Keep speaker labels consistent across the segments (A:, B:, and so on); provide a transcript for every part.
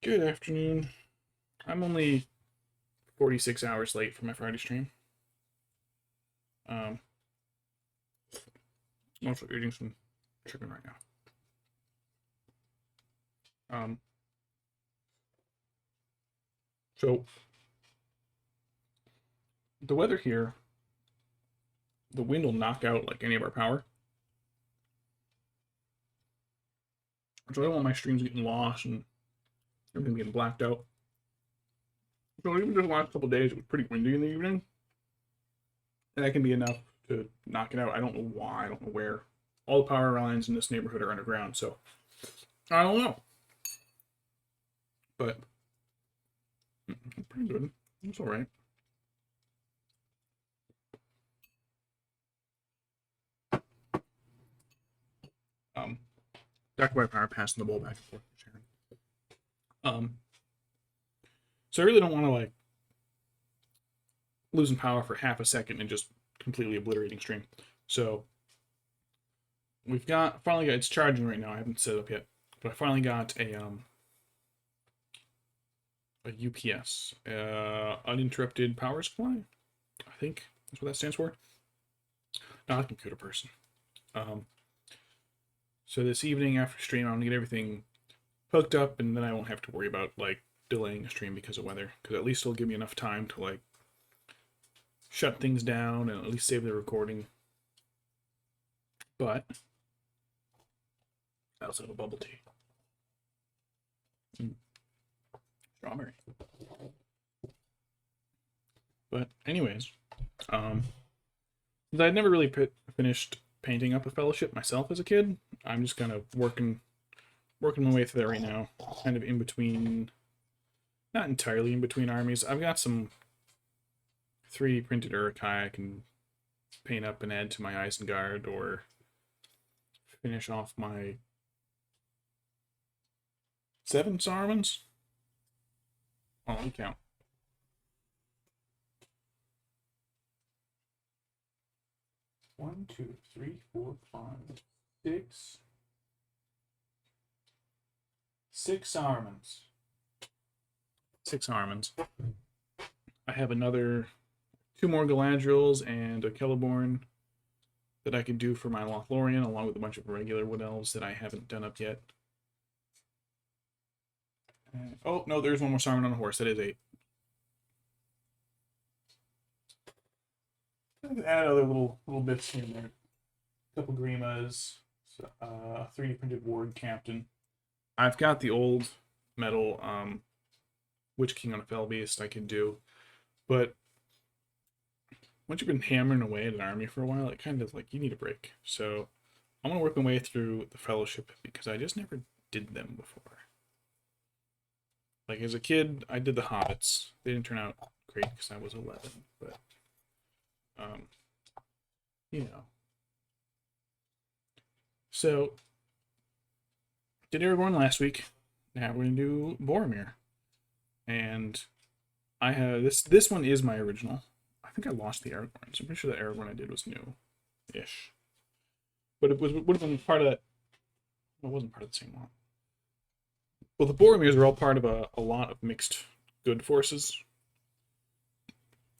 A: Good afternoon. I'm only 46 hours late for my Friday stream. Um, I'm also eating some chicken right now. Um, so the weather here, the wind will knock out like any of our power. So I don't want my streams getting lost and everything getting blacked out. So even just the last couple of days, it was pretty windy in the evening. And that can be enough to knock it out. I don't know why. I don't know where. All the power lines in this neighborhood are underground, so I don't know. But pretty good. It's all right. Um, Back by power, passing the ball back and forth to Sharon. So I really don't want to like losing power for half a second and just completely obliterating stream. So we've got finally got it's charging right now. I haven't set it up yet, but I finally got a UPS, uninterrupted power supply. I think that's what that stands for. Not a computer person. So this evening after stream, I'm gonna get everything hooked up, and then I won't have to worry about like delaying a stream because of weather. Because at least it'll give me enough time to like shut things down and at least save the recording. But I also have a bubble tea. Strawberry. But anyways, since I'd never really finished painting up a fellowship myself as a kid, I'm just kind of working my way through that right now. Kind of in between, not entirely in between armies. I've got some 3D printed Urukai I can paint up and add to my Isengard or finish off my 7 Sarumans. Oh, let me count. 1, 2, 3, 4, 5, 6. 6 Sarumans. 6 Sarumans. I have another 2 more Galadriels and a Celeborn that I can do for my Lothlorien, along with a bunch of regular Wood Elves that I haven't done up yet. Oh, no, there's one more Saruman on a horse. That is 8. Add other little bits here and there. A couple Grimas, 3D printed Ward Captain. I've got the old metal Witch King on a Fell Beast I can do, but once you've been hammering away at an army for a while, it kind of like you need a break. So I'm gonna work my way through the Fellowship because I just never did them before. Like as a kid, I did the Hobbits. They didn't turn out great because I was 11, but you know. So did Aragorn last week. Now we're gonna do Boromir, and I have this one is my original. I think I lost the Aragorn, so I'm pretty sure the Aragorn I did was new-ish. But it would have been part of that. It wasn't part of the same lot. Well, the Boromirs were all part of a lot of mixed good forces.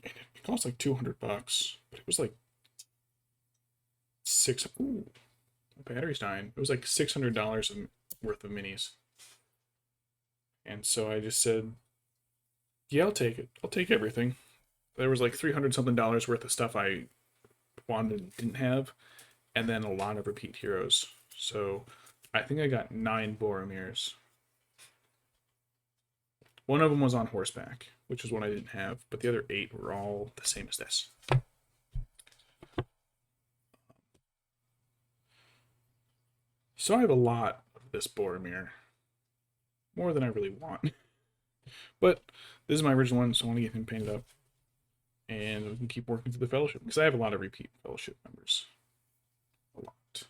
A: And it cost like $200, but it was like six. Ooh, my battery's dying. It was like $600 worth of minis. And so I just said, yeah, I'll take it. I'll take everything. There was like 300 something dollars worth of stuff I wanted and didn't have, and then a lot of repeat heroes. So I think I got 9 Boromirs. One of them was on horseback, which is one I didn't have, but the other 8 were all the same as this. So I have a lot of this Boromir. More than I really want. But this is my original one, so I want to get him painted up. And we can keep working through the Fellowship, because I have a lot of repeat Fellowship members. A lot.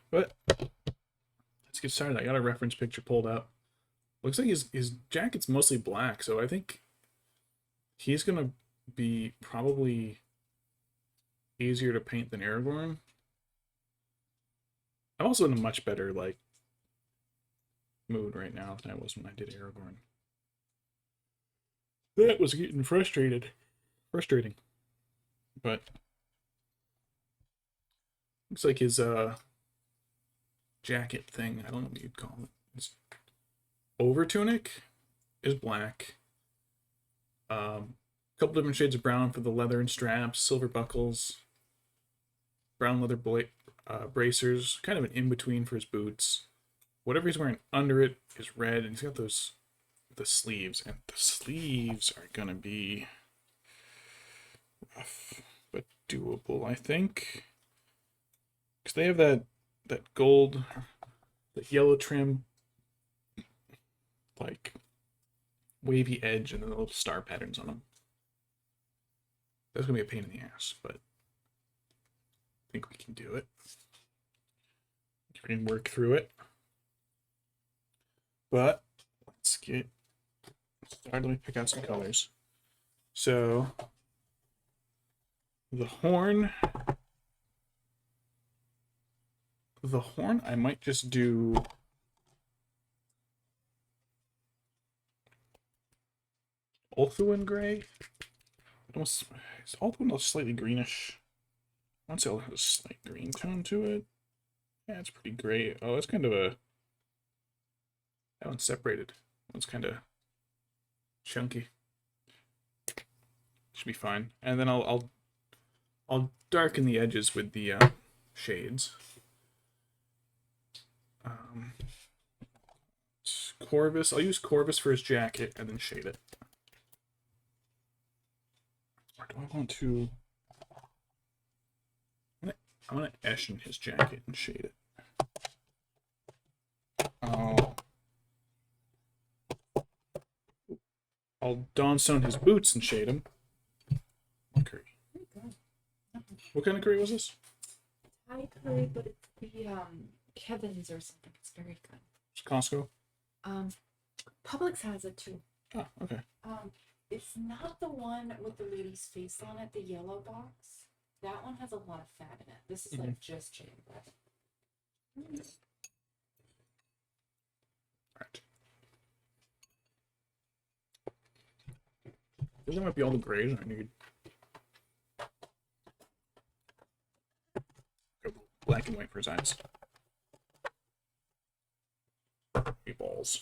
A: But let's get started. I got a reference picture pulled up. Looks like his jacket's mostly black, so I think he's going to be probably easier to paint than Aragorn. I'm also in a much better, like, mood right now than I was when I did Aragorn. That was getting frustrating. But looks like his jacket thing, I don't know what you'd call it. His over tunic is black. Couple different shades of brown for the leather and straps, silver buckles, brown leather bracers, kind of an in-between for his boots. Whatever he's wearing under it is red, and he's got those the sleeves, and the sleeves are gonna be rough but doable, I think, because they have that gold, that yellow trim, like wavy edge, and then the little star patterns on them. That's gonna be a pain in the ass, but I think we can do it. We can work through it. But let's get started. Let me pick out some colors. So the horn, I might just do Ulthuan gray. Is Ulthuan slightly greenish? I want to say it has a slight green tone to it. Yeah, it's pretty gray. Oh, it's kind of a... That one's separated. That one's kind of chunky. Should be fine. And then I'll darken the edges with the shades. Corvus. I'll use Corvus for his jacket and then shade it. Or do I want to... I want to Eshin his jacket and shade it. I'll Dawnstone his boots and shade them. What curry? What kind of curry was this?
B: Thai curry, but it's the Kevin's or something. It's very good.
A: It's Costco?
B: Publix has it too.
A: Oh, okay.
B: It's not the one with the lady's face on it, the yellow box. That one has a lot of fat in it. This is like just chicken breast.
A: Alright. I think that might be all the grays I need. Black and white for his eyes. Balls.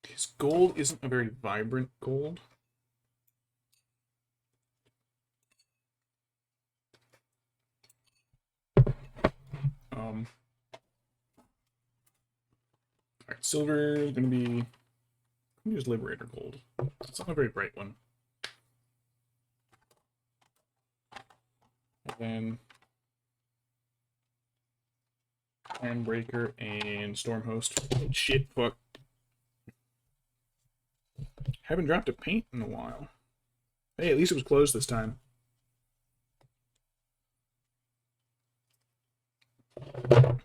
A: His gold isn't a very vibrant gold. Alright, silver is gonna be... I'm gonna use Liberator Gold. It's not a very bright one. And then Ironbreaker and Stormhost. Shit, fuck. Haven't dropped a paint in a while. Hey, at least it was closed this time.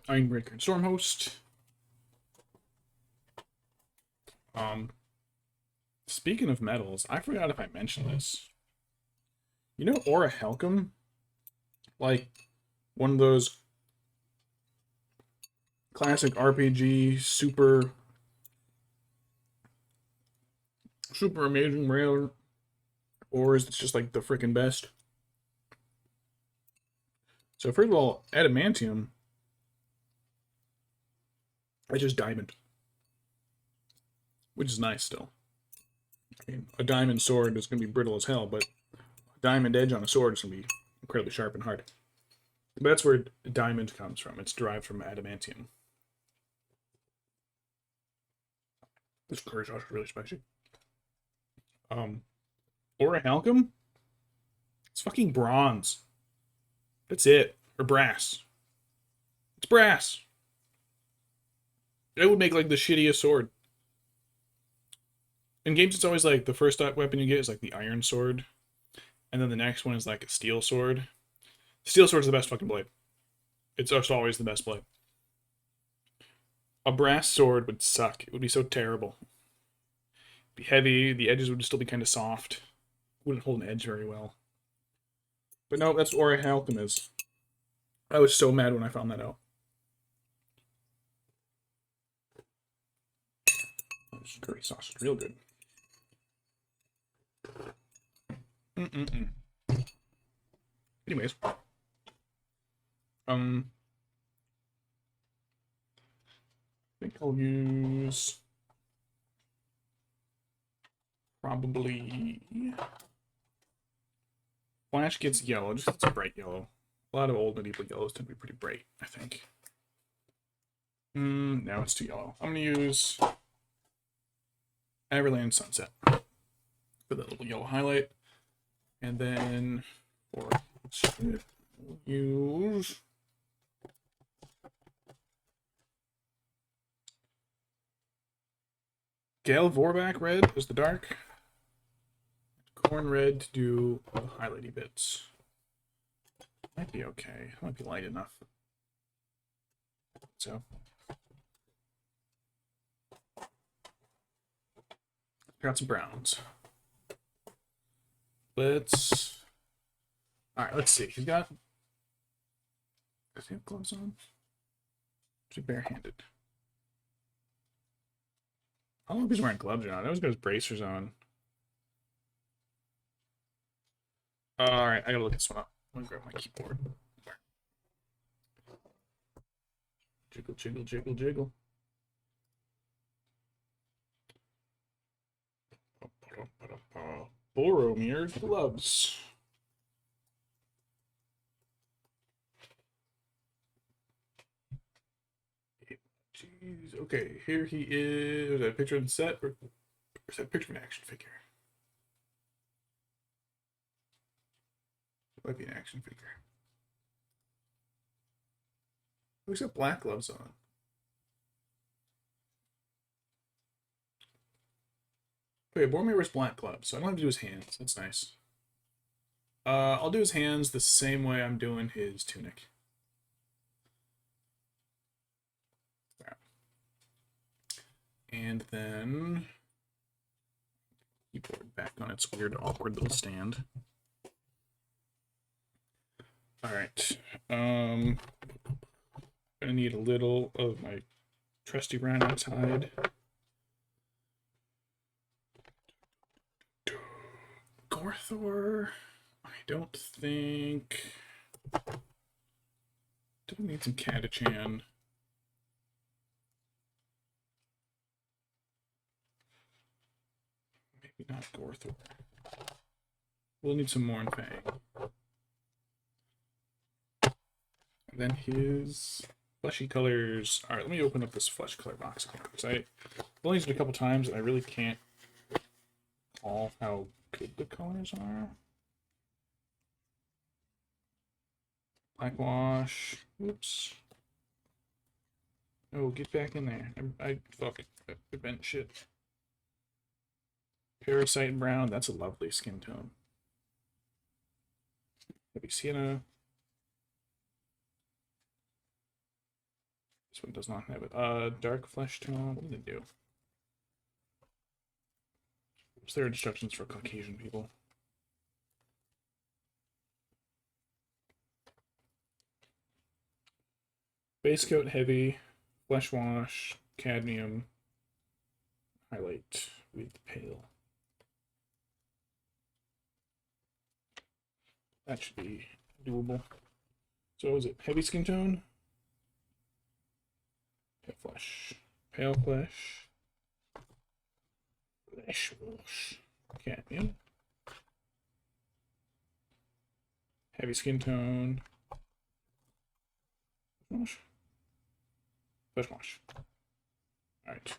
A: Ironbreaker and Stormhost. Speaking of metals, I forgot if I mentioned this. You know Aura Helcom? Like, one of those classic RPG, super amazing rare ores that's just like the freaking best. So first of all, adamantium, I just diamond, which is nice still. I mean, a diamond sword is going to be brittle as hell, but a diamond edge on a sword is going to be incredibly sharp and hard. But that's where diamond comes from. It's derived from adamantium. This curry sauce is really spicy. Aura Halcom? It's fucking bronze. That's it. Or brass. It's brass. It would make like the shittiest sword. In games, it's always like the first weapon you get is like the iron sword, and then the next one is like a steel sword. Steel sword's the best fucking blade. It's just always the best blade. A brass sword would suck. It would be so terrible. It'd be heavy. The edges would still be kind of soft. Wouldn't hold an edge very well. But no, that's what Aura Halcom is. I was so mad when I found that out. This curry sauce is real good. Anyways, I think I'll use probably Flash gets yellow, just it's a bright yellow. A lot of old medieval yellows tend to be pretty bright, I think. Now it's too yellow. I'm gonna use Everland Sunset for that little yellow highlight. And then for we'll use Gale Vorback red as the dark. Corn red to do the highlighty bits. Might be okay. Might be light enough. So got some browns. Let's. All right. Let's see. He's got. Does he have gloves on? Is he barehanded? I don't know if he's wearing gloves or not. I always got his bracers on. All right. I gotta look this one up. I'm gonna grab my keyboard. Jiggle, jiggle, jiggle, jiggle. Boromir's gloves. Jeez. Okay, here he is. Is that a picture of the set, or is that a picture of an action figure? It might be an action figure. He's got black gloves on. Okay, Boromir wears black gloves, so I don't have to do his hands. That's nice. I'll do his hands the same way I'm doing his tunic. And then keyboard back on its weird, awkward little stand. All right. Gonna need a little of my trusty brown ox hide. Gorthor. I don't think. Do we need some Catachan? Maybe not Gorthor. We'll need some Morn Fang. And then his fleshy colors. All right, let me open up this flesh color box again, because I've only used it a couple times and I really can't call how good the colors are. Black wash. Oops. Oh, get back in there. I fuck. I bent shit. Parasite brown. That's a lovely skin tone. Heavy sienna. This one does not have it. Dark flesh tone. What did it do? What's their instructions for Caucasian people? Base coat heavy, flesh wash, cadmium, highlight with pale. That should be doable. So is it heavy skin tone? Pale flesh. Pale flesh. Flesh wash. Cadmium. Heavy skin tone. Wash. Flesh wash. Alright.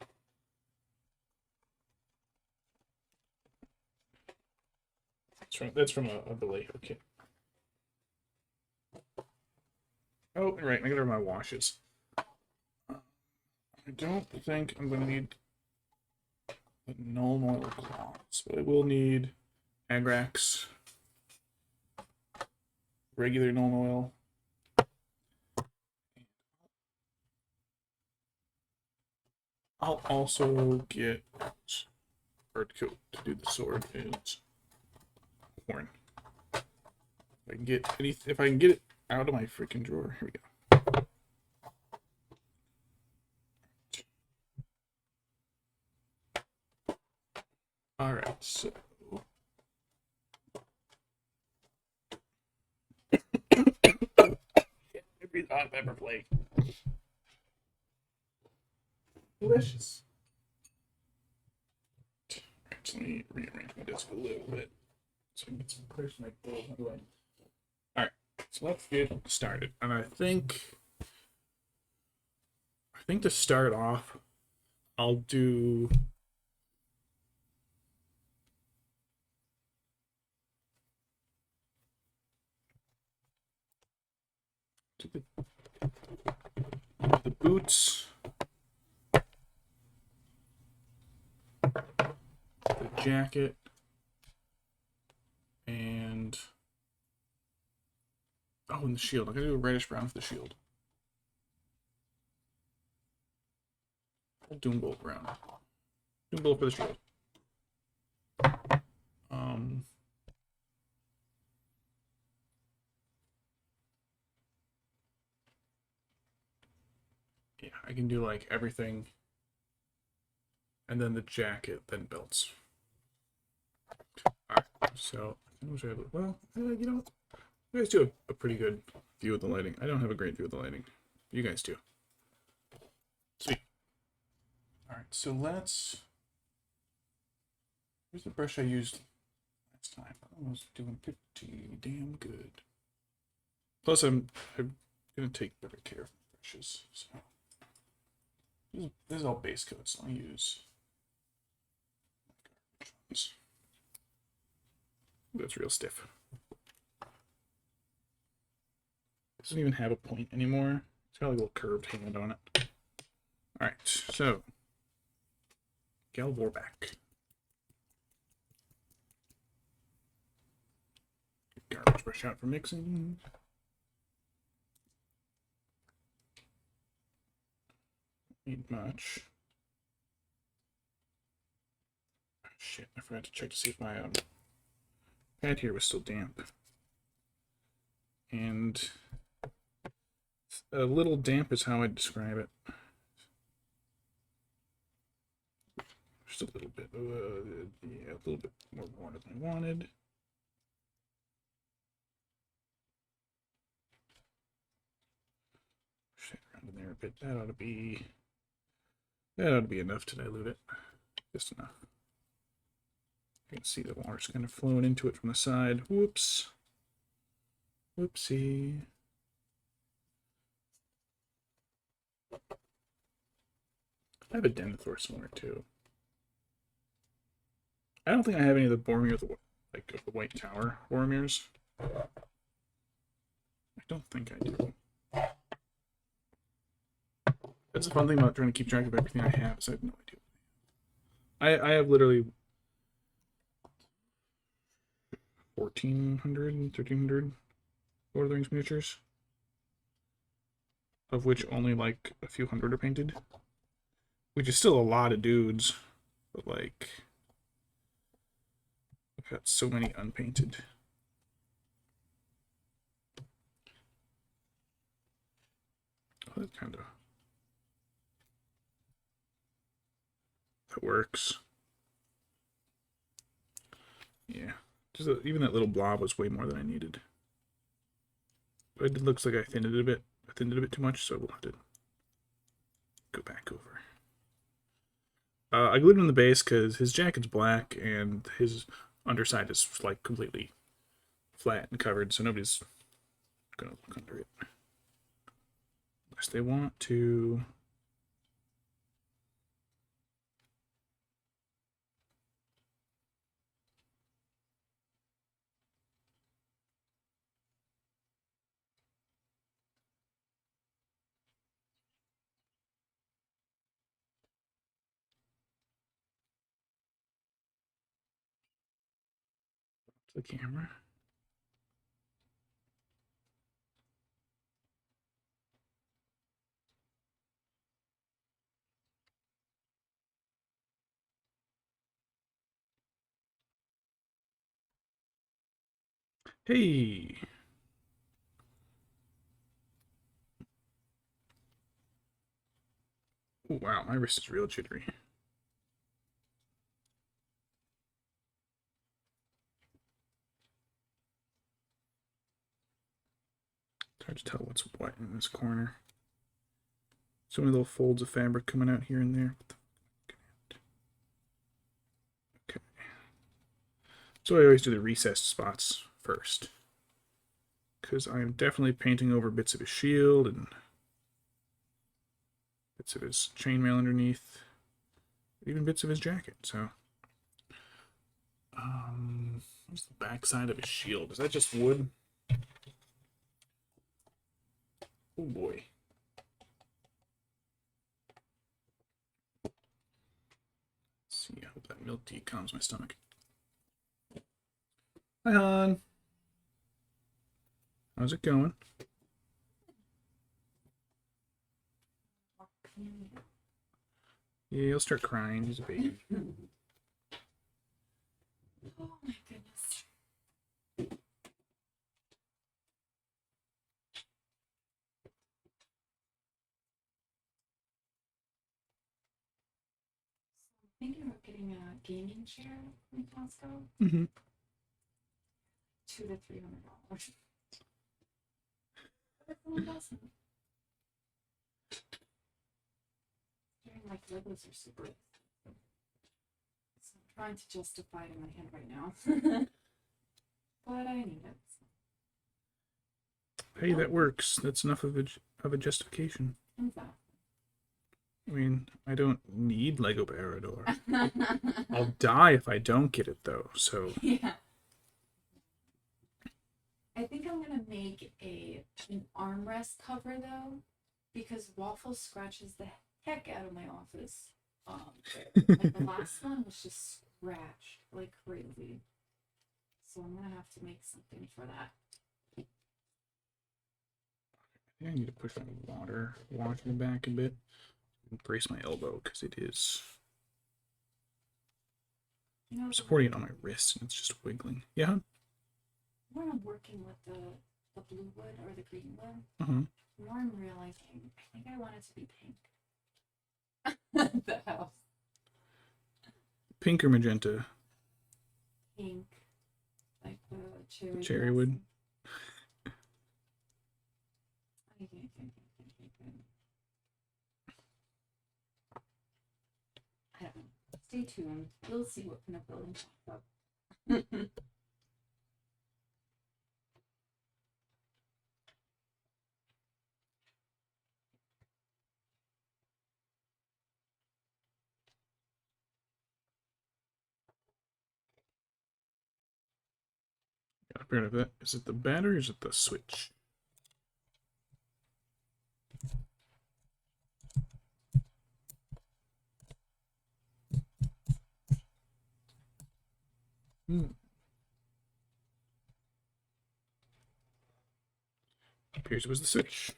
A: That's from a belay kit. Oh, right, I gotta my washes. I don't think I'm gonna need the null oil cloths, but I will need Agrax, regular null oil. I'll also get bird coat to do the sword is horn. If I can get it, out of my freaking drawer. Here we go. All right, so every hot pepper flake. Delicious. So let me rearrange my desk a little bit so I can get some clear some clothes out of the way. All right, so let's get started. And I think to start off, I'll do the boots, the jacket, and and the shield. I'm gonna do a reddish brown for the shield. Doombolt brown. Doombolt for the shield. Yeah, I can do like everything, and then the jacket, then belts. All right, so I wish I had. Well, you know, you guys do a pretty good view of the lighting. I don't have a great view of the lighting. You guys do. Sweet. All right, so let's. Here's the brush I used last time. I was doing pretty damn good. Plus, I'm gonna take better care of my brushes. So this is all base coats. I'll use. That's real stiff. It doesn't even have a point anymore. It's got like a little curved hand on it. All right, so Galvorback. Garbage brush out for mixing. Need much. Oh, shit, I forgot to check to see if my pad here was still damp. And a little damp is how I describe it. Just a little bit, yeah, a little bit more worn than I wanted. Shit around in there a bit. That ought to be enough to dilute it. Just enough. You can see the water's kind of flowing into it from the side. Whoops. Whoopsie. I have a Denethor somewhere too. I don't think I have any of the Boromir, of the White Tower Boromirs. I don't think I do. That's the fun thing about trying to keep track of everything I have, is I have no idea. I have literally 1,400, 1,300 Lord of the Rings miniatures, of which only like a few hundred are painted, which is still a lot of dudes, but like I've got so many unpainted. Oh, that kind of that works. Yeah, just even that little blob was way more than I needed. But it looks like I thinned it a bit. I thinned it a bit too much, so we'll have to go back over. I glued him in the base because his jacket's black and his underside is like completely flat and covered, so nobody's gonna look under it unless they want to. The camera. Hey. Oh, wow, my wrist is real jittery. It's hard to tell what's what in this corner. So many little folds of fabric coming out here and there. Okay. So I always do the recessed spots first, because I'm definitely painting over bits of his shield and bits of his chainmail underneath, even bits of his jacket. So, what's the back side of his shield? Is that just wood? Oh boy. Let's see, I hope that milk tea calms my stomach. Hi, hon. How's it going? Yeah, he'll start crying. He's a baby.
B: Oh my goodness. Thinking about getting a gaming chair from Costco.
A: Mm-hmm.
B: $200 to $300. Everyone doesn't. Like Legos are super. So I'm trying to justify it in my head right now. But I need it.
A: Hey, that works. That's enough of a justification.
B: Exactly.
A: I mean, I don't need Lego Barador. I'll die if I don't get it, though. So
B: Yeah. I think I'm gonna make an armrest cover though, because Waffle scratches the heck out of my office. Like the last one was just scratched like crazy. So I'm gonna have to make something for that.
A: I think I need to push my water back a bit and brace my elbow because it is
B: You know,
A: supporting it on my wrist and it's just wiggling. Yeah.
B: when I'm working with the blue wood or the green wood,
A: Uh-huh.
B: the more I'm realizing I think I want it to be pink. The house.
A: Pink or magenta?
B: Pink. Like the cherry.
A: Cherry wood.
B: I don't know. Stay tuned. We'll see what kind of building pops up.
A: Got rid of it. Is it the battery or is it the switch? Appears it was the switch.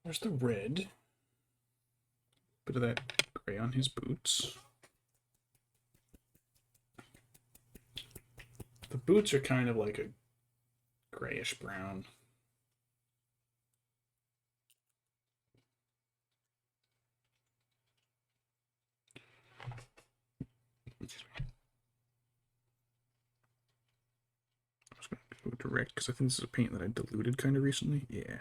A: There's the red. Bit of that gray on his boots. The boots are kind of like a grayish brown. I'm just going to go direct because I think this is a paint that I diluted kind of recently. Yeah.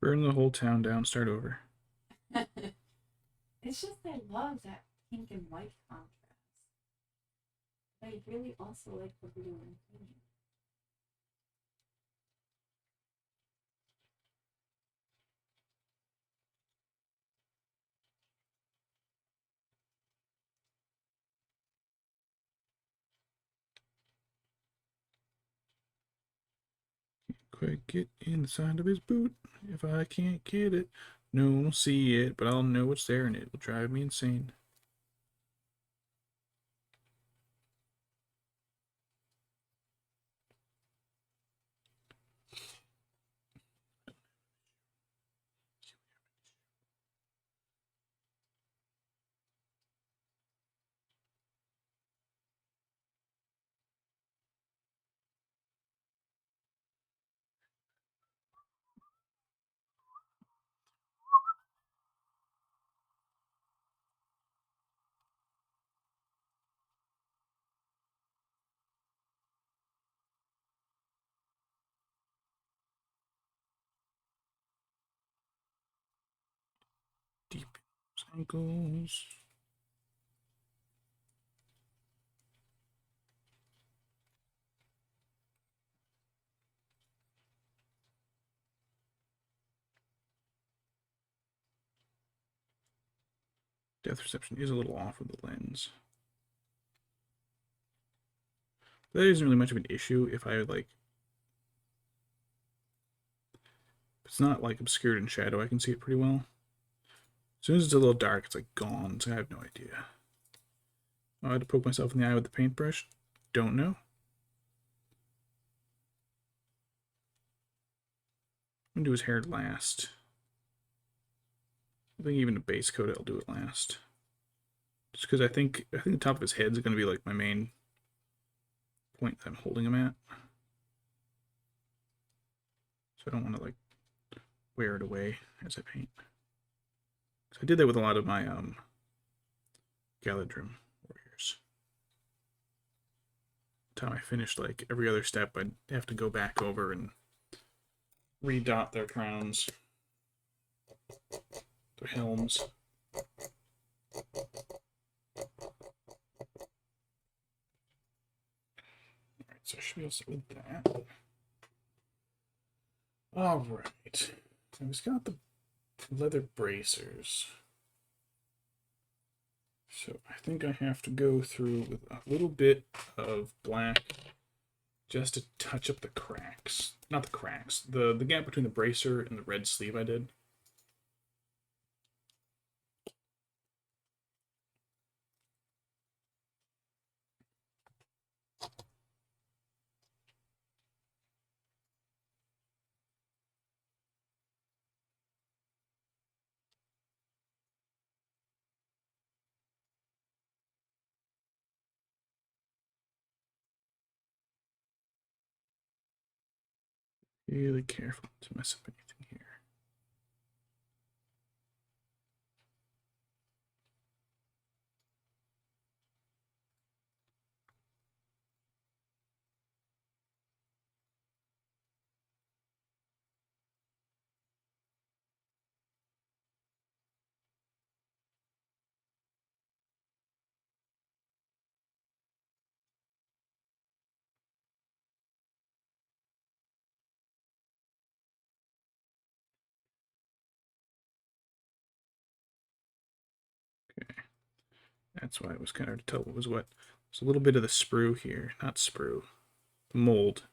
A: Burn the whole town down, start over.
B: It's just I love that pink and white contrast. I really also like the blue and green.
A: Quite get inside of his boot. If I can't get it, no one will see it, but I'll know it's there and it will drive me insane. Uncles. Depth perception is a little off with the lens. That isn't really much of an issue if I like. If it's not like obscured in shadow, I can see it pretty well. As soon as it's a little dark, it's like gone, so I have no idea. Oh, I had to poke myself in the eye with the paintbrush. Don't know. I'm gonna do his hair last. I think even a base coat, I'll do it last. Just because I think the top of his head is gonna be like my main point that I'm holding him at. So I don't want to like wear it away as I paint. So I did that with a lot of my Galadrim warriors. By the time I finished like every other step, I'd have to go back over and redot their crowns, their helms. Alright, so I should be able to start with that. Alright. So he's got the leather bracers. So I think I have to go through with a little bit of black just to touch up the cracks. Not the cracks, the gap between the bracer and the red sleeve I did. Really careful to mess up anything here. That's why it was kind of hard to tell what was what. There's a little bit of the sprue here, not sprue, the mold.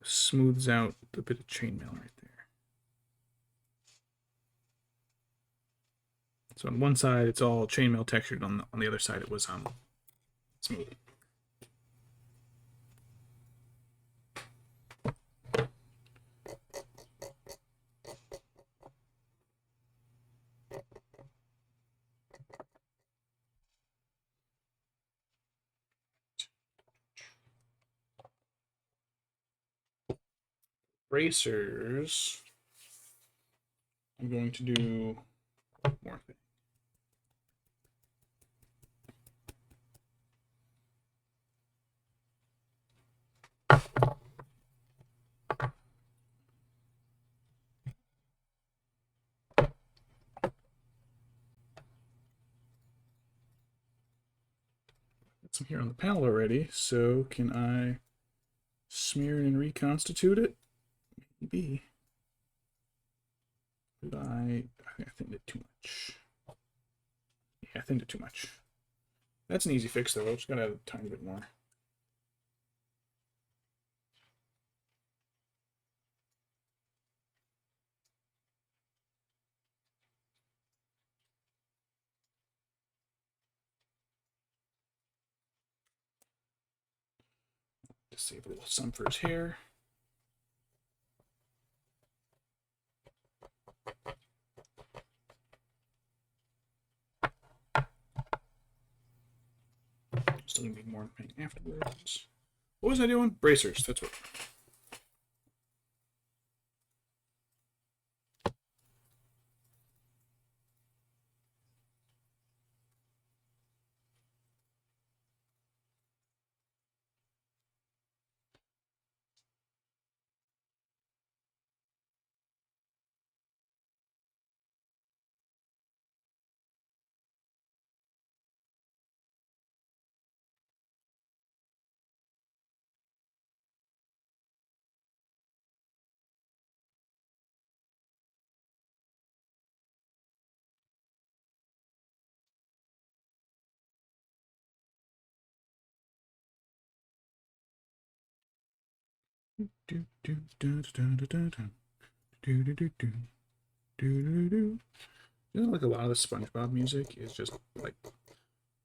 A: Smooths out the bit of chainmail right there. So on one side it's all chainmail textured, on the other side it was smooth. Bracers. I'm going to do more things. Got some here on the panel already, so can I smear and reconstitute it? Maybe. Did I thinned it too much. Yeah, I thinned it too much. That's an easy fix though. I just gotta add a tiny bit more. Just save a little some for his hair. Still gonna need more paint afterwards. What was I doing? Bracers. That's what. Do, do, do, do, do, do, do. Do, do, do, do. Do, do, do. You know, like a lot of the SpongeBob music is just like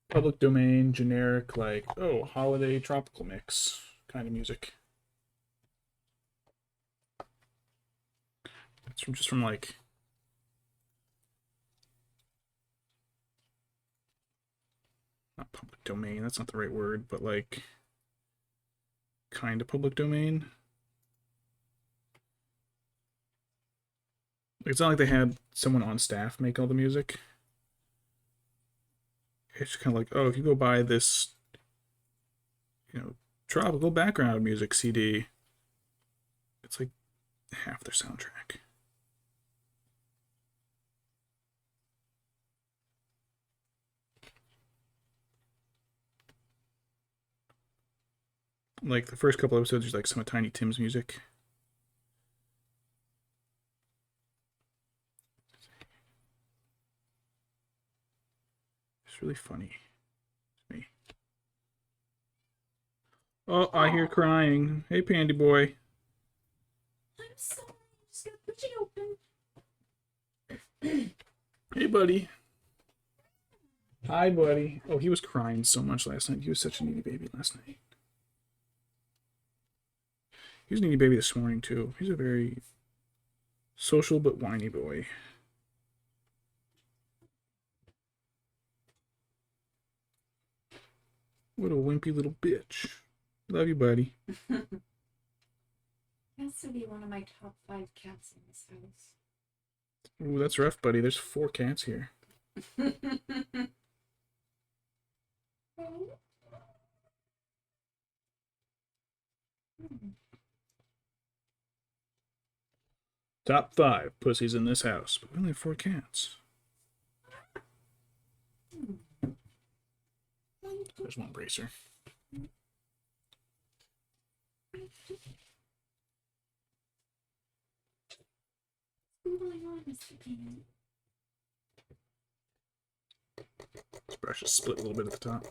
A: public domain, generic, like, oh, holiday tropical mix kind of music. It's from just from like not public domain, that's not the right word, but like kind of public domain. It's not like they had someone on staff make all the music. It's just kind of like, oh, if you go buy this, tropical background music CD, it's like half their soundtrack. Like the first couple episodes, there's like some of Tiny Tim's music. It's really funny. It's me. Oh, I hear crying. Hey, Pandy boy.
B: I'm sorry. I'm just gonna push it open.
A: Hey, buddy. Hi, buddy. Oh, he was crying so much last night. He was such a needy baby last night. He was a needy baby this morning, too. He's a very social but whiny boy. What a wimpy little bitch. Love you, buddy.
B: Has to be one of my top 5 cats in this house.
A: Ooh, that's rough, buddy. There's 4 cats here. Top 5 pussies in this house, but we only have 4 cats. There's one bracer. This brush is split a little bit at the top.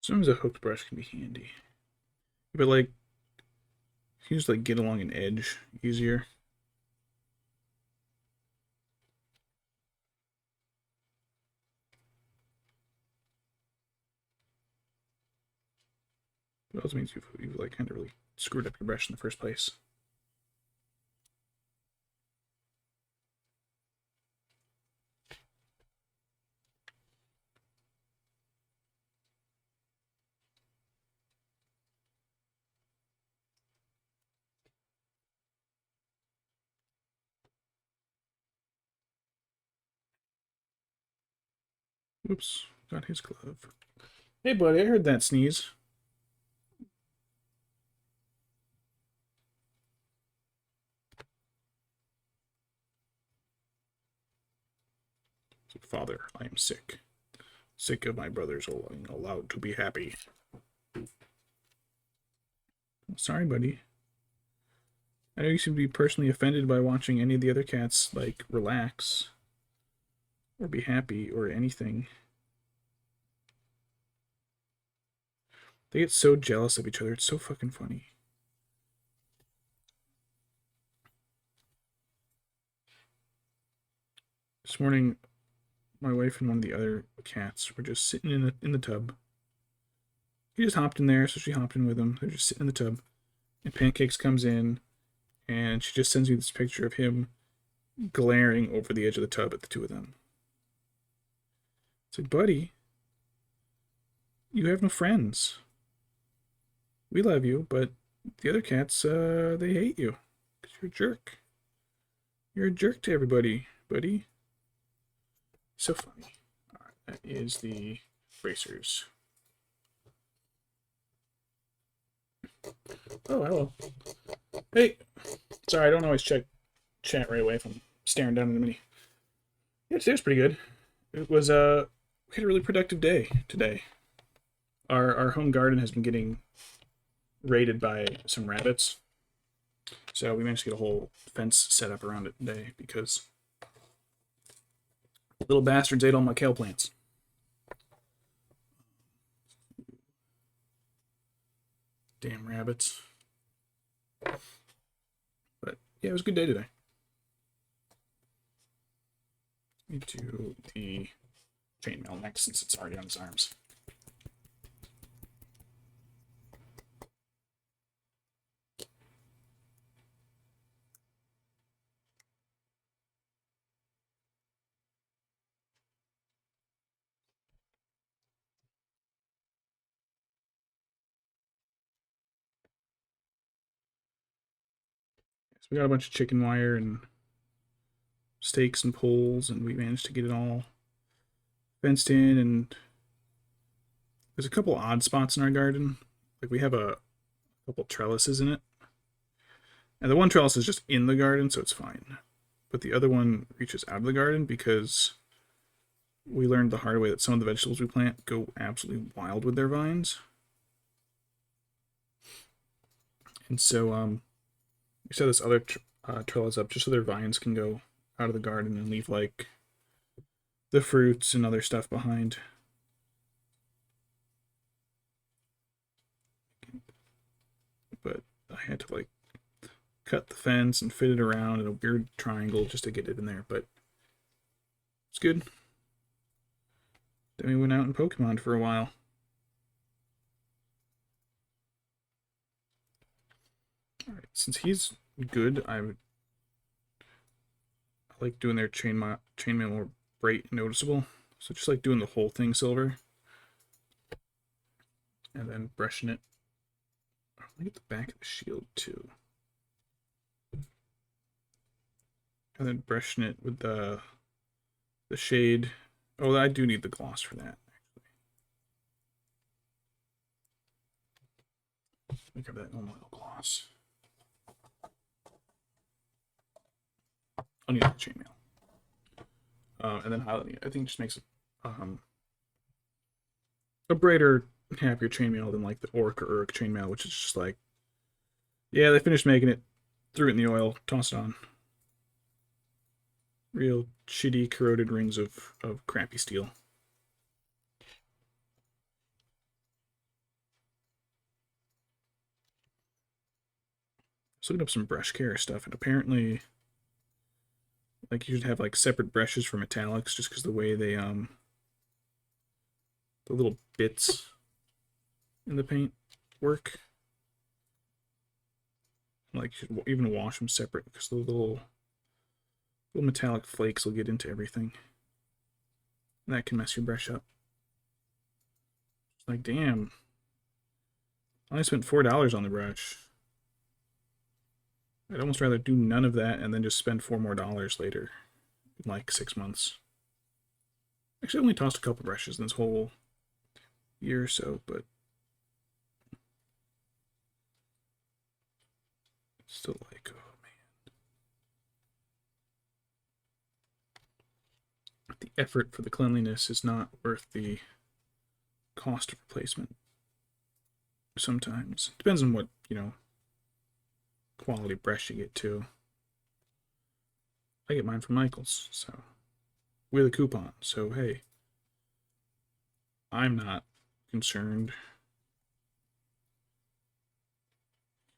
A: Sometimes a hooked brush can be handy. But like, you just like get along an edge easier. It also means you've like kind of really screwed up your brush in the first place. Whoops, got his glove. Hey, buddy, I heard that sneeze. Father, I am sick. Sick of my brothers being allowed to be happy. Sorry, buddy. I know you seem to be personally offended by watching any of the other cats, like, relax. Or be happy, or anything. They get so jealous of each other, it's so fucking funny. This morning, my wife and one of the other cats were just sitting in the tub. He just hopped in there, so she hopped in with him. They're just sitting in the tub. And Pancakes comes in, and she just sends me this picture of him glaring over the edge of the tub at the two of them. It's like, buddy, you have no friends. We love you, but the other cats, they hate you. Because you're a jerk. You're a jerk to everybody, buddy. So funny. Alright, that is the bracers. Oh, hello. Hey. Sorry, I don't always check chat right away if I'm staring down at the mini. Yeah, today was pretty good. It was we had a really productive day today. Our home garden has been getting raided by some rabbits, so we managed to get a whole fence set up around it today because little bastards ate all my kale plants. Damn rabbits. But yeah, it was a good day today. Let me do the chainmail next since it's already on his arms. So we got a bunch of chicken wire and stakes and poles, and we managed to get it all fenced in. And there's a couple odd spots in our garden. Like we have a couple trellises in it, and the one trellis is just in the garden, so it's fine. But the other one reaches out of the garden because we learned the hard way that some of the vegetables we plant go absolutely wild with their vines. And so we set this other trellis up just so their vines can go out of the garden and leave like the fruits and other stuff behind. But I had to like cut the fence and fit it around in a weird triangle just to get it in there, but it's good. Then we went out and Pokemon for a while. Alright, since he's good, I like doing their chainmail more bright and noticeable. So just like doing the whole thing silver. And then brushing it. Look at the back of the shield too. And then brushing it with the shade. Oh, I do need the gloss for that, actually. Let me grab that normal oil gloss. I'll need the chainmail. And then highlighting it. I think it just makes it a brighter, happier chainmail than like the Orc or Urk chainmail, which is just like, yeah, they finished making it, threw it in the oil, tossed it on. Real shitty, corroded rings of crappy steel. I was looking up some brush care stuff, and apparently, like, you should have like separate brushes for metallics, just because the way they the little bits in the paint work. Like, you should even wash them separate because the little metallic flakes will get into everything. And that can mess your brush up. It's like, damn. I only spent $4 on the brush. I'd almost rather do none of that and then just spend $4 more later in like 6 months. Actually, I only tossed a couple brushes in this whole year or so, but still like, oh man. The effort for the cleanliness is not worth the cost of replacement. Sometimes. Depends on what, quality brush you get too. I get mine from Michaels, so with a coupon. So hey, I'm not concerned.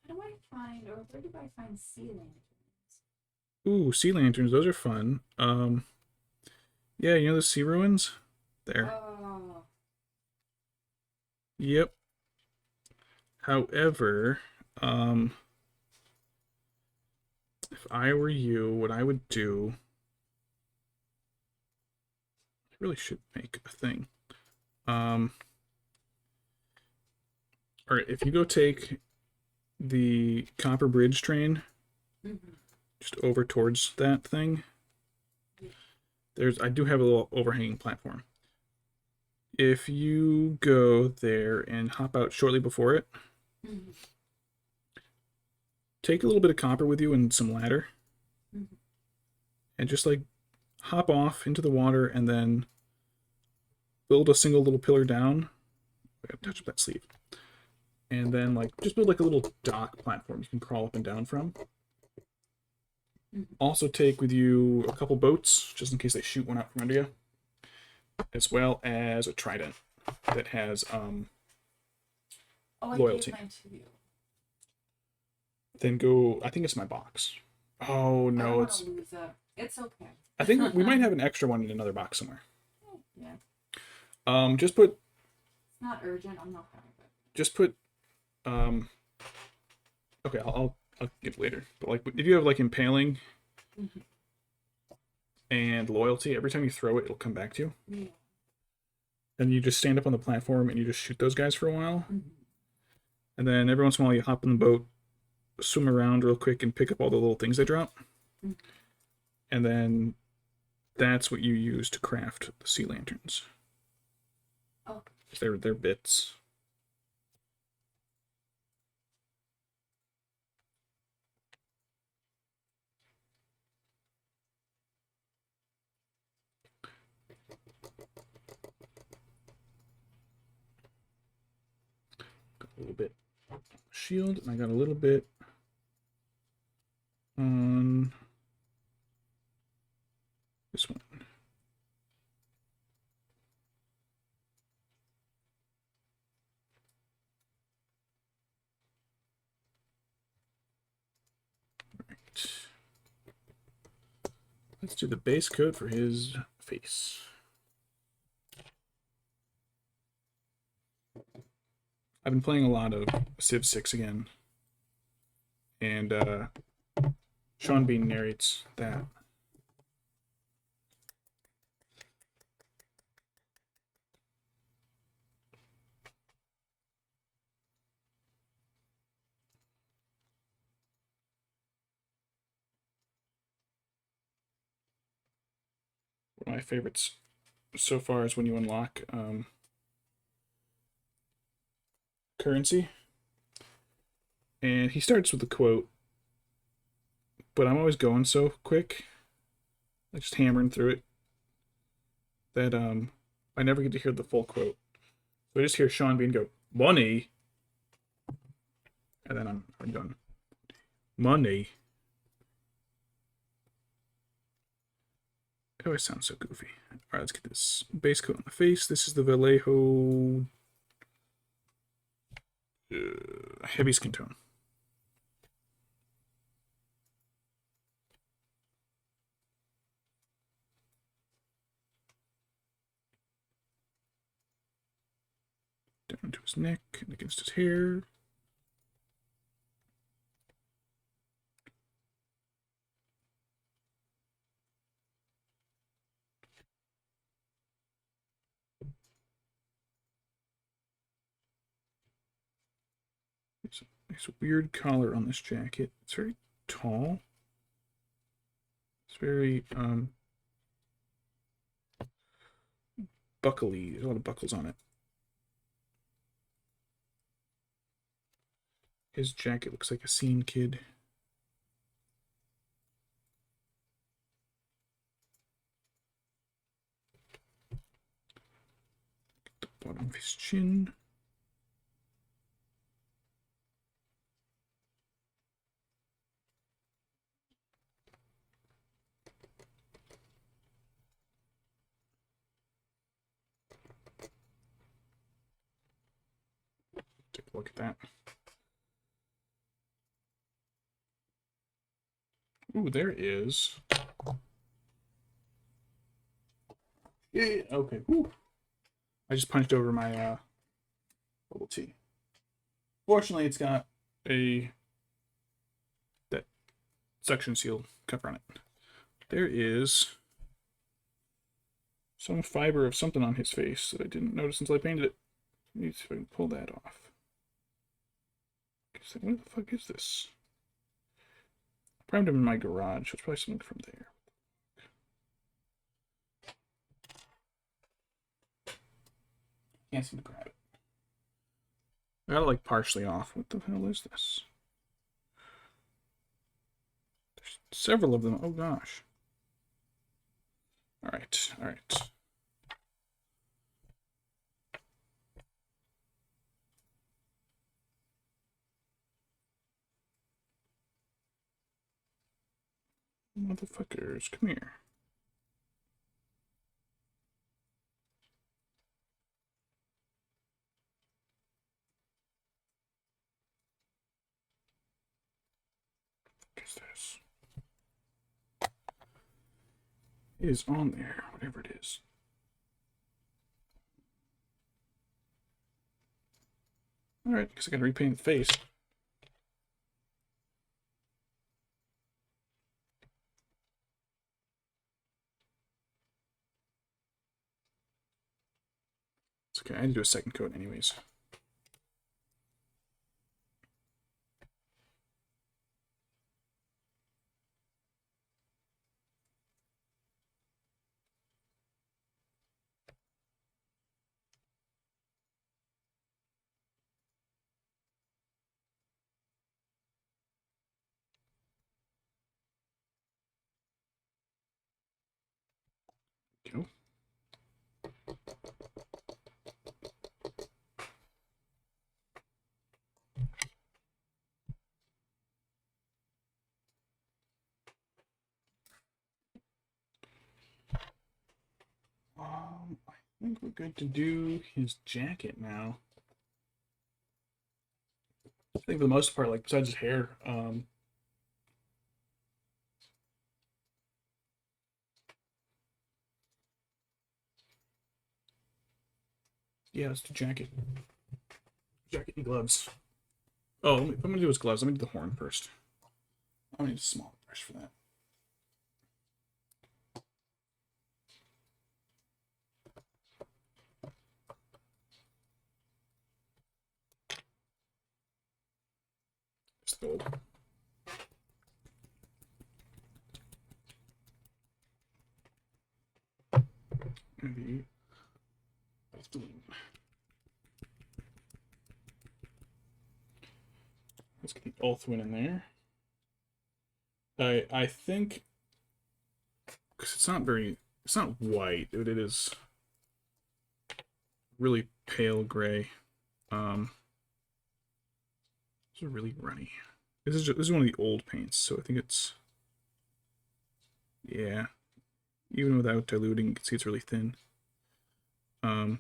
B: How do I find, or where do I find sea lanterns?
A: Ooh, sea lanterns, those are fun. Yeah, you know the sea ruins? There.
B: Oh.
A: Yep. However, if I were you, what I would do, I really should make a thing. Alright, if you go take the Copper Bridge train, just over towards that thing, I do have a little overhanging platform. If you go there and hop out shortly before it, take a little bit of copper with you and some ladder, and just like hop off into the water and then build a single little pillar down. I gotta touch up that sleeve. And then like just build like a little dock platform you can crawl up and down from. Also take with you a couple boats, just in case they shoot one out from under you, as well as a trident that has loyalty.
B: I gave mine to you.
A: Then go. I think it's my box. Oh
B: I
A: no,
B: don't
A: it's.
B: want to lose that. It's okay.
A: I think we might have an extra one in another box somewhere.
B: Yeah.
A: Just put.
B: It's not urgent. I'm not having it.
A: Just put. Okay, I'll get it later. But like, if you have like impaling and loyalty, every time you throw it, it'll come back to you.
B: Yeah.
A: And you just stand up on the platform and you just shoot those guys for a while. And then every once in a while you hop in the boat, swim around real quick, and pick up all the little things they drop. And then that's what you use to craft the sea lanterns.
B: Oh.
A: They're bits. Got a little bit shield, and I got a little bit on this one. Right. Let's do the base coat for his face. I've been playing a lot of Civ 6 again, and Sean Bean narrates that. One of my favorites so far is when you unlock currency. And he starts with a quote, but I'm always going so quick, like just hammering through it, that I never get to hear the full quote. So I just hear Sean Bean go, "Money," and then I'm done. Money. It always sounds so goofy. Alright, let's get this base coat on the face. This is the Vallejo heavy skin tone. Down to his neck and against his hair. There's a weird collar on this jacket. It's very tall. It's very buckly. There's a lot of buckles on it. His jacket looks like a scene kid. Get the bottom of his chin. Take a look at that. Ooh, there is. Yeah, okay. Ooh. I just punched over my bubble tea. Fortunately, it's got that suction seal cover on it. There is some fiber of something on his face that I didn't notice until I painted it. Let me see if I can pull that off. What the fuck is this? I primed him in my garage, so it's probably something from there. Can't seem to grab it. I got it like partially off. What the hell is this? Several of them. Oh gosh. All right. All right. Motherfuckers, come here. What is this? It is on there, whatever it is. Alright, guess I gotta repaint the face. It's okay, I need to do a second coat anyways. Go. I think we're good to do his jacket now. I think for the most part, like besides his hair, yeah, let's do jacket. Jacket and gloves. Oh, I'm gonna do his gloves. Let me do the horn first. I need a small brush for that. Just gold. Maybe. Let's get the Ulthwin in there. I think because it's not white, it is really pale gray. It's really runny. This is one of the old paints, so I think it's, yeah. Even without diluting, you can see it's really thin. I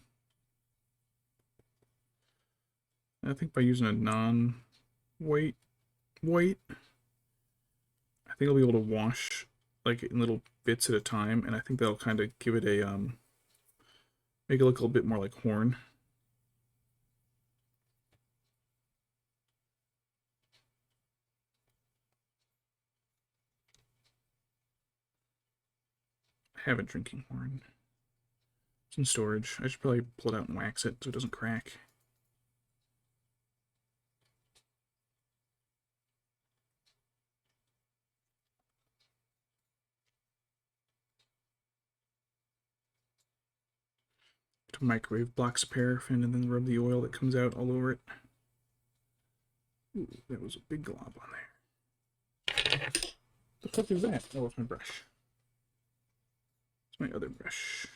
A: think by using a non-white white, I think I'll be able to wash like in little bits at a time, and I think that'll kind of give it a make it look a little bit more like horn. I have a drinking horn. It's in storage. I should probably pull it out and wax it so it doesn't crack. To microwave blocks of paraffin and then rub the oil that comes out all over it. Ooh, that was a big glob on there. The fuck is that? Oh, it's my brush. It's my other brush.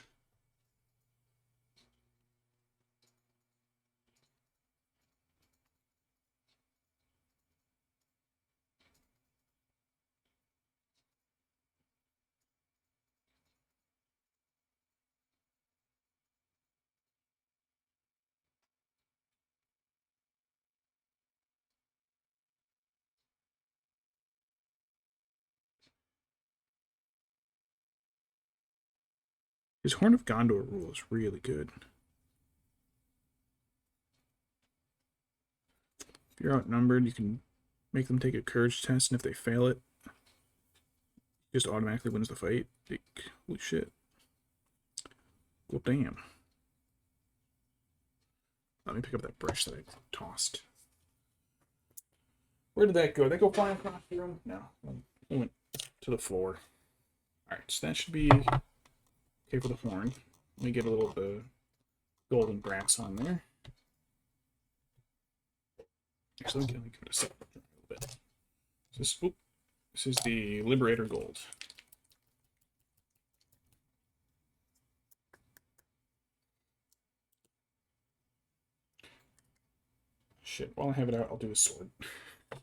A: His Horn of Gondor rule is really good. If you're outnumbered, you can make them take a courage test, and if they fail it, just automatically wins the fight. Like, holy shit. Well, damn. Let me pick up that brush that I tossed. Where did that go? Did that go flying across the room? No. It went to the floor. Alright, so that should be okay for the horn. Let me get a little bit of golden brass on there. Actually, let me give it a second a little bit. Just, oop, This is the Liberator Gold. Shit, while I have it out, I'll do a sword. I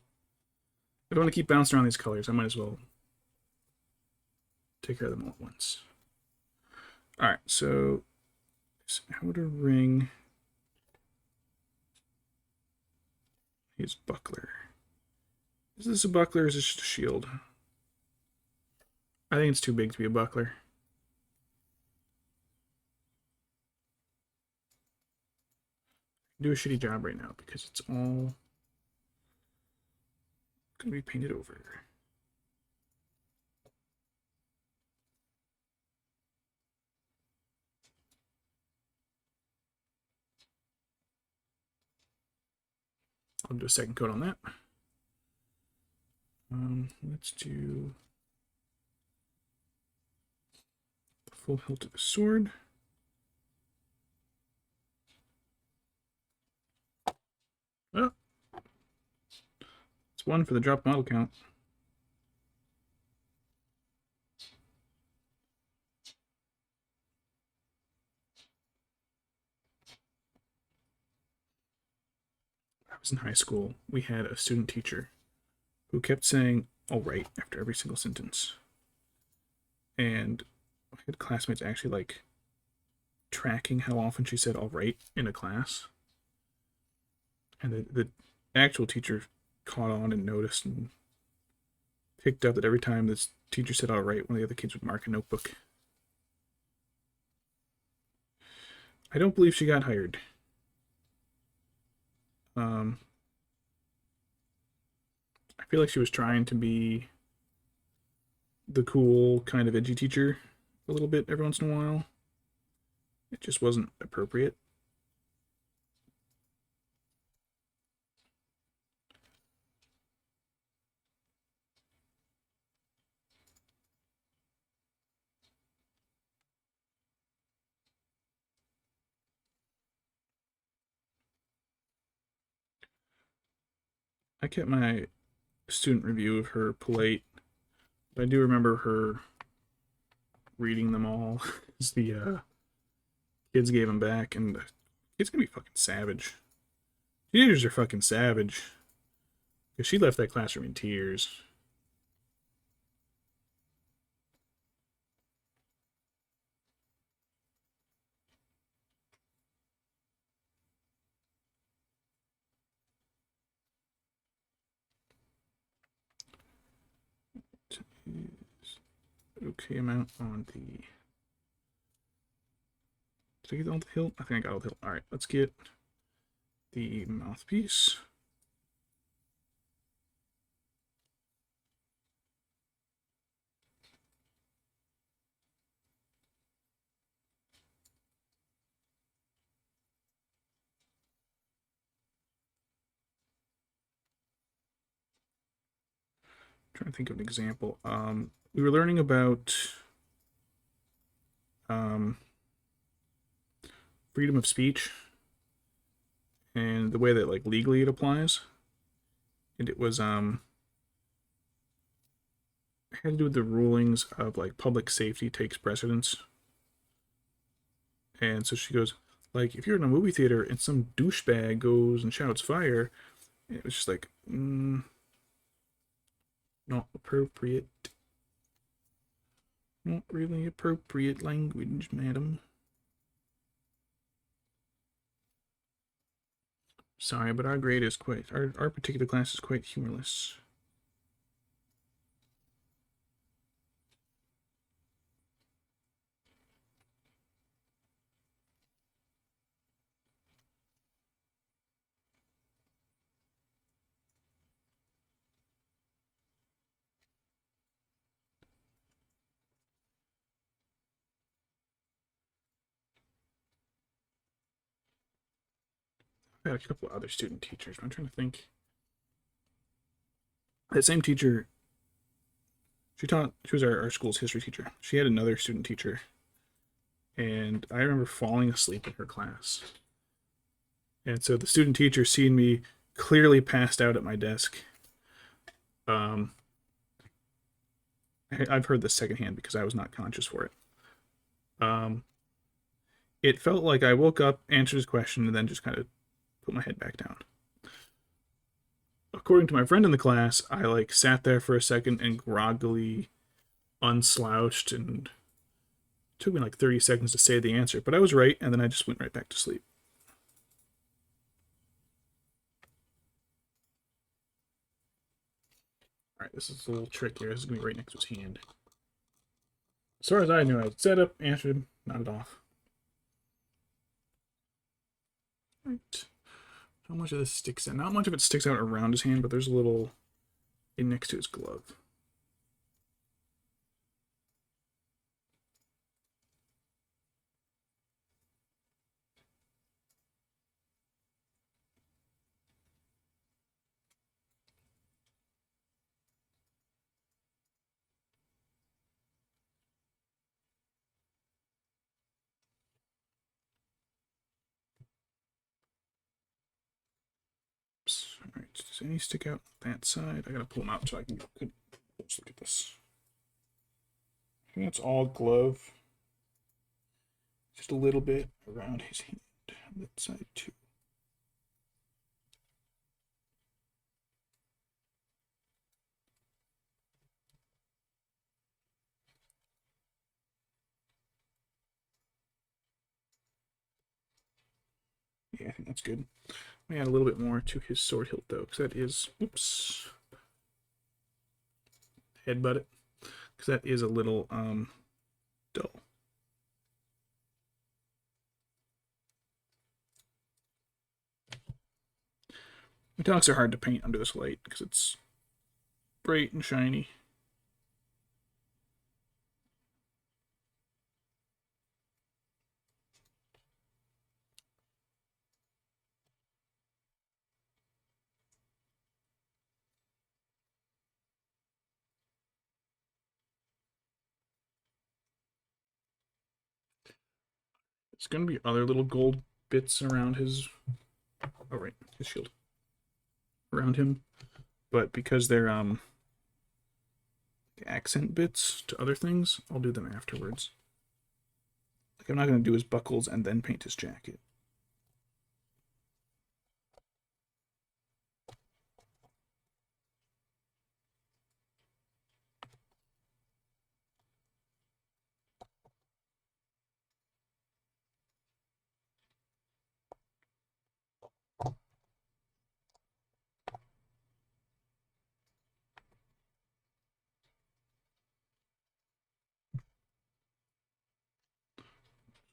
A: don't want to keep bouncing around these colors. I might as well take care of them all at once. Alright, so this outer ring is buckler. Is this a buckler or is this just a shield? I think it's too big to be a buckler. Do a shitty job right now because it's all gonna be painted over. I'll do a second coat on that. Let's do the full hilt of the sword. Oh, it's 1 for the drop model count. When I was in high school, we had a student teacher who kept saying "all right" after every single sentence, and I had classmates actually like tracking how often she said "all right" in a class, and the actual teacher caught on and noticed and picked up that every time this teacher said "all right," one of the other kids would mark a notebook. I don't believe she got hired. I feel like she was trying to be the cool kind of edgy teacher a little bit every once in a while. It just wasn't appropriate. I kept my student review of her polite, but I do remember her reading them all as the kids gave them back, and the kids gonna be fucking savage. Teenagers are fucking savage. Because she left that classroom in tears. Okay amount on the. Did I get all the hilt? I think I got all the hilt. Alright, let's get the mouthpiece. Trying to think of an example. We were learning about freedom of speech and the way that like legally it applies. And it was had to do with the rulings of like public safety takes precedence. And so she goes, like, if you're in a movie theater and some douchebag goes and shouts fire, it was just like, not appropriate. Not really appropriate language, madam. Sorry, but our grade is quite, our particular class is quite humorless. I had a couple other student teachers. I'm trying to think. That same teacher, she was our school's history teacher. She had another student teacher, and I remember falling asleep in her class. And so the student teacher, seeing me clearly passed out at my desk, I've heard this secondhand because I was not conscious for it. It felt like I woke up, answered his question, and then just kind of put my head back down. According to my friend in the class, I like sat there for a second and groggily unslouched, and it took me like 30 seconds to say the answer, but I was right, and then I just went right back to sleep. Alright, this is a little trickier. This is going to be right next to his hand. As far as I knew, I set up, answered, nodded off. Right. How much of this sticks out? Not much of it sticks out around his hand, but there's a little in next to his glove. Alright, does any stick out that side? I gotta pull them out so I can get a good close look at this. I think that's all glove. Just a little bit around his hand on that side too. Yeah, I think that's good. Let me add a little bit more to his sword hilt though, because that is, oops, headbutt it, because that is a little dull. Metallics are hard to paint under this light because it's bright and shiny. There's going to be other little gold bits around his, oh right, his shield, around him, but because they're accent bits to other things, I'll do them afterwards. Like I'm not going to do his buckles and then paint his jacket.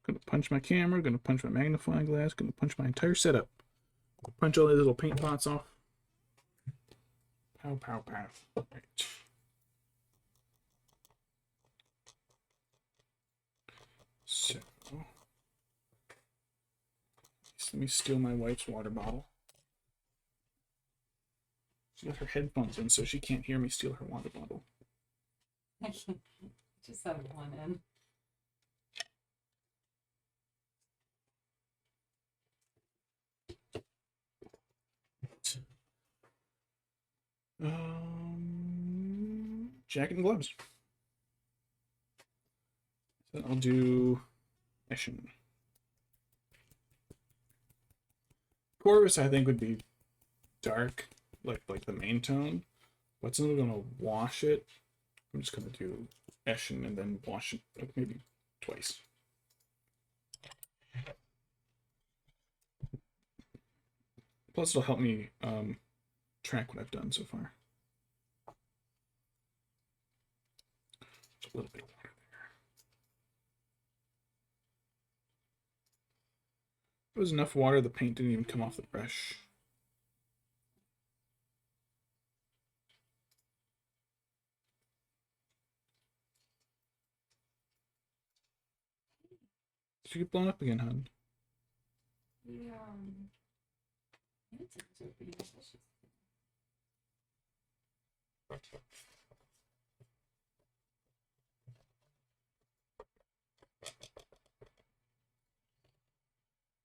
A: Gonna punch my camera, gonna punch my magnifying glass, gonna punch my entire setup. Punch all these little paint pots off. Pow, pow, pow. Right. So, let me steal my wife's water bottle. She got her headphones in, so she can't hear me steal her water bottle.
B: I can't. Just have one in.
A: Jacket and gloves. So I'll do Eshin. Chorus, I think, would be dark, like the main tone. But since I'm gonna wash it, I'm just gonna do Eshin and then wash it like maybe twice. Plus, it'll help me track what I've done so far. Just a little bit of water there. It was enough water, the paint didn't even come off the brush. Did you get blown up again, hon?
B: Yeah.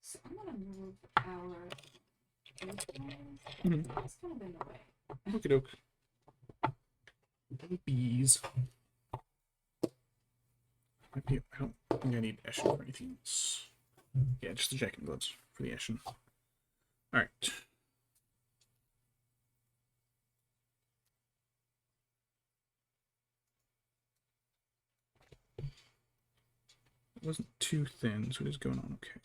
B: So I'm gonna move our It's kind of in the way.
A: Okie doke. Bees. I don't think I need Eshin for anything else. Yeah, just the jacket and gloves for the Eshin. Alright. It wasn't too thin, so it is going on okay.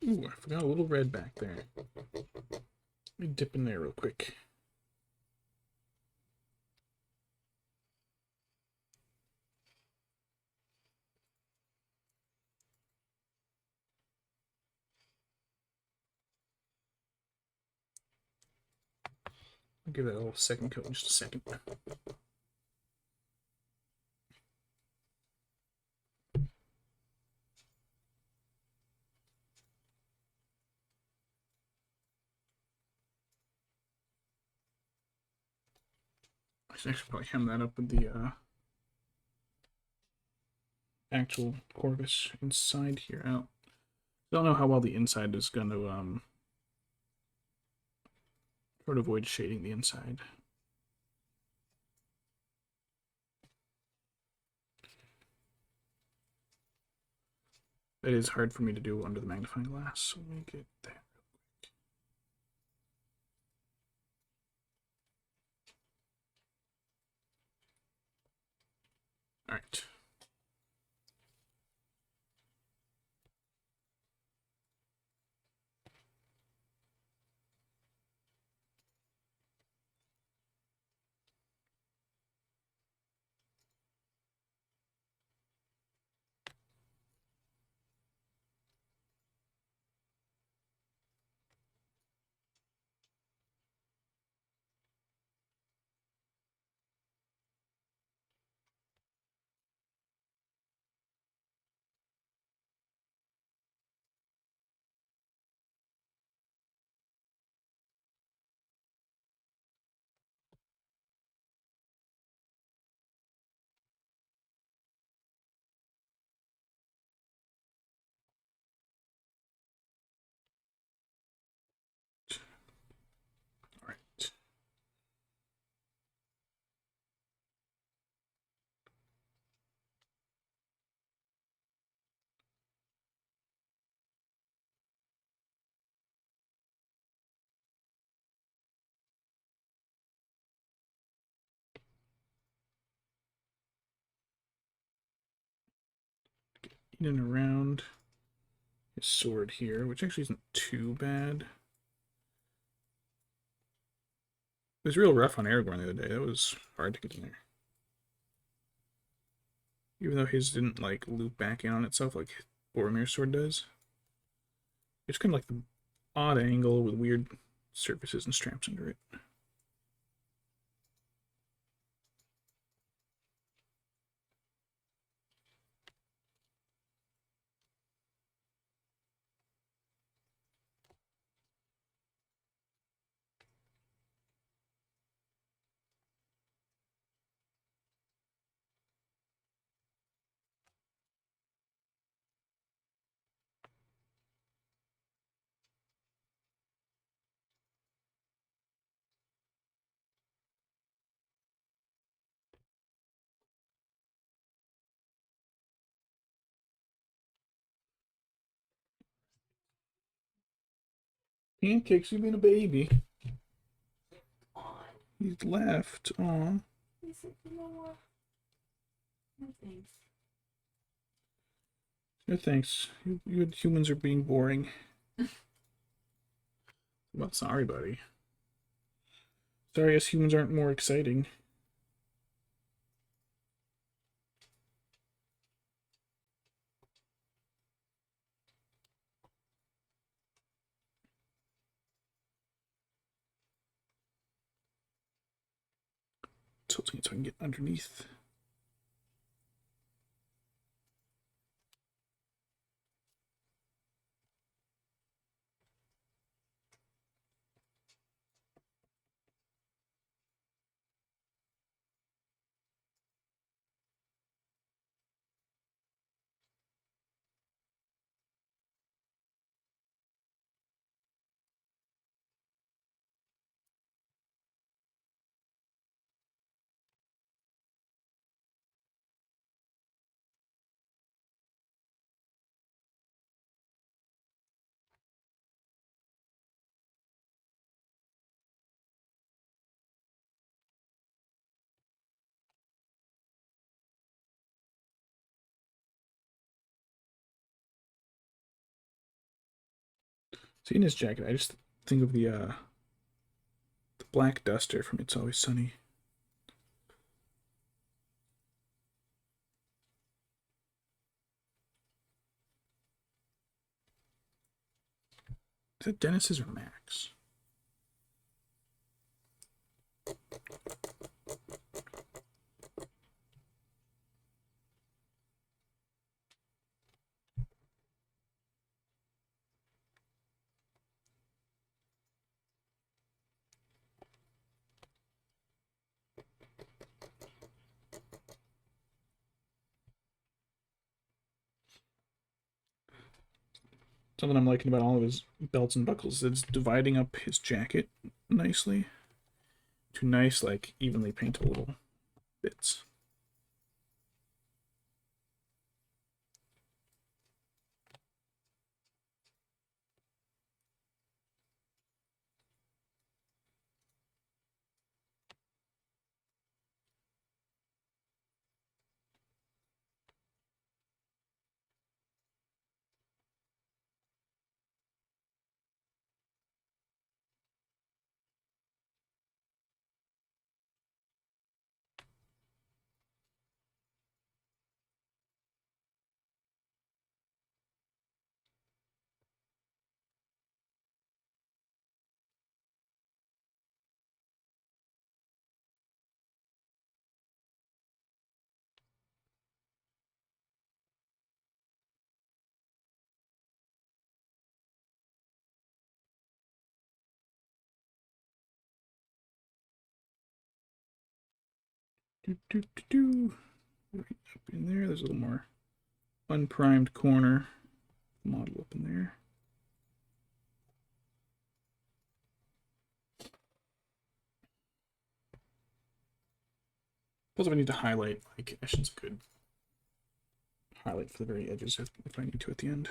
A: Ooh, I forgot a little red back there. Let me dip in there real quick. I'll give that a little second coat in just a second. I should actually probably hem that up with the actual corvus inside here out. I don't know how well the inside is going to try to avoid shading the inside. It is hard for me to do under the magnifying glass, so let me get that real quick. Alright. Alright. In and around his sword here, which actually isn't too bad. It was real rough on Aragorn the other day. That was hard to get in there. Even though his didn't like loop back in on itself like Boromir's sword does. It's kind of like the odd angle with weird surfaces and straps under it. Pancakes, you being a baby.
B: On.
A: He's left. Aw.
B: He said, you know what? No thanks.
A: No thanks. You humans are being boring. Well, sorry, buddy. Sorry, us humans aren't more exciting. Tilting it so I can get underneath. Seeing his jacket, I just think of the black duster from It's Always Sunny. Is that Dennis's or Max? Something I'm liking about all of his belts and buckles is dividing up his jacket nicely to nice, like, evenly paintable little bits. Right up in there, there's a little more unprimed corner model up in there. Plus, if I need to highlight, like, Ashen's a good highlight for the very edges if I need to at the end.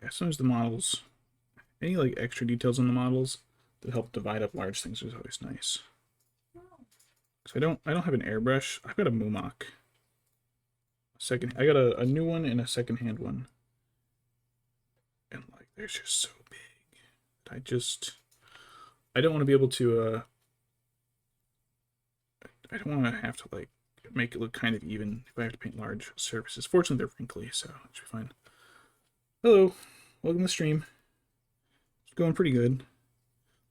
A: Yeah, sometimes the models, any like extra details on the models that help divide up large things is always nice. So I don't have an airbrush. I've got a Mumok. I got a new one and a secondhand one. And like they're just so big. I don't want to be able to I don't want to have to like make it look kind of even if I have to paint large surfaces. Fortunately they're wrinkly, so it should be fine. Hello. Welcome to the stream. It's going pretty good.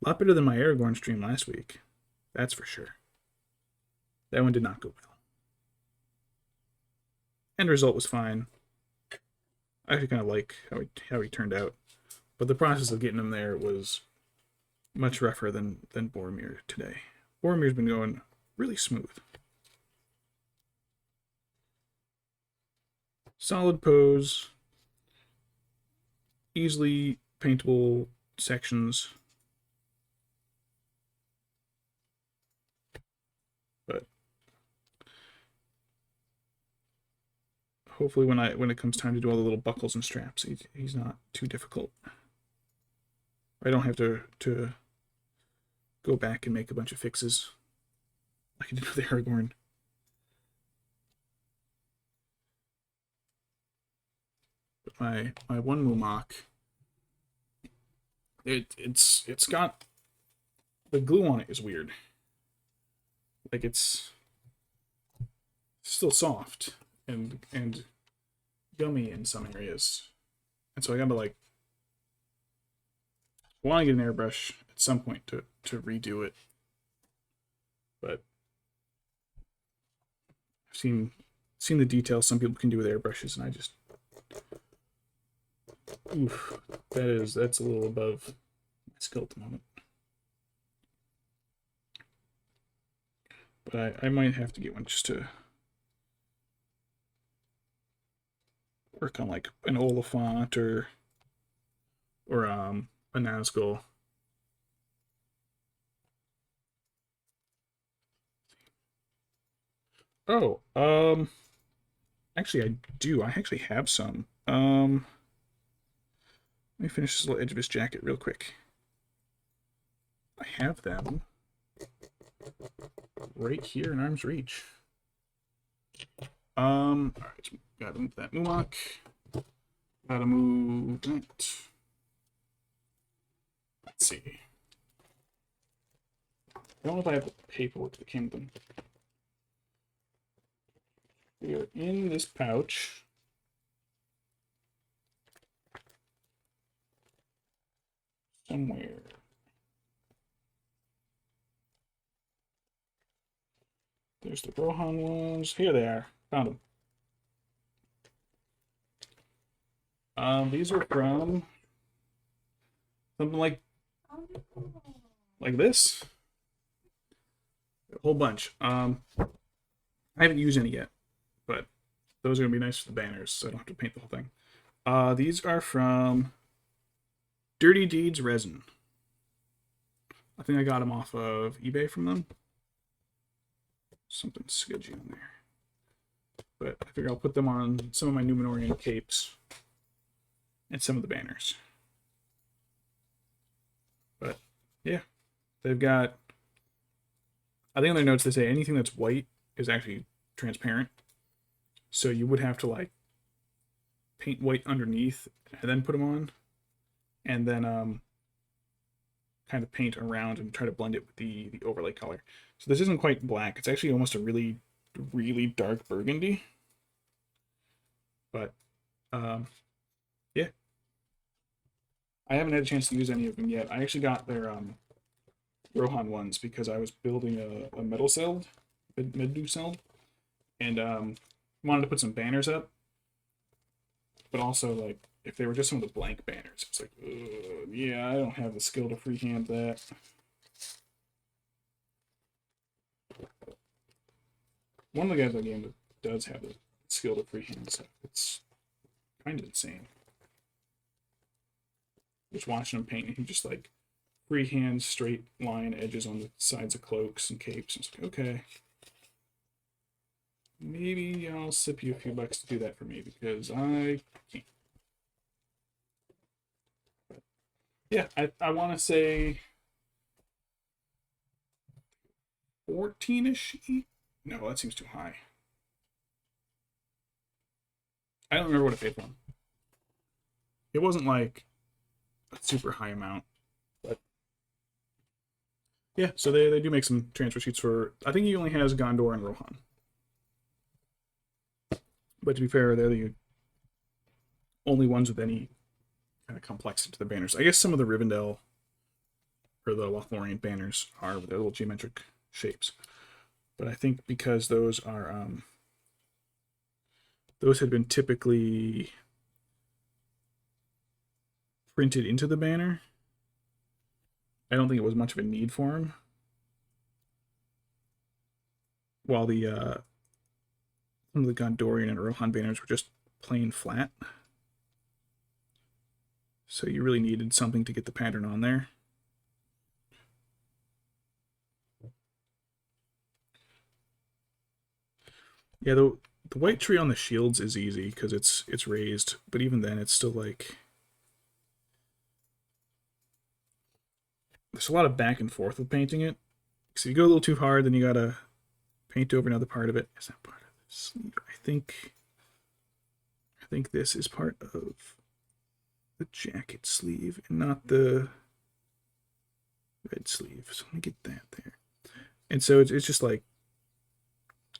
A: A lot better than my Aragorn stream last week. That's for sure. That one did not go well. End result was fine. I actually kind of like how he turned out. But the process of getting him there was much rougher than Boromir today. Boromir's been going really smooth. Solid pose. Easily paintable sections. But hopefully when it comes time to do all the little buckles and straps, he's not too difficult. I don't have to go back and make a bunch of fixes like I did with Aragorn. But my one Mumok, it's got the glue on it is weird. Like it's still soft and gummy in some areas, and so I gotta like want to get an airbrush at some point to redo it, but I've seen the details some people can do with airbrushes, and I just oof, that's a little above my skill at the moment. But I might have to get one just to work on like an Oliphant or a Nazgul. Oh, Actually, I do. I actually have some. Let me finish this little edge of his jacket real quick. I have them right here in arm's reach. All right, gotta move that Moonlock. Gotta move that. Let's see. I don't know if I have the paperwork that came with them. We are in this pouch. Somewhere. There's the Rohan ones. Here they are. Found them. These are from something like this. A whole bunch. I haven't used any yet, but those are gonna be nice for the banners, so I don't have to paint the whole thing. These are from Dirty Deeds Resin. I think I got them off of eBay from them. Something sketchy on there. But I figure I'll put them on some of my Numenorian capes and some of the banners. But yeah, they've got, I think on their notes they say anything that's white is actually transparent. So you would have to like paint white underneath and then put them on. And then kind of paint around and try to blend it with the overlay color. So this isn't quite black. It's actually almost a really, really dark burgundy. But yeah, I haven't had a chance to use any of them yet. I actually got their Rohan ones because I was building a metal celd, Medu celd, and wanted to put some banners up. But also, like, if they were just some of the blank banners, it's like, yeah, I don't have the skill to freehand that. One of the guys in the game does have the skill to freehand stuff. It's kind of insane. Just watching him paint, he just like freehand straight line edges on the sides of cloaks and capes. It's like, okay, maybe I'll sip you a few bucks to do that for me because I can't. Yeah, I want to say 14-ish. No, that seems too high. I don't remember what I paid for them. It wasn't like a super high amount, but yeah. So they do make some transfer sheets for. I think he only has Gondor and Rohan. But to be fair, they're the only ones with any kind of complexity to the banners. I guess some of the Rivendell or the Lothlorien banners are with their little geometric shapes. But I think because those are those had been typically printed into the banner, I don't think it was much of a need for them. While the some of the Gondorian and Rohan banners were just plain flat. So you really needed something to get the pattern on there. Yeah, the white tree on the shields is easy because it's raised, but even then it's still like there's a lot of back and forth with painting it. So you go a little too hard, then you gotta paint over another part of it. Is that part of the sleeve? I think this is part of the jacket sleeve and not the red sleeve. So let me get that there. And so it's just like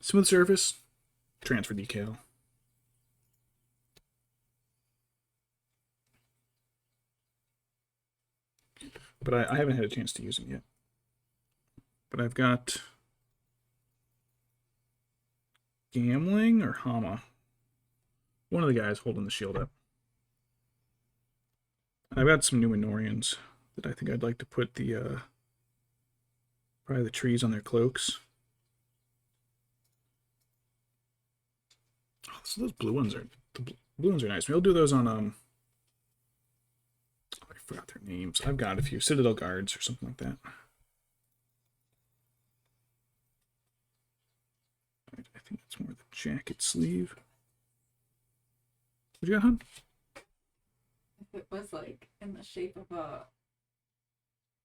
A: smooth surface, transfer decal. But I haven't had a chance to use them yet. But I've got Gamling or Hama. One of the guys holding the shield up. I've got some Numenorians that I think I'd like to put the probably the trees on their cloaks. Oh, so those blue ones are blue ones are nice. We'll do those on I forgot their names. I've got a few Citadel Guards or something like that. I think it's more the jacket sleeve. What you got, hon?
B: If it was like in the shape of a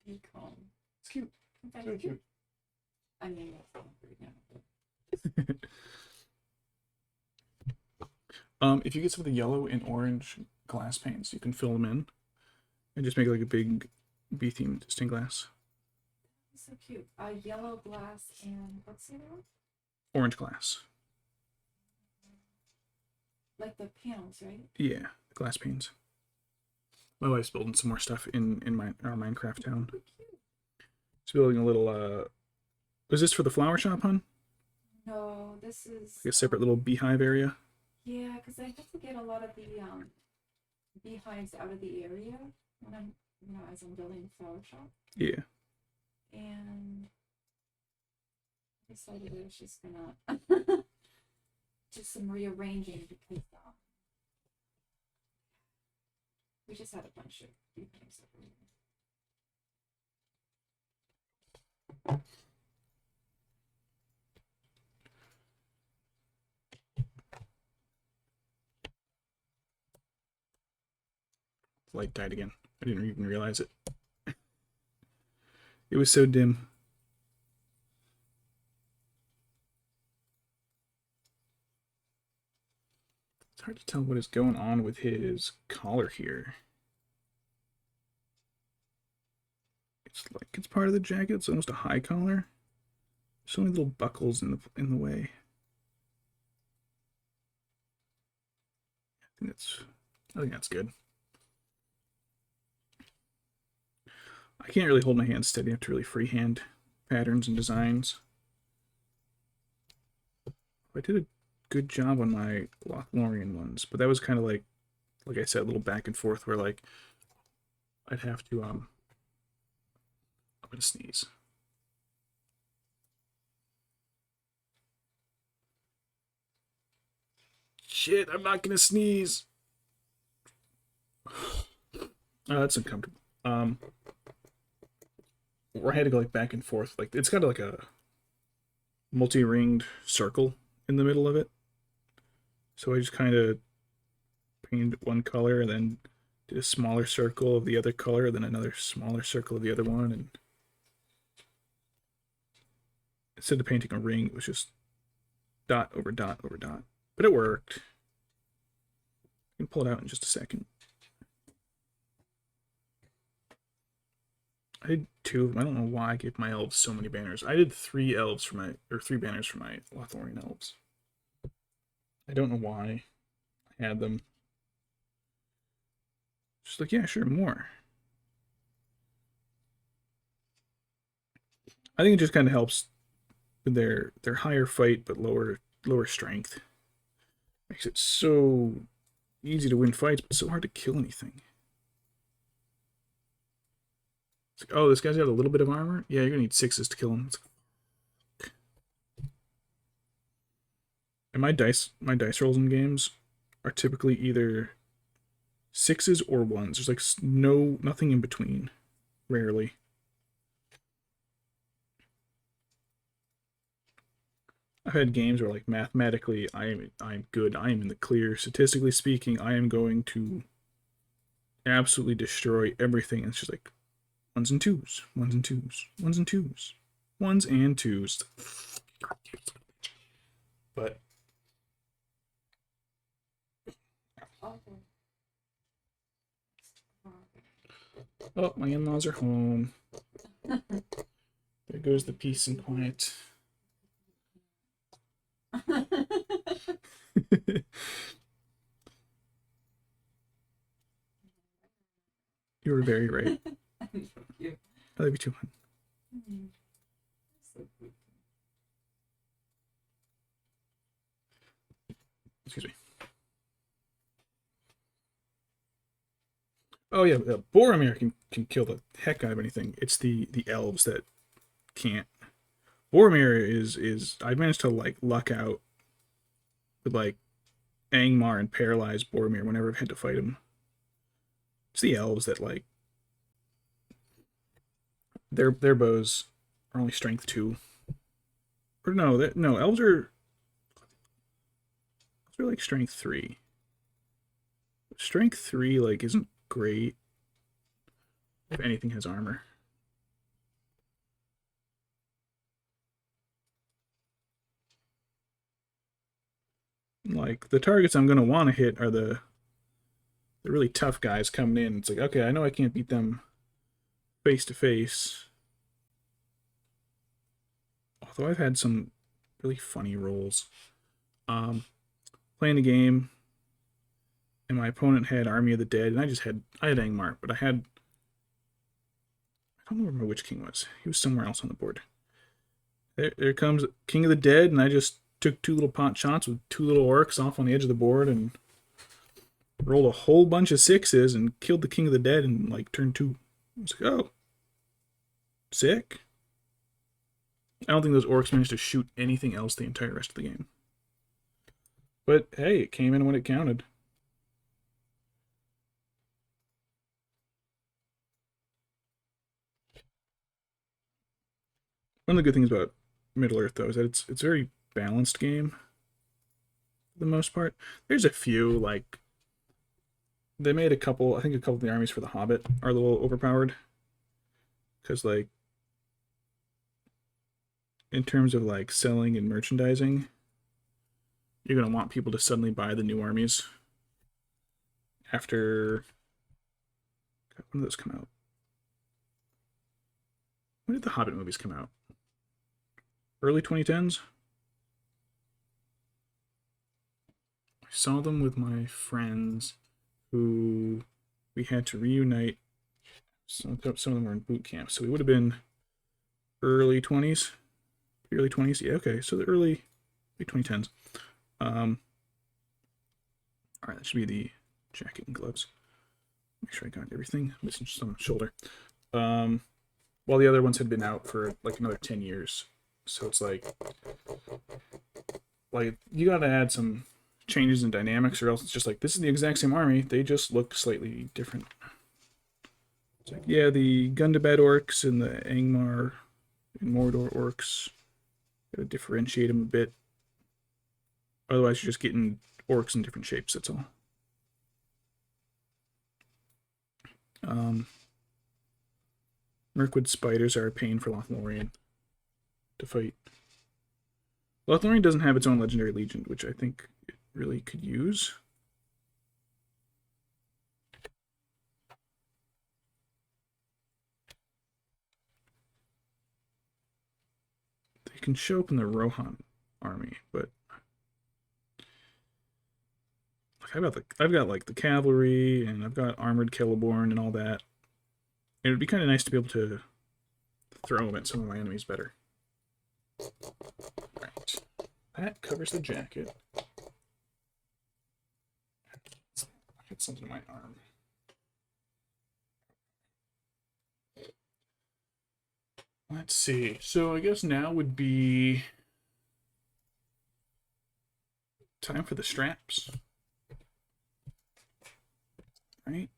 B: bee comb.
A: It's cute.
B: That's
A: Very cute.
B: I mean, that's not very
A: If you get some of the yellow and orange glass paints, you can fill them in and just make like a big bee themed stained glass.
B: So cute. Yellow glass and what's the other one?
A: Orange glass.
B: Like the panels, right?
A: Yeah, glass panes. My wife's building some more stuff in our Minecraft town. She's building a little. Was this for the flower shop, hon?
B: No, this is
A: Like a separate little beehive area.
B: Yeah, because I have to get a lot of the beehives out of the area when I'm, as I'm building the flower shop.
A: Yeah.
B: And I decided I was just gonna do some rearranging because we just had a bunch of beehives everywhere.
A: The light died again. I didn't even realize it. It was so dim. It's hard to tell what is going on with his collar here. It's like it's part of the jacket. It's almost a high collar. So many little buckles in the way. I think that's good. I can't really hold my hands steady. I have to really freehand patterns and designs. I did a good job on my LotR ones, but that was kind of like I said, a little back and forth where like I'd have to I'm gonna sneeze. Shit, I'm not gonna sneeze. Oh, that's uncomfortable. Where I had to go like back and forth. Like it's got like a multi-ringed circle in the middle of it. So I just kind of painted one color and then did a smaller circle of the other color, then another smaller circle of the other one, and instead of painting a ring, it was just dot over dot over dot. But it worked. I can pull it out in just a second. I did 2 of them. I don't know why I gave my elves so many banners. I did 3 banners for my LotR elves. I don't know why I had them. Just like, yeah, sure, more. I think it just kind of helps with their higher fight but lower strength. Makes it so easy to win fights, but so hard to kill anything. It's like, oh, this guy's got a little bit of armor? Yeah, you're gonna need 6s to kill him. And my dice rolls in games are typically either 6s or 1s. There's like nothing in between. Rarely. I've had games where like mathematically I'm good. I am in the clear. Statistically speaking, I am going to absolutely destroy everything. And it's just like 1s and 2s, 1s and 2s, 1s and 2s, 1s and 2s. But oh, my in-laws are home. There goes the peace and quiet. You were very right.
B: Thank you.
A: I love you too, hon.
B: So cute.
A: Excuse me. Oh yeah, Boromir can kill the heck out of anything. It's the elves that can't. Boromir is I managed to like luck out with like Angmar and paralyze Boromir whenever I've had to fight him. It's the elves that like their bows are only strength 2. Or no, elves are like strength 3. Strength 3, like, isn't great if anything has armor. Like, the targets I'm going to want to hit are the really tough guys coming in. It's like, okay, I know I can't beat them face to face. Although I've had some really funny rolls. Playing the game, and my opponent had Army of the Dead, and I had Angmar, but I don't remember which king was. He was somewhere else on the board. There comes King of the Dead, and I just took 2 little pot shots with 2 little orcs off on the edge of the board and rolled a whole bunch of 6s and killed the King of the Dead in like turn 2. I was like, oh, sick. I don't think those orcs managed to shoot anything else the entire rest of the game. But hey, it came in when it counted. One of the good things about Middle-earth, though, is that it's a very balanced game for the most part. There's a few, like, they made I think a couple of the armies for the Hobbit are a little overpowered. Because, like, in terms of, like, selling and merchandising, you're going to want people to suddenly buy the new armies after... God, when did those come out? When did the Hobbit movies come out? Early 2010s? I saw them with my friends who we had to reunite. Some of them were in boot camp, so we would have been early 20s. Early 20s? Yeah, okay. So the late 2010s. Alright, that should be the jacket and gloves. Make sure I got everything. Missing some shoulder. While the other ones had been out for like another 10 years. So it's like you gotta add some changes in dynamics, or else it's just like, this is the exact same army, they just look slightly different. It's like, yeah, the Gundabad orcs and the Angmar and Mordor orcs, gotta differentiate them a bit. Otherwise, you're just getting orcs in different shapes, that's all. Mirkwood spiders are a pain for Lothlorien to fight. Lothlorien doesn't have its own legendary legion, which I think it really could use. They can show up in the Rohan army, but like I've got like the cavalry, and I've got armored Celeborn and all that. And it'd be kind of nice to be able to throw them at some of my enemies better. Alright. That covers the jacket. I had something in my arm. Let's see. So I guess now would be time for the straps. Right?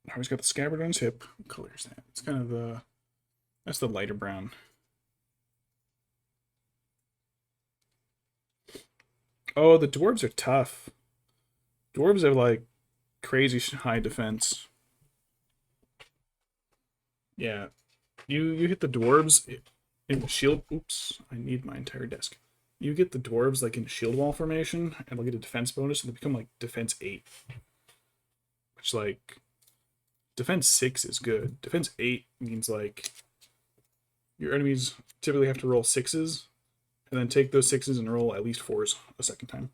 A: Oh, he's got the scabbard on his hip. What color is that? It's kind of that's the lighter brown. Oh, the dwarves are tough. Dwarves have like crazy high defense. Yeah, you hit the dwarves in the shield. Oops, I need my entire desk. You get the dwarves like in shield wall formation, and they'll get a defense bonus, and they become like defense 8, which like defense 6 is good. Defense 8 means like your enemies typically have to roll 6s, and then take those 6s and roll at least 4s a second time.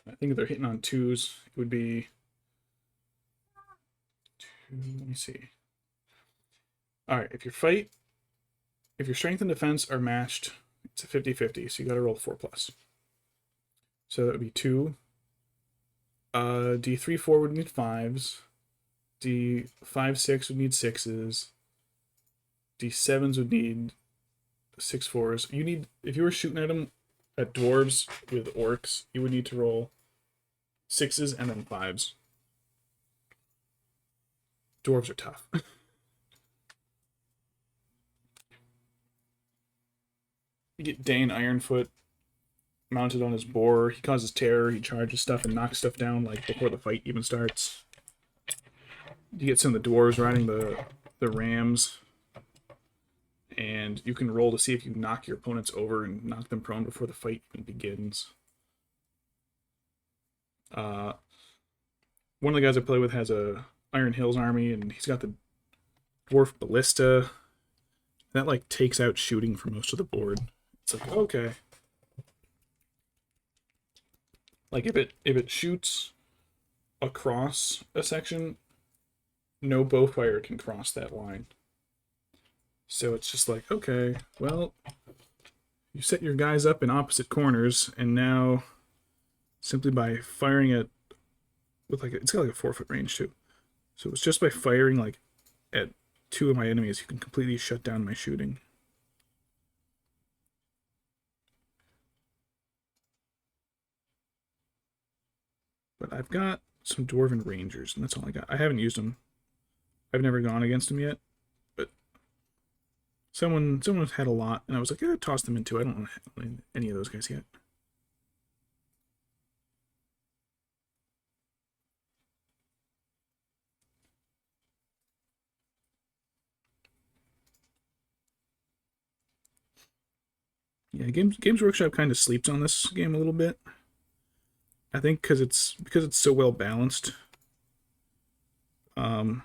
A: I think if they're hitting on 2s, it would be 2. Let me see. All right, if your strength and defense are matched, it's a 50-50, so you got to roll 4+. So that would be 2. D3, 4 would need 5s. D5, 6 would need 6s. D7s would need 6 4s. You need, if you were shooting at them at dwarves with orcs, you would need to roll 6s and then 5s. Dwarves are tough. get Dane Ironfoot mounted on his boar. He causes terror. He charges stuff and knocks stuff down like before the fight even starts. You get some of the dwarves riding the rams, and you can roll to see if you knock your opponents over and knock them prone before the fight even begins. One of the guys I play with has a Iron Hills army, and he's got the dwarf ballista. That like takes out shooting for most of the board. It's like, okay. Like if it shoots across a section, no bowfire can cross that line. So it's just like, okay, well, you set your guys up in opposite corners, and now simply by firing it with like it's got like a 4-foot range too. So it's just by firing like at 2 of my enemies, you can completely shut down my shooting. But I've got some Dwarven Rangers, and that's all I got. I haven't used them. I've never gone against them yet, but someone had a lot, and I was like, yeah, toss them into. I don't want any of those guys yet. Yeah, Games Workshop kind of sleeps on this game a little bit. I think because it's so well balanced. I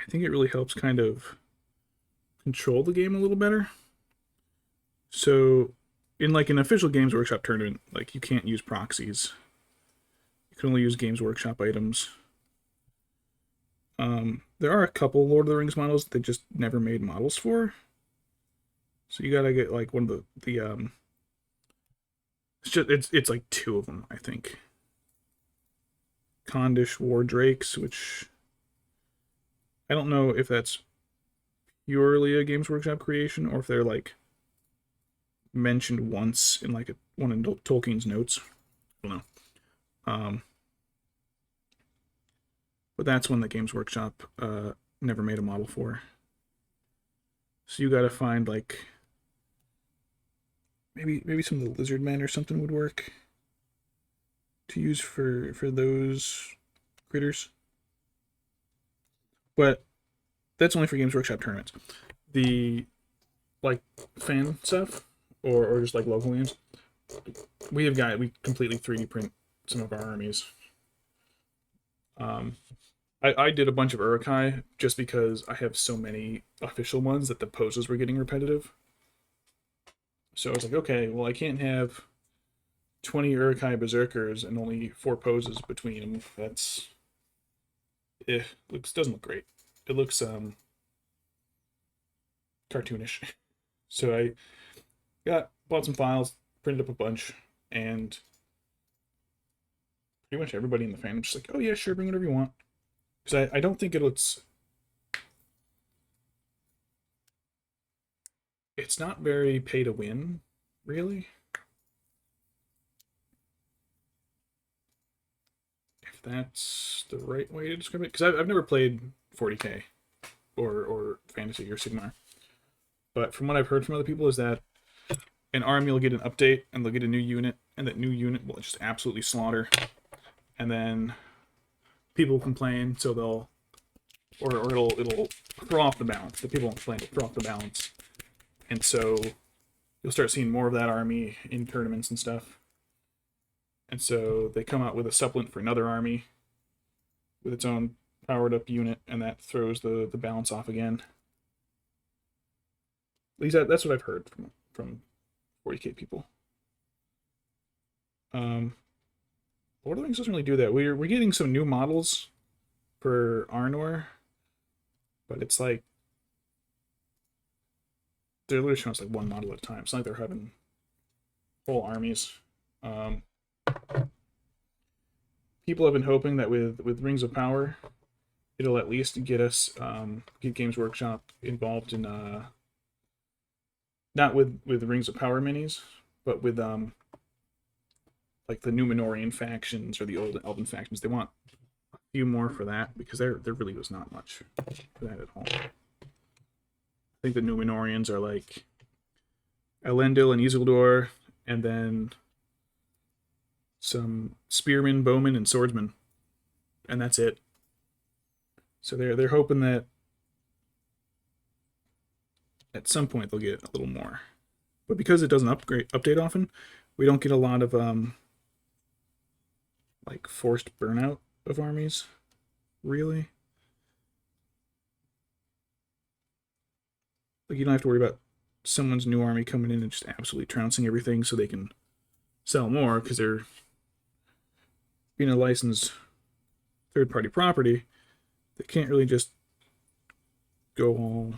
A: think it really helps kind of control the game a little better. So, in like an official Games Workshop tournament, like you can't use proxies. You can only use Games Workshop items. There are a couple Lord of the Rings models that they just never made models for. So you gotta get like one of the it's like 2 of them, I think. Condish War Drakes, which I don't know if that's purely a Games Workshop creation or if they're like mentioned once in like one of Tolkien's notes. I don't know. But that's one that Games Workshop never made a model for. So you gotta find like maybe some of the lizard men or something would work to use for those critters. But that's only for Games Workshop tournaments. The like fan stuff or just like local games, we completely 3D print some of our armies. I did a bunch of Uruk-hai just because I have so many official ones that the poses were getting repetitive. So I was like, okay, well, I can't have 20 Uruk-hai Berserkers and only 4 poses between them. That's... doesn't look great. It looks, cartoonish. So I bought some files, printed up a bunch, and pretty much everybody in the fandom just like, oh yeah, sure, bring whatever you want. Because I don't think it's not very pay to win, really. If that's the right way to describe it. Because I've never played 40k or Fantasy or Sigmar. But from what I've heard from other people is that an army will get an update and they'll get a new unit, and that new unit will just absolutely slaughter. And then people complain, so they'll or it'll throw off the balance. The people won't complain, it'll throw off the balance. And so you'll start seeing more of that army in tournaments and stuff. And so they come out with a supplement for another army with its own powered up unit, and that throws the balance off again. At least that's what I've heard from 40k people. Lord of the Rings doesn't really do that. We're getting some new models for Arnor, but it's like they're literally showing us like one model at a time. It's not like they're having whole armies. People have been hoping that with Rings of Power, it'll at least get us get Games Workshop involved in not with Rings of Power minis, but with like the Numenorian factions or the old Elven factions. They want a few more for that because there really was not much for that at all. I think the Numenorians are like Elendil and Isildur, and then some spearmen, bowmen, and swordsmen, and that's it. So they're hoping that at some point they'll get a little more, but because it doesn't update often, we don't get a lot of like forced burnout of armies, really. Like you don't have to worry about someone's new army coming in and just absolutely trouncing everything so they can sell more because they're being a licensed third-party property. They can't really just go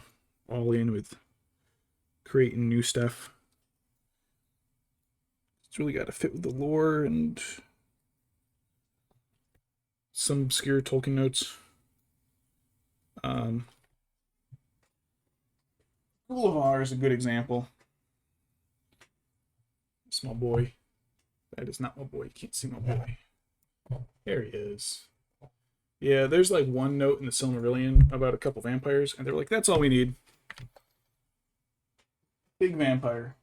A: all in with creating new stuff. It's really got to fit with the lore and some obscure Tolkien notes. LotR is a good example. Small boy. That is not my boy. You can't see my boy. There he is. Yeah, there's like one note in the Silmarillion about a couple vampires, and they're like, that's all we need. Big vampire.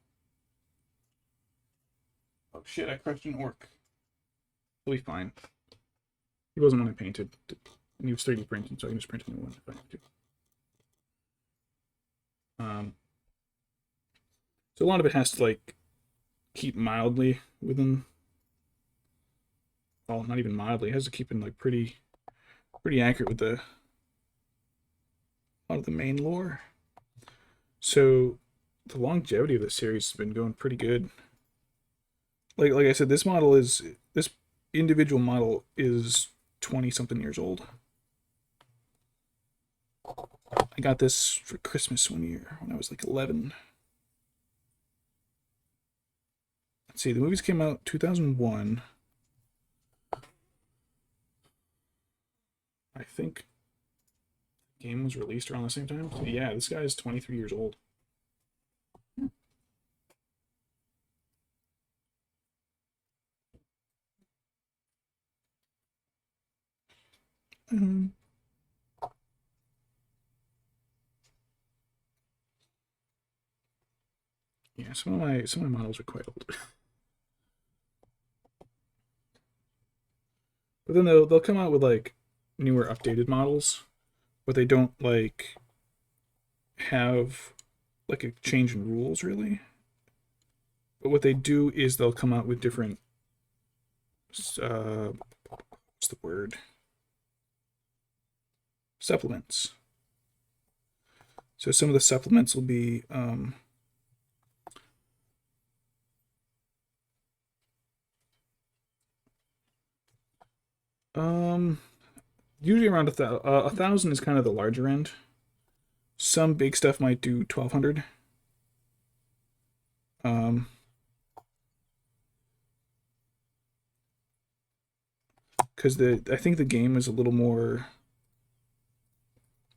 A: Oh shit, I crushed an orc. He'll be fine. He wasn't one I painted. And he was 3D printed, so I can just print a new one if I need to. So a lot of it has to like keep mildly within, well, not even mildly, it has to keep in like pretty accurate with a lot of the main lore. So the longevity of this series has been going pretty good. Like I said, this individual model is 20 something years old. I got this for Christmas one year when I was like 11. Let's see, the movies came out 2001. I think the game was released around the same time. So yeah, this guy is 23 years old. Yeah, some of my models are quite old. But then they'll come out with like newer updated models, but they don't like have like a change in rules really. But what they do is they'll come out with different what's the word? Supplements. So some of the supplements will be usually around 1,000 is kind of the larger end. Some big stuff might do 1,200. Because I think the game is a little more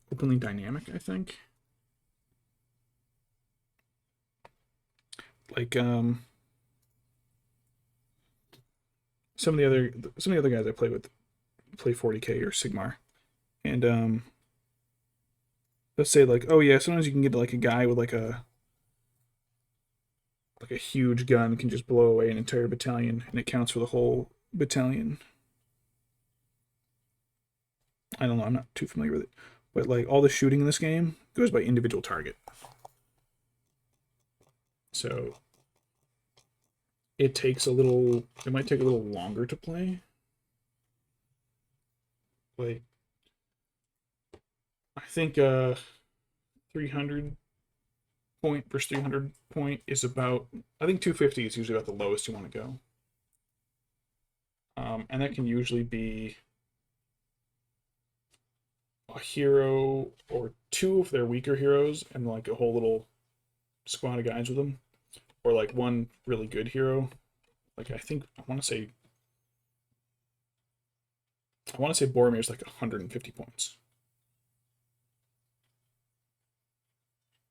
A: openly dynamic, I think. Like some of the other guys I play with play 40k or Sigmar, and let's say like, oh yeah, sometimes you can get like a guy with like a huge gun can just blow away an entire battalion, and it counts for the whole battalion. I don't know, I'm not too familiar with it, but like all the shooting in this game goes by individual target. So it might take a little longer to play. Like I think 300 point versus 300 point is about, I think 250 is usually about the lowest you want to go. And that can usually be a hero or two if they're weaker heroes and like a whole little squad of guys with them, or like one really good hero. Like I want to say Boromir is like 150 points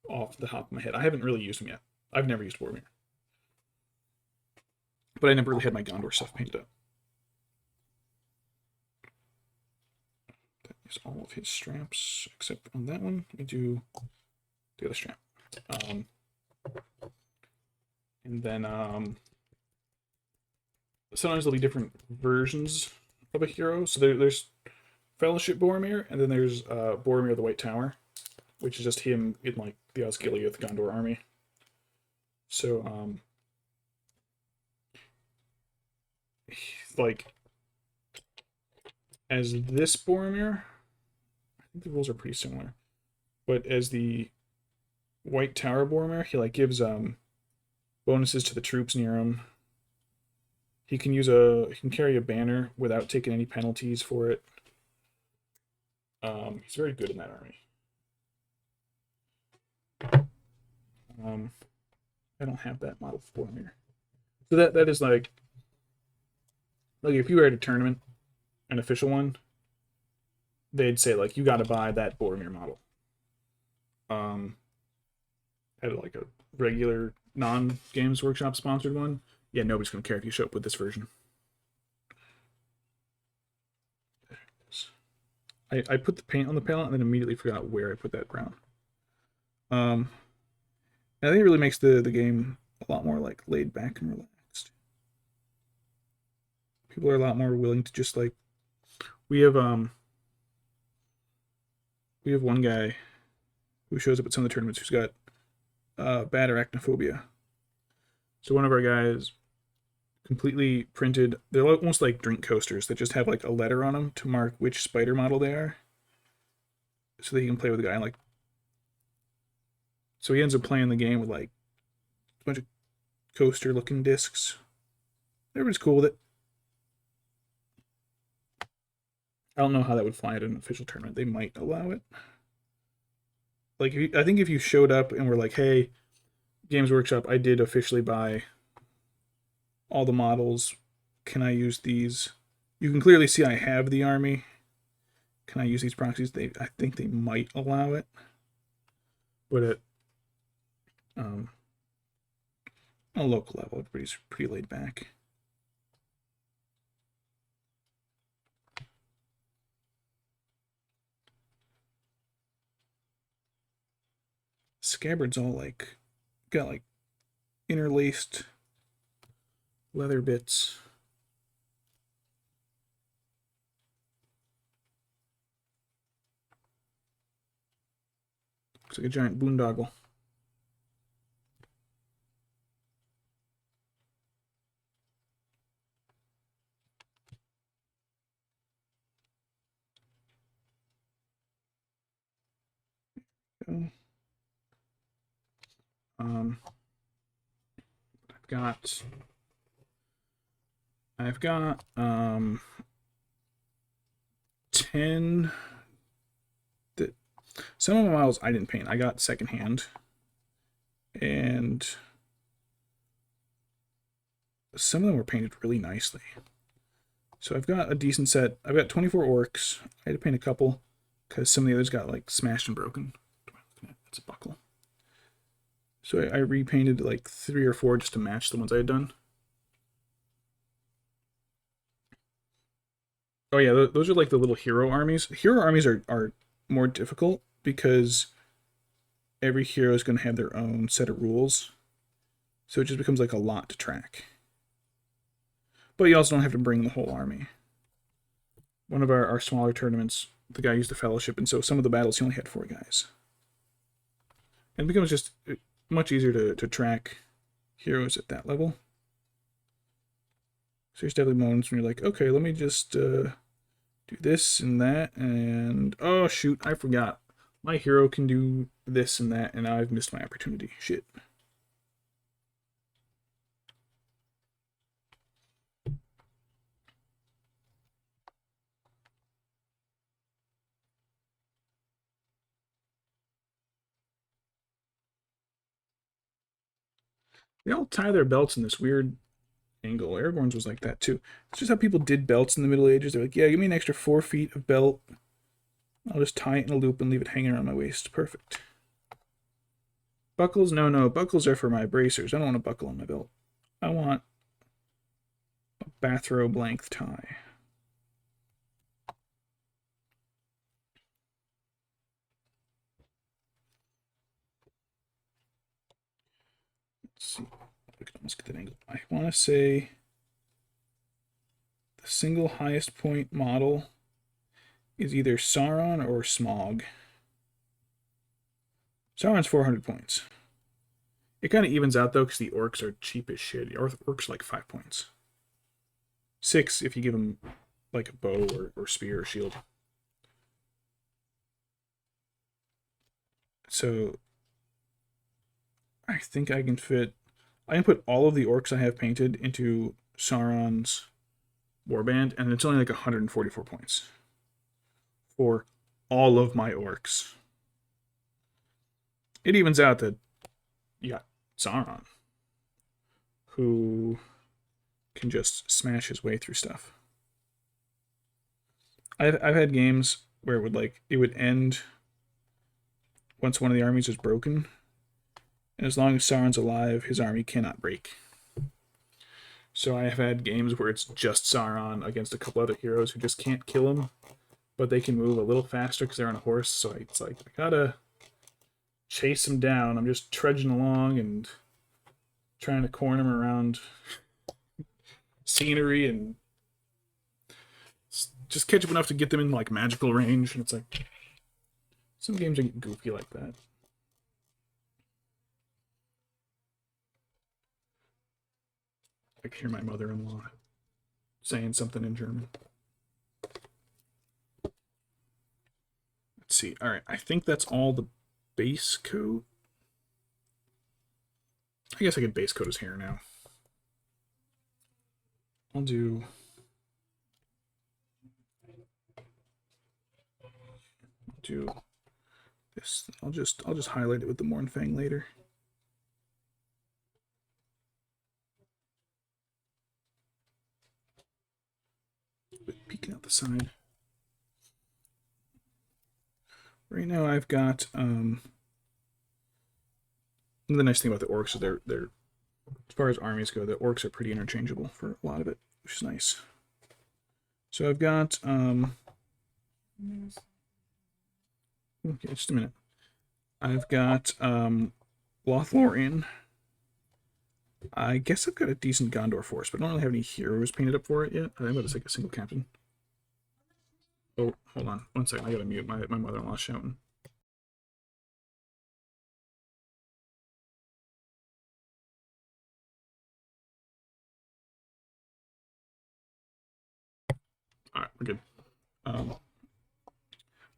A: off the top of my head. I haven't really used him yet. I've never used Boromir, but I never really had my Gondor stuff painted up. That is all of his straps except on that one. Let me do the other strap. And then sometimes there'll be different versions of a hero. So there's Fellowship Boromir, and then there's Boromir the White Tower, which is just him in like the Osgiliath Gondor army. So like as this Boromir, I think the rules are pretty similar. But as the White Tower Boromir, he like gives bonuses to the troops near him. He can carry a banner without taking any penalties for it. He's very good in that army. I don't have that model for Boromir. So that is like if you were at a tournament, an official one, they'd say like you got to buy that Boromir model. At like a regular non-Games Workshop sponsored one, yeah, nobody's gonna care if you show up with this version. I put the paint on the palette and then immediately forgot where I put that brown. I think it really makes the game a lot more like laid back and relaxed. People are a lot more willing to just like we have one guy who shows up at some of the tournaments who's got bad arachnophobia. So one of our guys completely printed, they're almost like drink coasters that just have like a letter on them to mark which spider model they are, so that he can play with the guy. And like, so he ends up playing the game with like a bunch of coaster looking discs. Everybody's cool with it. I don't know how that would fly at an official tournament. They might allow it. Like, I think if you showed up and were like, hey, Games Workshop, I did officially buy all the models. Can I use these? You can clearly see I have the army. Can I use these proxies? I think they might allow it. But at a local level, everybody's pretty laid back. Scabbard's all like got like interlaced leather bits. Looks like a giant boondoggle. I've got 10 that some of the models I didn't paint. I got secondhand, and some of them were painted really nicely. So I've got a decent set. I've got 24 orcs. I had to paint a couple because some of the others got like smashed and broken. That's a buckle. So I repainted like 3 or 4 just to match the ones I had done. Oh yeah, those are like the little hero armies. Hero armies are more difficult because every hero is going to have their own set of rules. So it just becomes like a lot to track. But you also don't have to bring the whole army. One of our smaller tournaments, the guy used the Fellowship, and so some of the battles he only had 4 guys. And it becomes just much easier to track heroes at that level. So there's definitely moments when you're like, okay, let me just do this and that, and oh shoot, I forgot. My hero can do this and that, and now I've missed my opportunity. Shit. They all tie their belts in this weird angle. Aragorn's was like that too. It's just how people did belts in the Middle Ages. They're like, yeah, give me an extra 4 feet of belt. I'll just tie it in a loop and leave it hanging around my waist. Perfect. Buckles? No. Buckles are for my bracers. I don't want a buckle on my belt. I want a bathrobe length tie. see. We can almost get that angle. I want to say the single highest point model is either Sauron or Smaug. Sauron's 400 points. It kind of evens out though because the orcs are cheap as shit. The orcs are like 5 points. 6 if you give them like a bow or spear or shield. So I think I can put all of the orcs I have painted into Sauron's warband, and it's only like 144 points for all of my orcs. It evens out that you got Sauron, who can just smash his way through stuff. I've had games where it would end once one of the armies is broken, and as long as Sauron's alive, his army cannot break. So I have had games where it's just Sauron against a couple other heroes who just can't kill him, but they can move a little faster because they're on a horse. So it's like, I gotta chase him down. I'm just trudging along and trying to corner him around scenery and just catch up enough to get them in like magical range. And it's like, some games are getting goofy like that. I can hear my mother-in-law saying something in German. Let's see. All right, I think that's all the base coat. I guess I could base coat his hair now. I'll do this. I'll just highlight it with the Mornfang later. Peeking out the side. Right now I've got the nice thing about the orcs is they're as far as armies go, the orcs are pretty interchangeable for a lot of it, which is nice. So I've got okay, just a minute. I've got LotR in. I guess I've got a decent Gondor force, but I don't really have any heroes painted up for it yet. I think I'm about to take a single captain. Oh, hold on. 1 second. I gotta mute my mother-in-law shouting. Alright, we're good.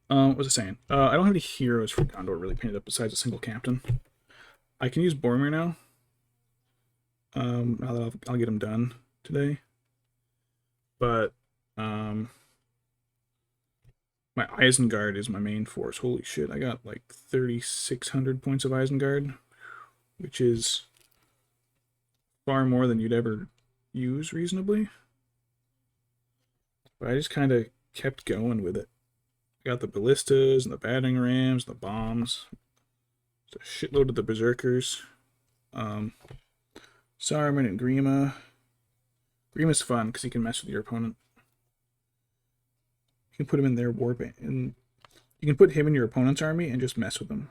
A: What was I saying? I don't have any heroes for Gondor really painted up besides a single captain. I can use Boromir now. Now that I'll get him done today. But my Isengard is my main force. Holy shit, I got like 3,600 points of Isengard, which is far more than you'd ever use reasonably. But I just kind of kept going with it. I got the ballistas and the battering rams, the bombs, a shitload of the berserkers. Saruman and Grima. Grima's fun because he can mess with your opponent. You can put him in their warband, and you can put him in your opponent's army and just mess with them.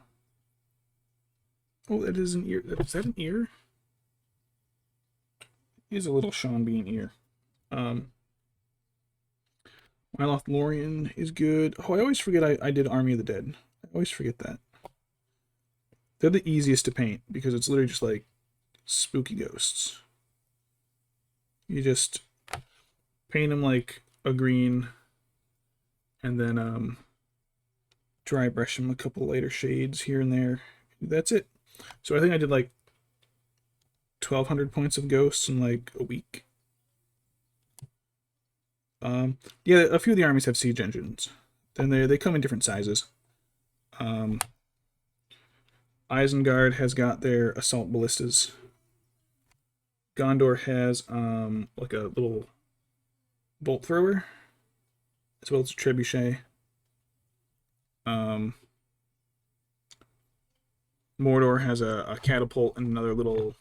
A: Oh, that is an ear. Is that an ear? It is a little Sean Bean ear. My Lothlorien is good. Oh, I always forget I did Army of the Dead. I always forget that. They're the easiest to paint because it's literally just like spooky ghosts. You just paint them like a green and then dry brush them a couple lighter shades here and there. That's it. So I think I did like 1,200 points of ghosts in like a week. Yeah, a few of the armies have siege engines. Then they come in different sizes. Isengard has got their assault ballistas. Gondor has like a little bolt thrower, as well as a trebuchet. Mordor has a catapult and another little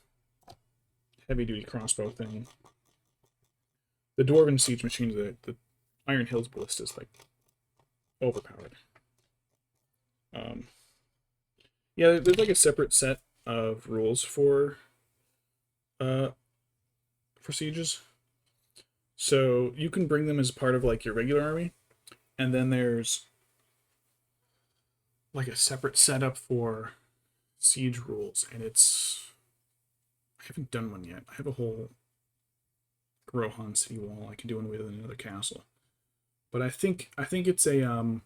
A: heavy-duty crossbow thing. The Dwarven siege machines, the Iron Hills ballista is like overpowered. Yeah, there's like a separate set of rules for uh, for sieges. So you can bring them as part of like your regular army, and then there's like a separate setup for siege rules, and I haven't done one yet. I have a whole Rohan city wall I can do one with another castle, but I think it's a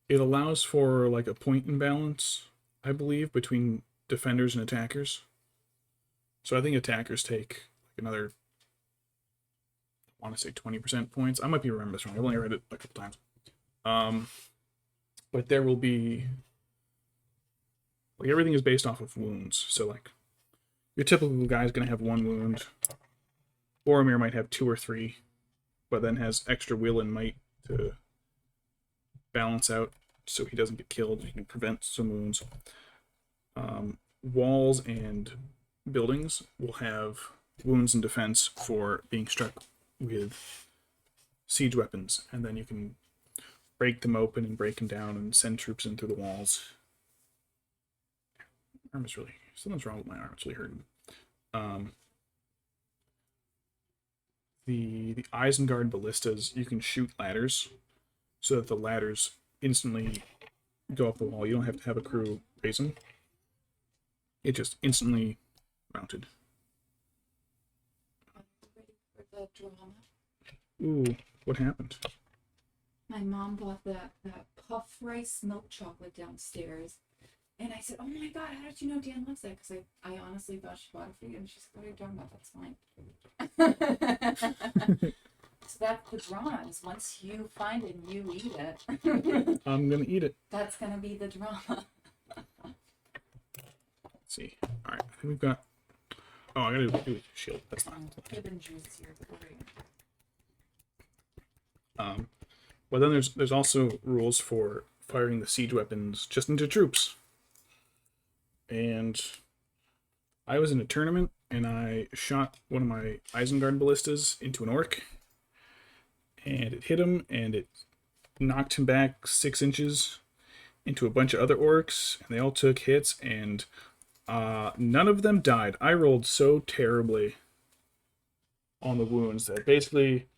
A: it allows for like a point imbalance, I believe, between defenders and attackers. So I think attackers take like another, I want to say 20% points. I might be remembering this wrong. I've only read it a couple times. Um, but there will be like everything is based off of wounds. So like your typical guy is going to have one wound. Boromir might have 2 or 3, but then has extra will and might to balance out so he doesn't get killed. He can prevent some wounds. Walls and buildings will have wounds and defense for being struck with siege weapons, and then you can break them open and break them down and send troops in through the walls. Arm is really, something's wrong with my arm. It's really hurting. The Isengard ballistas, you can shoot ladders so that the ladders instantly go up the wall. You don't have to have a crew raise them. It just instantly mounted.
B: Ready for the drama?
A: Ooh, what happened?
B: My mom bought that puff rice milk chocolate downstairs. And I said, "Oh my God, how did you know Dan loves that?" Because I honestly thought she bought it for you. And she's like, "What are you talking about? That's fine." So that's the drama, is once you find it and you eat it.
A: I'm going to eat it.
B: That's going to be the drama.
A: Let's see. All right, I think we've got... Oh, I got to do a shield. That's not...
B: Ribbon juice here.
A: But then there's also rules for firing the siege weapons just into troops. And I was in a tournament, and I shot one of my Isengard ballistas into an orc, and it hit him, and it knocked him back 6 inches into a bunch of other orcs, and they all took hits, and none of them died. I rolled so terribly on the wounds that basically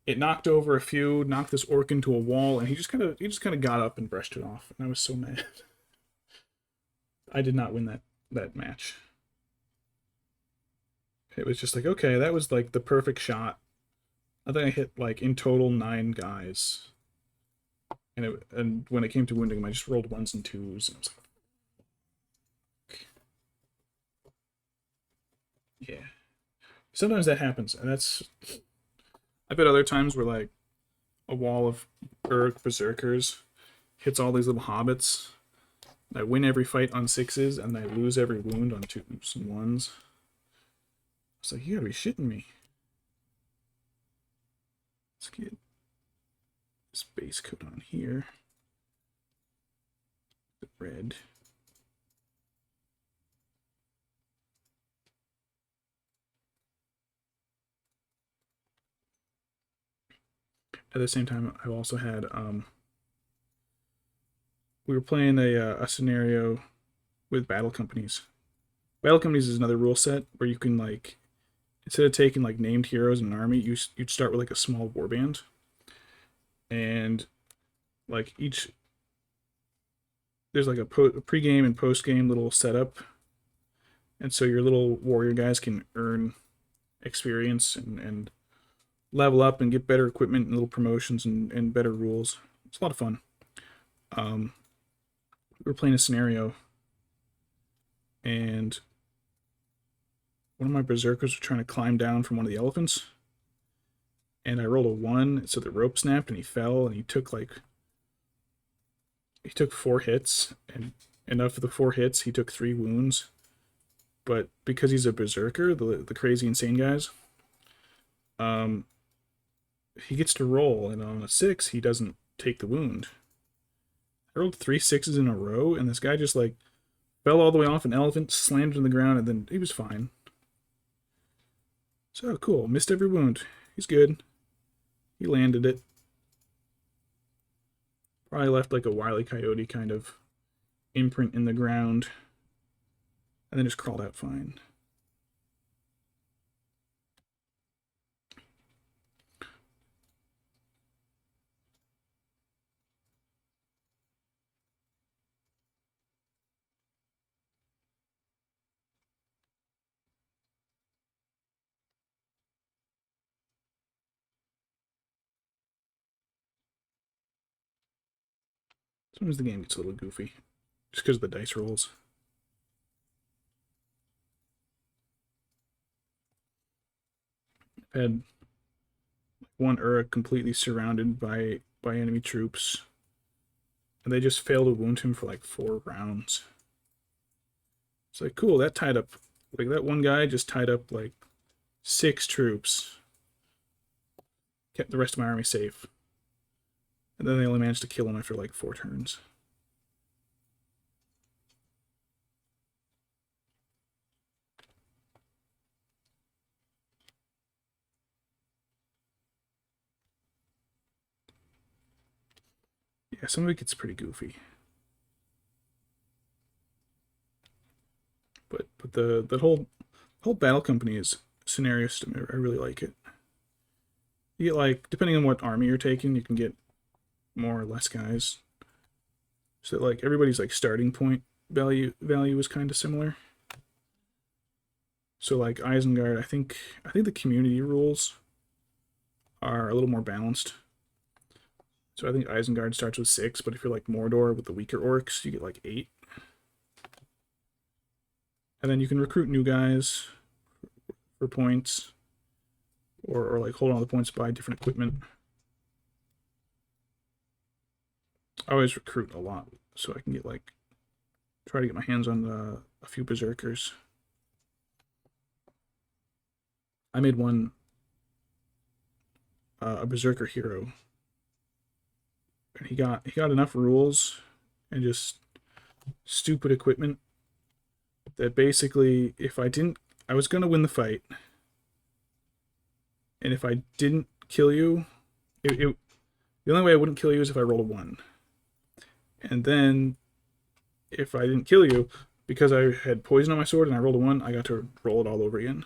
A: it knocked over a few, knocked this orc into a wall, and he just kind of got up and brushed it off, and I was so mad. I did not win that match. It was just like, okay, that was like the perfect shot. I think I hit like in total 9 guys, and when it came to wounding him, I just rolled 1s and 2s, and I was like, yeah. Sometimes that happens, and that's... I bet other times where like a wall of berserkers hits all these little hobbits. I win every fight on 6s, and I lose every wound on 2s and 1s. It's like, you gotta be shitting me. Let's get this base coat on here. The red. At the same time, I've also had we were playing a scenario with battle companies. Battle companies is another rule set where you can like, instead of taking like named heroes in an army, you'd start with like a small warband, and like there's like a pre-game and post-game little setup, and so your little warrior guys can earn experience and level up and get better equipment and little promotions and better rules. It's a lot of fun. We were playing a scenario, and one of my berserkers were trying to climb down from one of the elephants, and I rolled a 1, so the rope snapped and he fell, and he took 4 hits, and of the 4 hits he took 3 wounds. But because he's a berserker, the crazy insane guys, he gets to roll, and on a 6 he doesn't take the wound. I rolled 3 6s in a row, and this guy just like fell all the way off an elephant, slammed in the ground, and then he was fine. So cool, missed every wound. He's good. He landed it. Probably left like a Wile E. Coyote kind of imprint in the ground. and then just crawled out fine. Sometimes the game gets a little goofy, just because of the dice rolls. I've had one Uruk completely surrounded by enemy troops, and they just failed to wound him for like 4 rounds. It's like, cool, that tied up, like that one guy just tied up like 6 troops, kept the rest of my army safe, and then they only managed to kill him after like 4 turns. Yeah, some of it gets pretty goofy. But the whole battle company is scenario system. I really like it. You get like, depending on what army you're taking, you can get more or less guys. So like everybody's like starting point value is kind of similar. So like Isengard, I think the community rules are a little more balanced. So I think Isengard starts with 6, but if you're like Mordor with the weaker orcs, you get like 8. And then you can recruit new guys for points, or like hold on to the points to buy different equipment. I always recruit a lot, so I can get like try to get my hands on a few berserkers. I made one a berserker hero, and he got enough rules and just stupid equipment that basically, if I didn't, I was gonna win the fight, and if I didn't kill you, the only way I wouldn't kill you is if I rolled a 1, and then if I didn't kill you, because I had poison on my sword and I rolled a 1, I got to roll it all over again.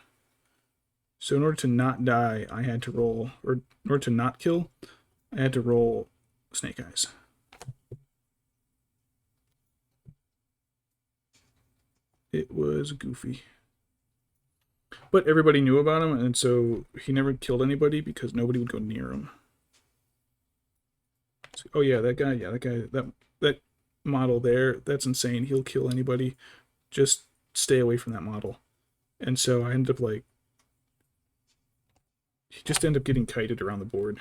A: So in order to not die, I had to roll, or in order to not kill, I had to roll Snake Eyes. It was goofy. But everybody knew about him, and so he never killed anybody because nobody would go near him. So, oh yeah, that guy, that model there, that's insane. He'll kill anybody. Just stay away from that model. And so I ended up like, he just ended up getting kited around the board.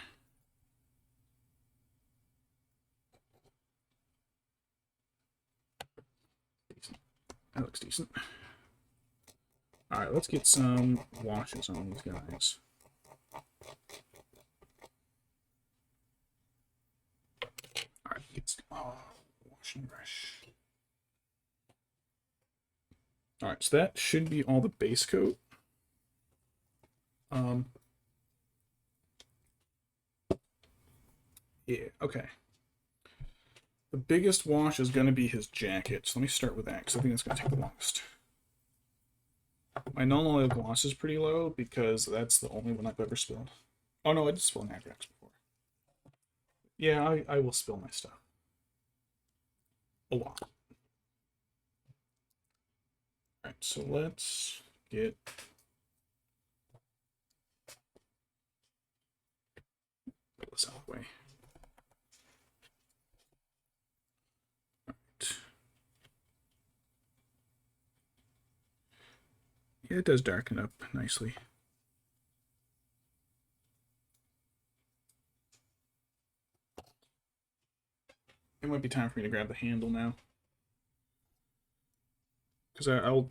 A: Decent. That looks decent. Alright, let's get some washes on these guys. Alright, get wash and brush. Alright, so that should be all the base coat. Yeah, okay. The biggest wash is going to be his jacket, so let me start with that, because I think that's going to take the longest. My null gloss is pretty low, because that's the only one I've ever spilled. Oh no, I did spill Nagrax before. Yeah, I will spill my stuff. A lot. Alright, so let's get... Put this out of the way. Alright. Yeah, it does darken up nicely. It might be time for me to grab the handle now. Because I'll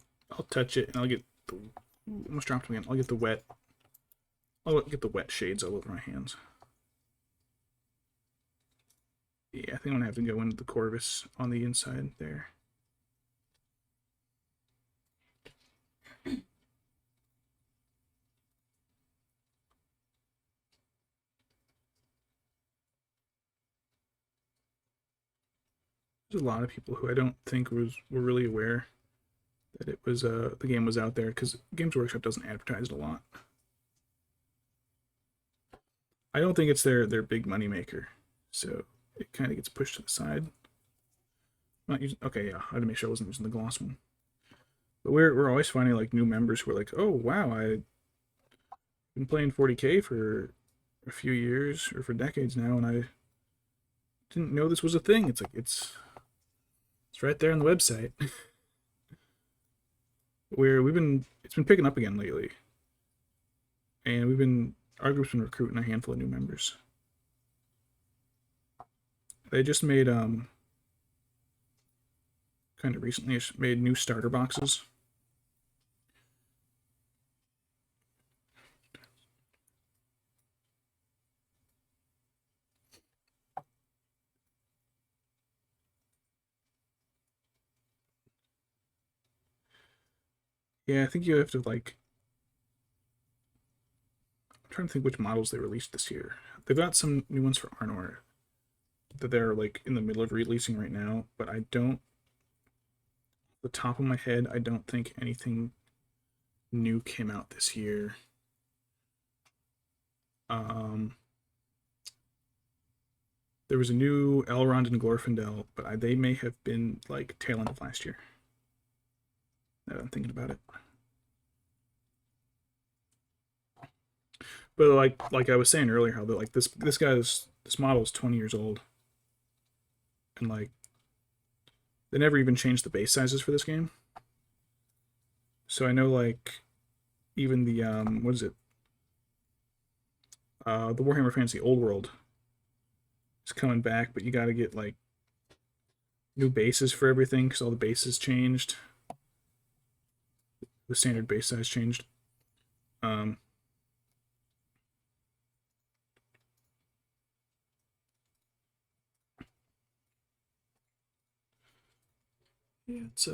A: touch it and I'll get the... Almost dropped them again. I'll get the wet... I'll get the wet shades all over my hands. Yeah, I think I'm going to have to go into the Corvus on the inside there. There's a lot of people who I don't think were really aware that it was the game was out there, because Games Workshop doesn't advertise it a lot. I don't think it's their big money maker, so it kind of gets pushed to the side. Not using, okay, yeah, I had to make sure I wasn't using the gloss one. But we're always finding like new members who are like, oh wow, I've been playing 40K for a few years or for decades now, and I didn't know this was a thing. It's like it's right there on the website. Where it's been picking up again lately, and our group's been recruiting a handful of new members. They just made kind of recently made new starter boxes. Yeah, I think you have to like. I'm trying to think which models they released this year. They've got some new ones for Arnor that they're like in the middle of releasing right now, but I don't. The top of my head, I don't think anything new came out this year. There was a new Elrond and Glorfindel, but they may have been like tail end of last year. Now that I'm thinking about it. But like I was saying earlier, how like this model is 20 years old, and like they never even changed the base sizes for this game. So I know like even the what is it? The Warhammer Fantasy Old World is coming back, but you got to get like new bases for everything because all the bases changed. The standard base size changed. Yeah, it's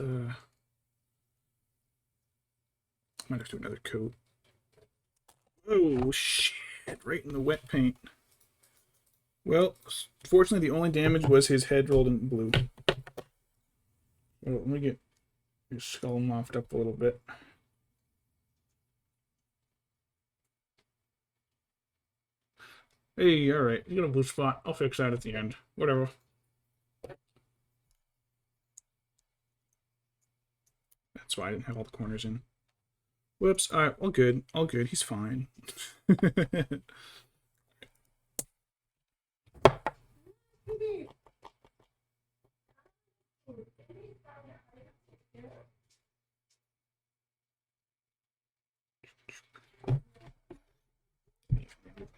A: might have to do another coat. Oh shit! Right in the wet paint. Well, fortunately, the only damage was his head rolled in blue. Well, let me get your skull mopped up a little bit. Hey, alright, you got a blue spot. I'll fix that at the end. Whatever. That's why I didn't have all the corners in. Whoops. Alright, all good. All good. He's fine.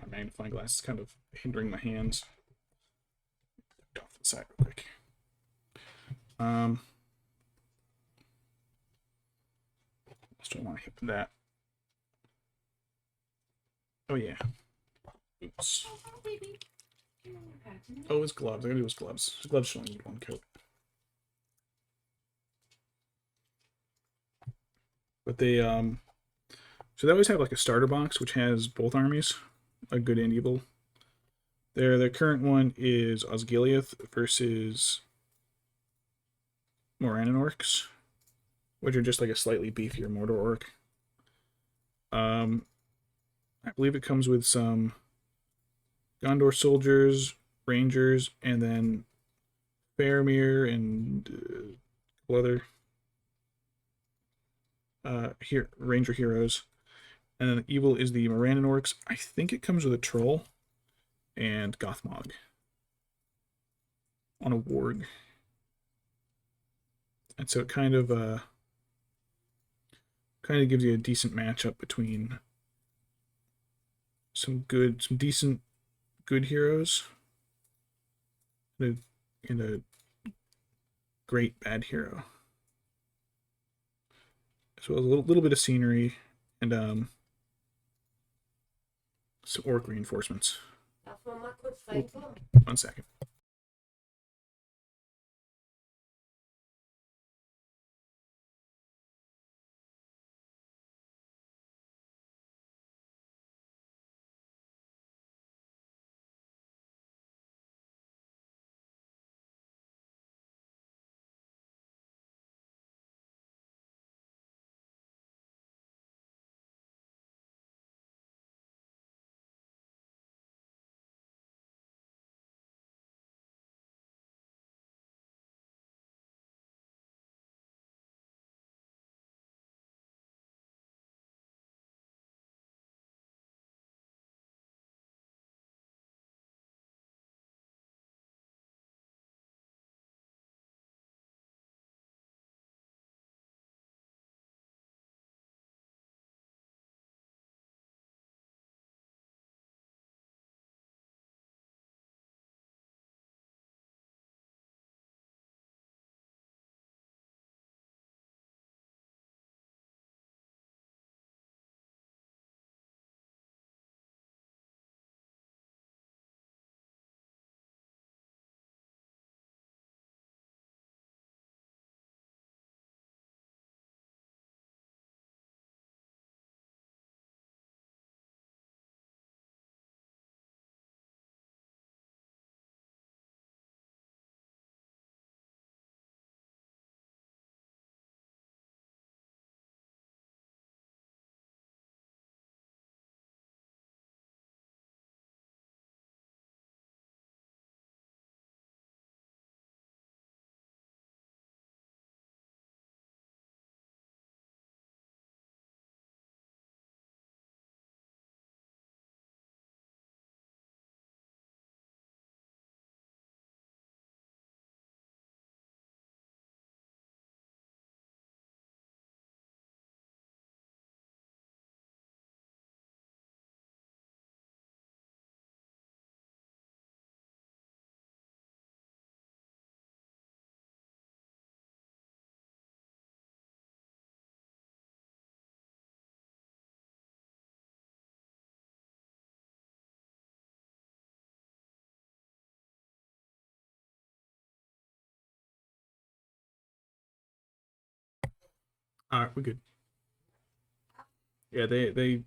A: My magnifying glass is kind of hindering my hands. Off to the side real quick. Still want to hit that. Oh yeah. Oops. Oh, his gloves. I gotta do his gloves. His gloves should only need one coat. But they so they always have like a starter box which has both armies, a good and evil. Their current one is Osgiliath versus Morannon orcs, which are just like a slightly beefier Mordor orc. I believe it comes with some Gondor soldiers, rangers, and then Faramir and other here ranger heroes. And then the evil is the Morannon orcs. I think it comes with a troll and Gothmog on a warg. And so it kind of gives you a decent matchup between some decent good heroes and a great bad hero. So a little bit of scenery and some orc reinforcements. 1 second. We're good. Yeah, they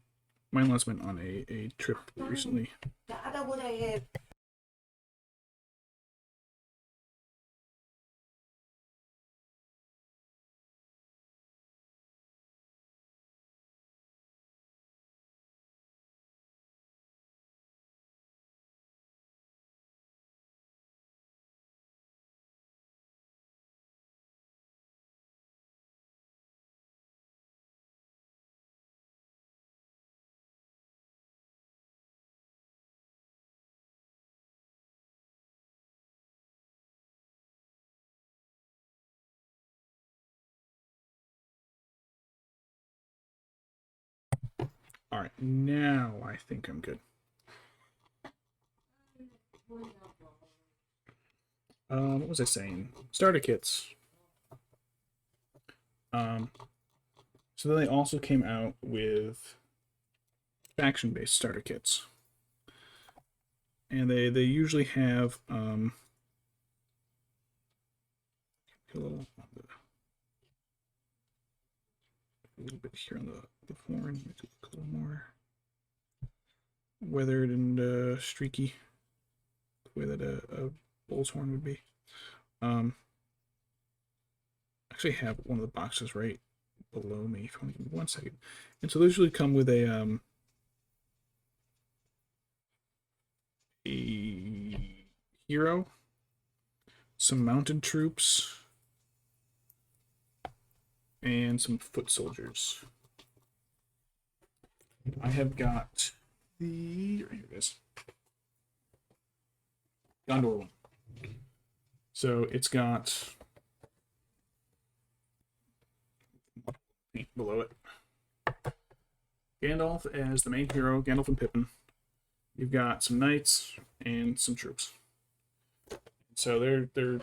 A: mine last went on a trip recently. All right, now I think I'm good. What was I saying? Starter kits. So then they also came out with faction-based starter kits, and they usually have a little bit here on the horn, make it look a little more weathered and streaky, the way that a bull's horn would be. Actually have one of the boxes right below me. If you want to give me 1 second. And so those usually come with a hero, some mounted troops, and some foot soldiers. I have got the here it is. Gondor one. So it's got paint below it. Gandalf as the main hero, Gandalf and Pippin. You've got some knights and some troops. So they're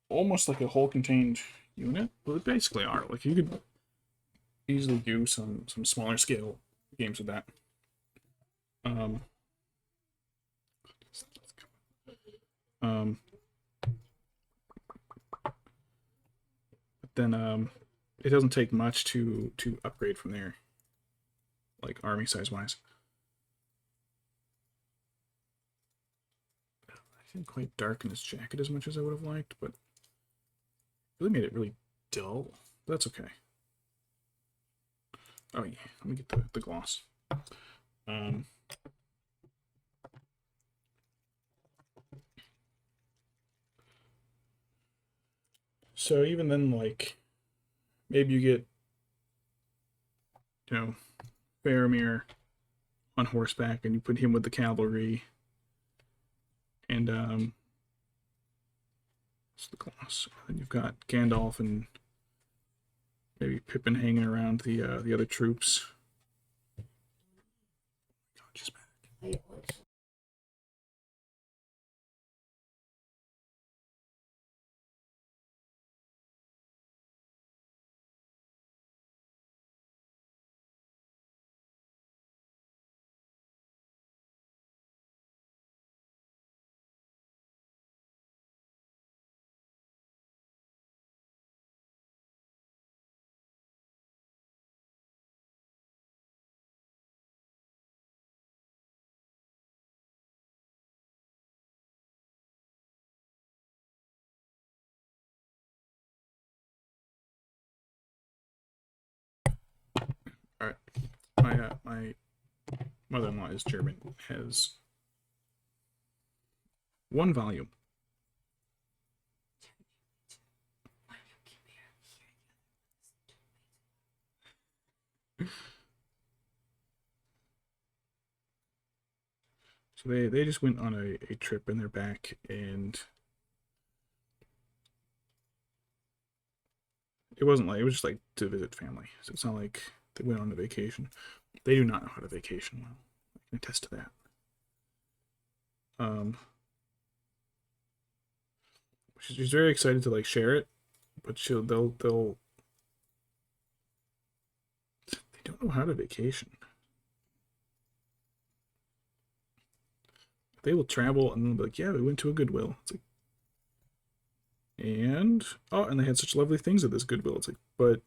A: almost like a whole contained unit. Well, they basically are. Like you could easily do some smaller scale games with that. But then it doesn't take much to upgrade from there, like army size wise. I didn't quite darken his jacket as much as I would have liked, but really made it really dull. That's okay. Oh yeah, let me get the gloss. So even then, like, maybe you get, Boromir on horseback, and you put him with the cavalry, and what's the gloss? Then you've got Gandalf and maybe Pippin hanging around the other troops. God, just back. All right, my mother-in-law is German. Has one volume. So they just went on a trip and they're back, and it wasn't like, it was just like to visit family. So it's not like they went on a vacation. They do not know how to vacation well. I can attest to that. She's very excited to like share it, but they don't know how to vacation. They will travel and they'll be like, yeah, we went to a Goodwill. It's like, And and they had such lovely things at this Goodwill. It's like, but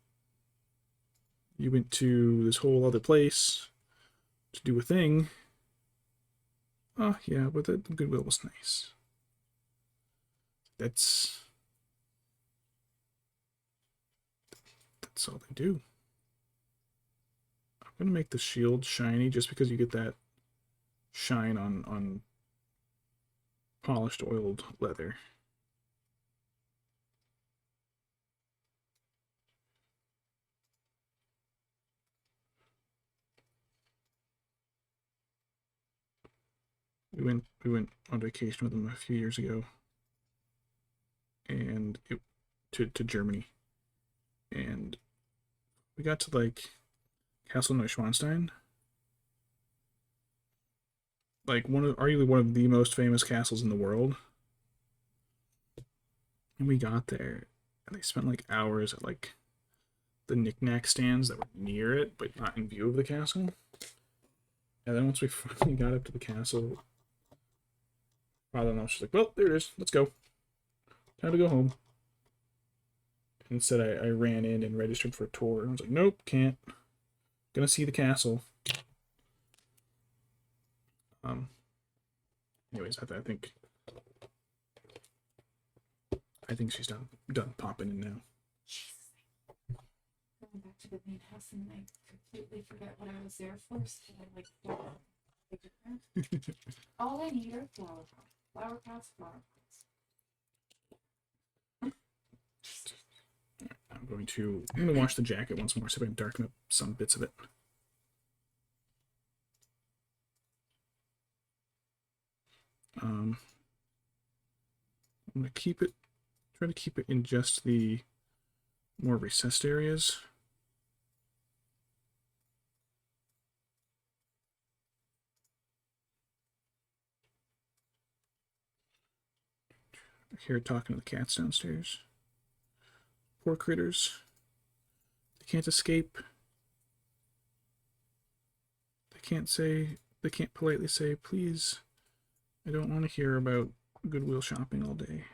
A: you went to this whole other place to do a thing. Oh yeah, but the Goodwill was nice. That's all they do. I'm gonna make the shield shiny just because you get that shine on polished oiled leather. We went on vacation with them a few years ago, and to Germany, and we got to like Castle Neuschwanstein, like arguably one of the most famous castles in the world. And we got there, and they spent like hours at like the knickknack stands that were near it, but not in view of the castle. And then once we finally got up to the castle, father-in-law was just like, "Well, there it is. Let's go. Time to go home." Instead, I ran in and registered for a tour. And I was like, "Nope, can't. Gonna see the castle." Anyways, I think she's done popping in now.
B: Going back to the main house, and I completely forgot what I was there for. So I like all I need are flower pots.
A: I'm gonna wash the jacket once more so I can darken up some bits of it. I'm gonna try to keep it in just the more recessed areas. I hear talking to the cats downstairs. Poor critters. They can't escape. They can't politely say, "Please, I don't want to hear about Goodwill shopping all day."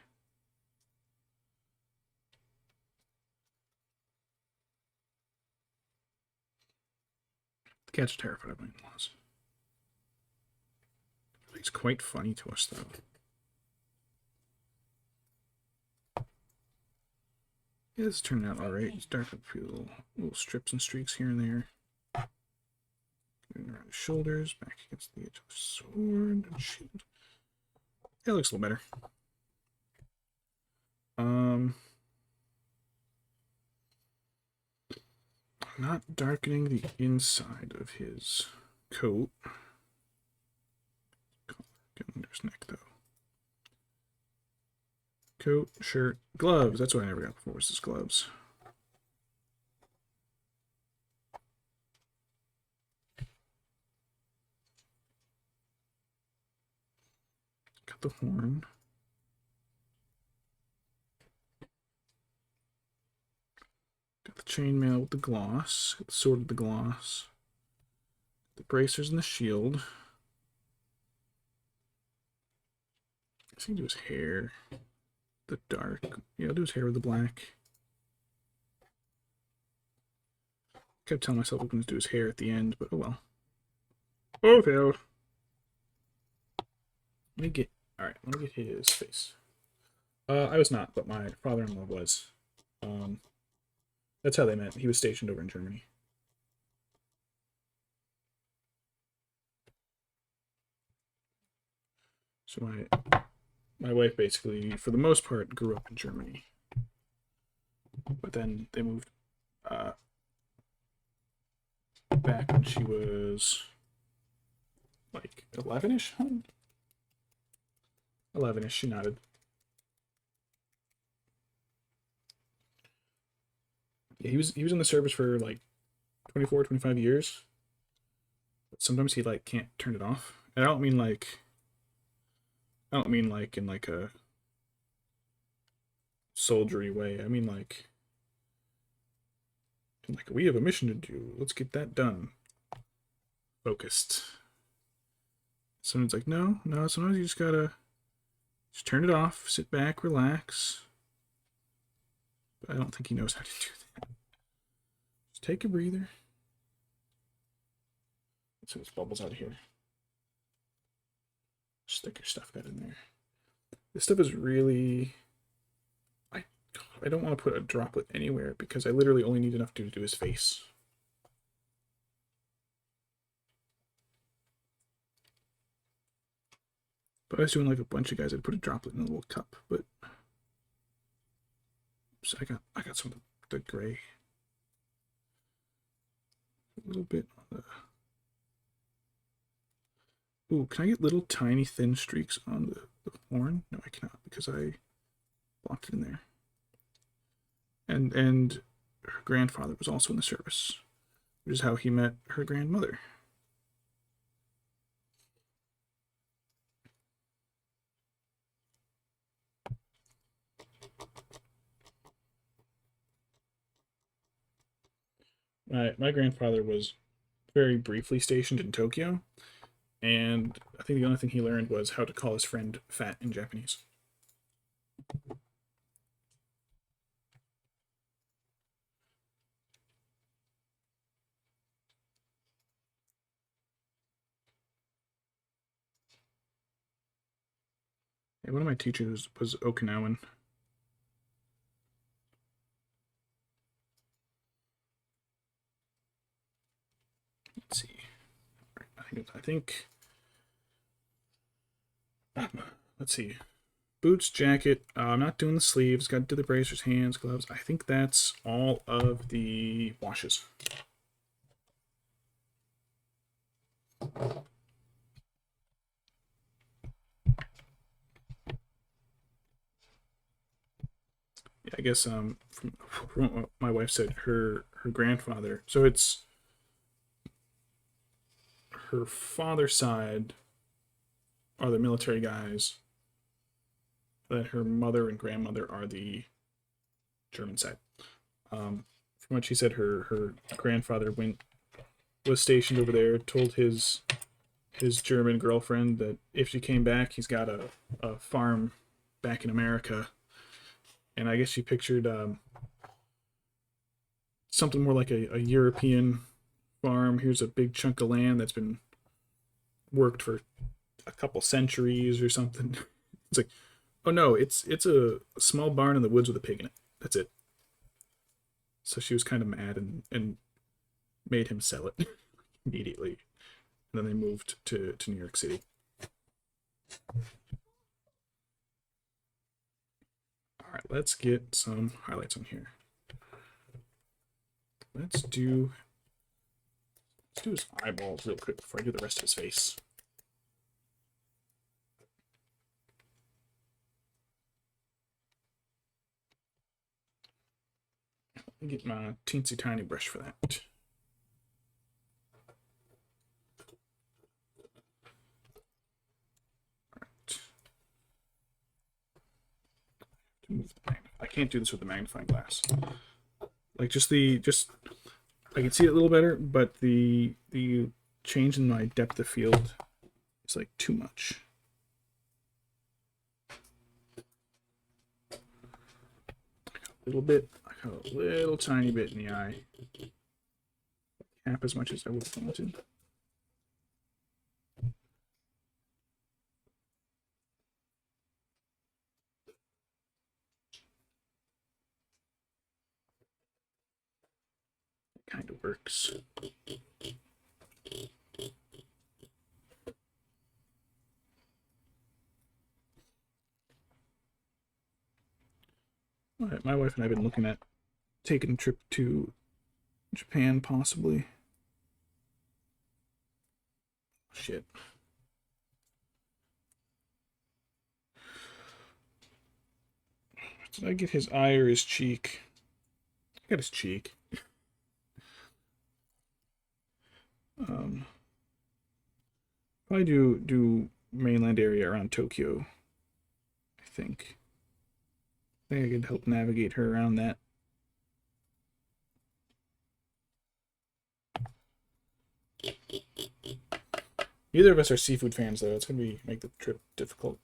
A: The cats are terrified of my in-laws. It's quite funny to us, though. Yeah, this is turning out alright. It's dark up a few little strips and streaks here and there. Going around the shoulders, back against the edge of the sword and shield. Yeah, it looks a little better. I'm not darkening the inside of his coat. Get under his neck, though. Coat, shirt, gloves. That's what I never got before, was his gloves. Got the horn. Got the chainmail with the gloss. Got the sword with the gloss. The bracers and the shield. I think do his hair. The dark. Yeah, I'll do his hair with the black. Kept telling myself I was going to do his hair at the end, but oh well. Oh, failed. Let me get his face. I was not, but my father-in-law was. That's how they met. He was stationed over in Germany. So my wife basically, for the most part, grew up in Germany. But then they moved back when she was like 11-ish, huh? 11-ish, she nodded. Yeah, he was in the service for like 24, 25 years. But sometimes he like can't turn it off. And I don't mean like in like a soldiery way. I mean like we have a mission to do. Let's get that done. Focused. Someone's like, no. Sometimes you just gotta turn it off, sit back, relax, But I don't think he knows how to do that. Just take a breather. Let's see what's bubbles out of here. Stick your stuff that in there. This stuff is really... I don't want to put a droplet anywhere because I literally only need enough to do his face. But I was doing like a bunch of guys, I'd put a droplet in a little cup, but oops, I got some of the gray. A little bit on the... Ooh, can I get little tiny thin streaks on the horn? No, I cannot because I blocked it in there. And her grandfather was also in the service, which is how he met her grandmother. My grandfather was very briefly stationed in Tokyo, and I think the only thing he learned was how to call his friend fat in Japanese. Yeah, one of my teachers was Okinawan. Let's see. I think. Let's see. Boots, jacket. I'm not doing the sleeves. Got to do the bracers, hands, gloves. I think that's all of the washes. Yeah, I guess from what my wife said, her grandfather. So it's her father's side are the military guys. Then her mother and grandmother are the German side. From what she said, her grandfather was stationed over there. Told his German girlfriend that if she came back, he's got a farm back in America. And I guess she pictured something more like a European farm. Here's a big chunk of land that's been worked for a couple centuries or something. It's like, oh no, it's a small barn in the woods with a pig in it. That's it. So she was kind of mad and made him sell it immediately. And then they moved to New York City. All right, let's get some highlights on here. Let's do his eyeballs real quick before I do the rest of his face. Let me get my teensy tiny brush for that. I can't do this with the magnifying glass. Like just I can see it a little better, but the change in my depth of field is like too much. A little bit, I got a little tiny bit in the eye. Half as much as I would have wanted. Kind of works. My wife and I have been looking at taking a trip to Japan, possibly. Shit. Did I get his eye or his cheek? I got his cheek. Probably do mainland area around Tokyo, I think. I think I could help navigate her around that. Neither of us are seafood fans, though. It's gonna make the trip difficult.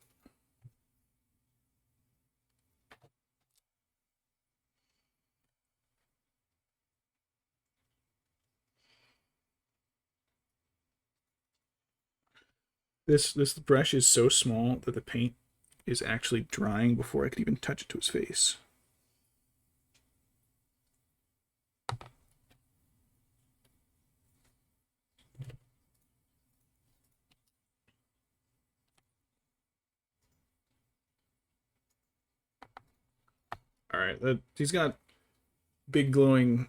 A: This brush is so small that the paint is actually drying before I could even touch it to his face. All right, he's got big glowing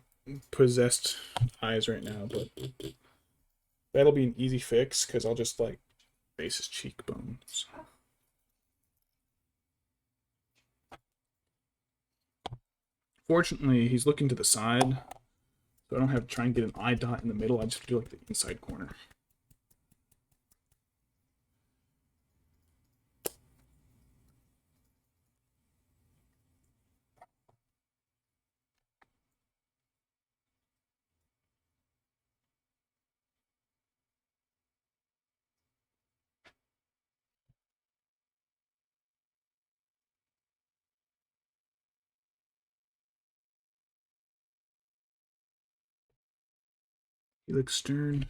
A: possessed eyes right now, but that'll be an easy fix because I'll just like base his cheekbones. Fortunately, he's looking to the side, so I don't have to try and get an eye dot in the middle. I just do like the inside corner. He looks stern.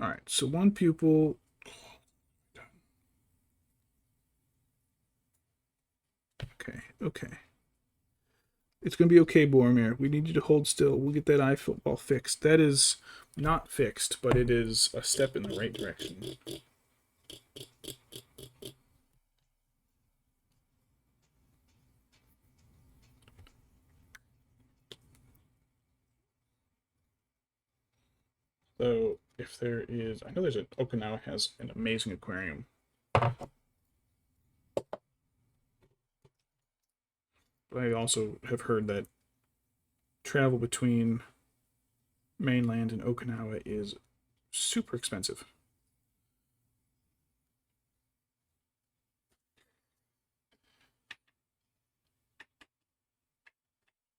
A: All right, so one pupil. Okay, okay. It's going to be okay, Boromir. We need you to hold still. We'll get that eye football fixed. That is not fixed, but it is a step in the right direction. So if there is, I know there's Okinawa has an amazing aquarium. But I also have heard that travel between mainland and Okinawa is super expensive.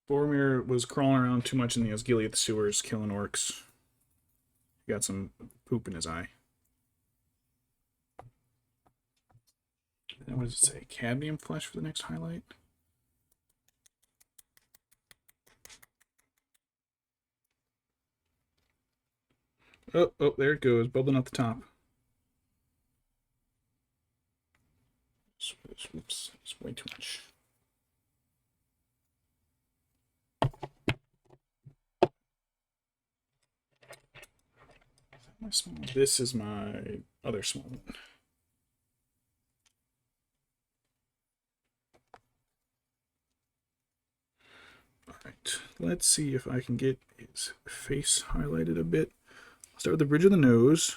A: Boromir was crawling around too much in the Osgiliath sewers, killing orcs. He got some poop in his eye. And what does it say? Cadmium flesh for the next highlight? Oh, oh, there it goes, bubbling out the top. Oops, it's way too much. My small. This is my other small one. All right, let's see if I can get his face highlighted a bit. I'll start with the bridge of the nose.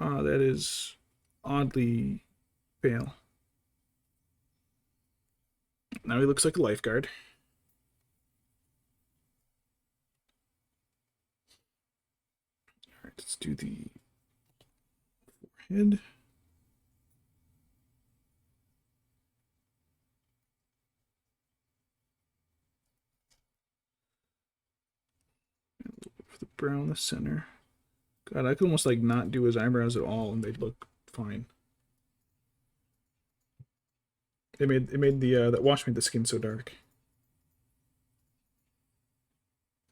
A: That is oddly pale. Now he looks like a lifeguard. All right, let's do the forehead. For the brow in the center. God, I could almost like not do his eyebrows at all and they'd look fine. It made the that wash made the skin so dark.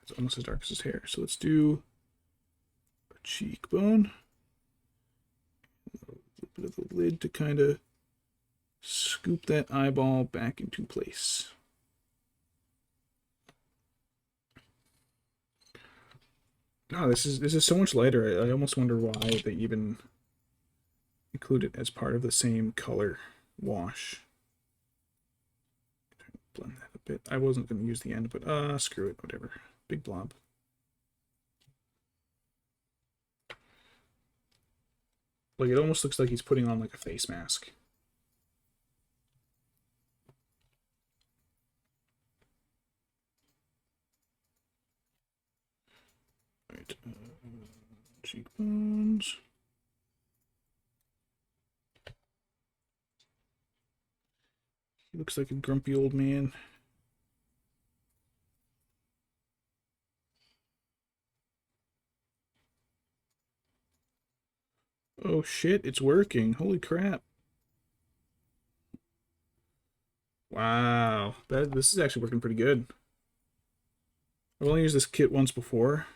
A: It's almost as dark as his hair. So let's do a cheekbone. A little bit of the lid to kind of scoop that eyeball back into place. God, this is so much lighter. I almost wonder why they even include it as part of the same color wash. Blend that a bit. I wasn't going to use the end, but screw it, whatever. Big blob. Like, it almost looks like he's putting on like a face mask. Right, cheekbones. He looks like a grumpy old man. Oh shit, it's working. Holy crap. Wow, this is actually working pretty good. I've only used this kit once before.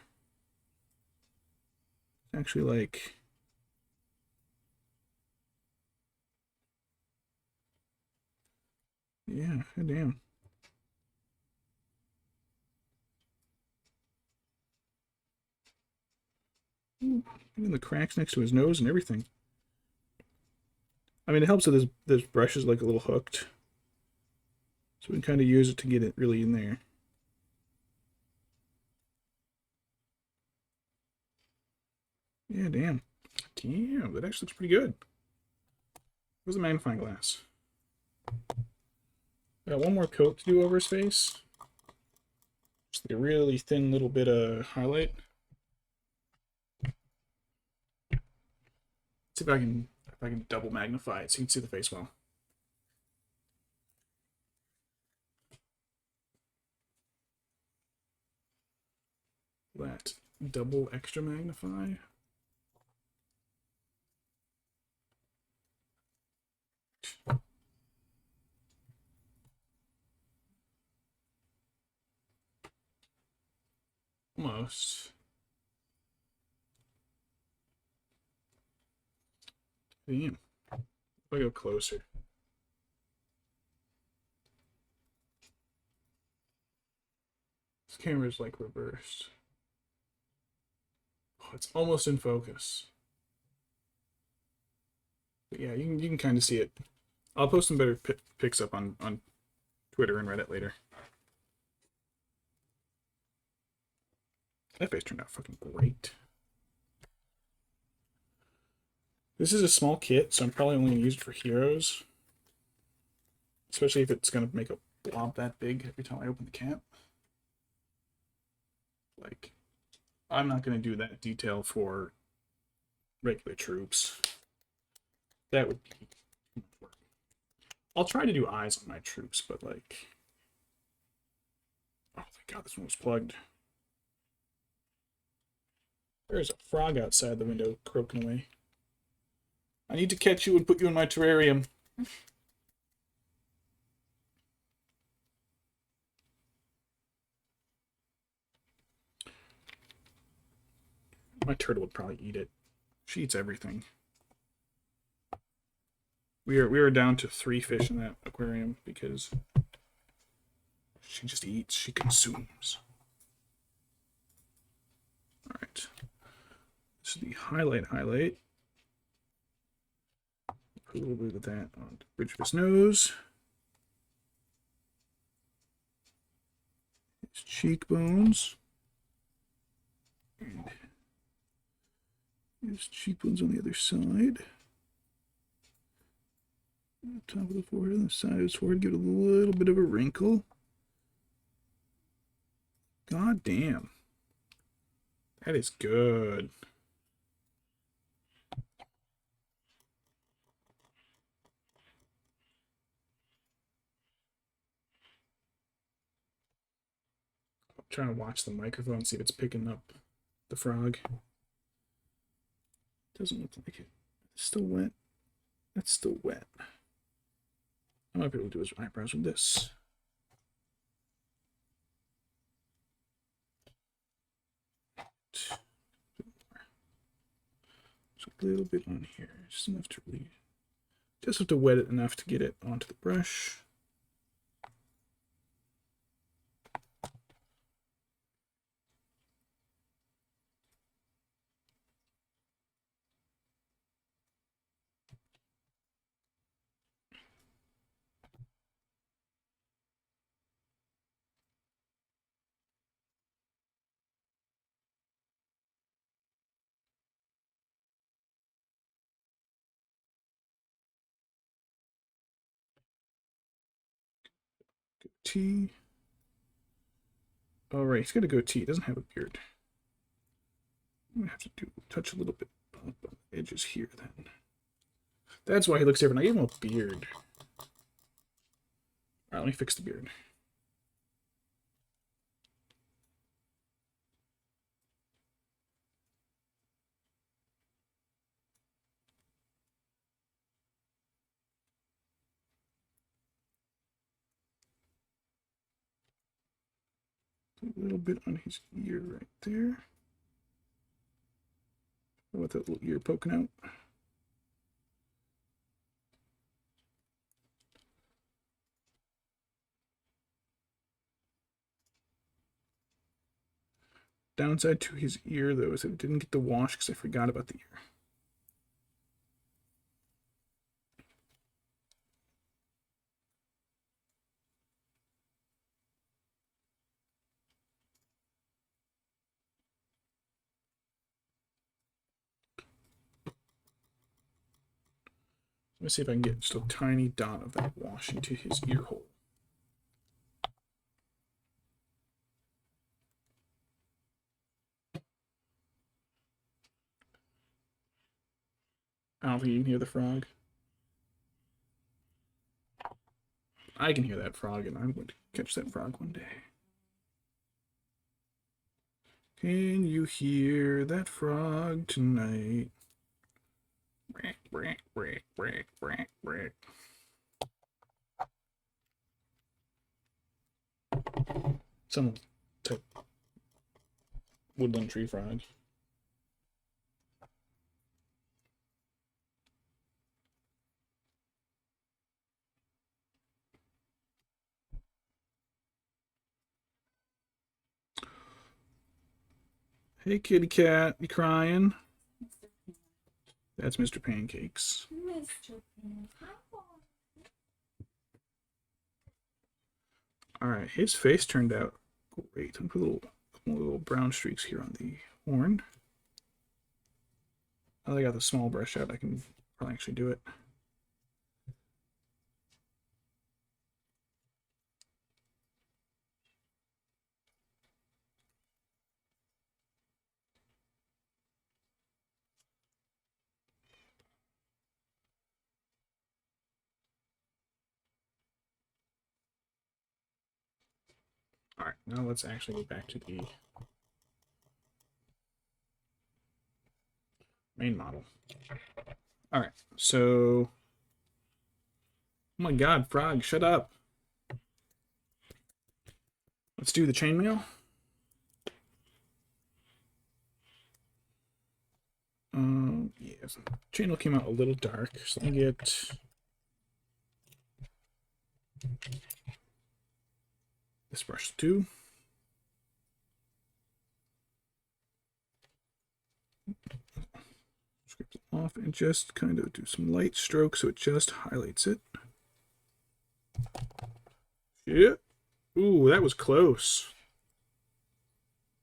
A: Actually, like, yeah, god damn. Ooh, even the cracks next to his nose and everything. I mean, it helps that this brush is like a little hooked, so we can kind of use it to get it really in there. Yeah, damn. Damn, that actually looks pretty good. Where's the magnifying glass? Got one more coat to do over his face. Just like a really thin little bit of highlight. See if I can double magnify it so you can see the face well. That double extra magnify. Almost. Damn. If I go closer. This camera's like reversed. Oh, it's almost in focus. But yeah, you can kind of see it. I'll post some better pics up on Twitter and Reddit later. That face turned out fucking great. This is a small kit, so I'm probably only going to use it for heroes. Especially if it's going to make a blob that big every time I open the cap. Like, I'm not going to do that detail for regular troops. That would be too much work. I'll try to do eyes on my troops, but like... Oh, thank God this one was plugged. There's a frog outside the window croaking away. I need to catch you and put you in my terrarium. My turtle would probably eat it. She eats everything. We are down to 3 fish in that aquarium because she just eats. She consumes. All right. This is the highlight. Put a little bit of that on the bridge of his nose. His cheekbones. And his cheekbones on the other side. Top of the forehead, on the side of his forehead, give it a little bit of a wrinkle. God damn. That is good. I'm trying to watch the microphone, see if it's picking up the frog. Doesn't look like it. It's still wet. That's still wet. I might be able to do his eyebrows with this. Just a little bit on here, just enough to really, just have to wet it enough to get it onto the brush. Goatee. Oh, right, he's got a goatee. He doesn't have a beard. I'm gonna have to touch a little bit on the edges here then. That's why he looks different. I gave him a beard. Alright, let me fix the beard. A little bit on his ear right there. With that little ear poking out. Downside to his ear, though, is that it didn't get the wash because I forgot about the ear. Let me see if I can get just a tiny dot of that wash into his ear hole. I don't think you can hear the frog. I can hear that frog, and I'm going to catch that frog one day. Can you hear that frog tonight? Brack, brack, brack, brack, brack, brack. Some type woodland tree frog. Hey, kitty cat, you crying? That's Mr. Pancakes.
B: Mr. Pan,
A: All right, his face turned out great. I'll put little brown streaks here on the horn. Now that I got the small brush out, I can probably actually do it. All right, now let's actually get back to the main model. All right, so, oh my God, frog, shut up. Let's do the chainmail. Yes, chainmail came out a little dark, so let me get this brush too. Scrape it off and just kind of do some light strokes so it just highlights it. Yeah. Ooh, that was close.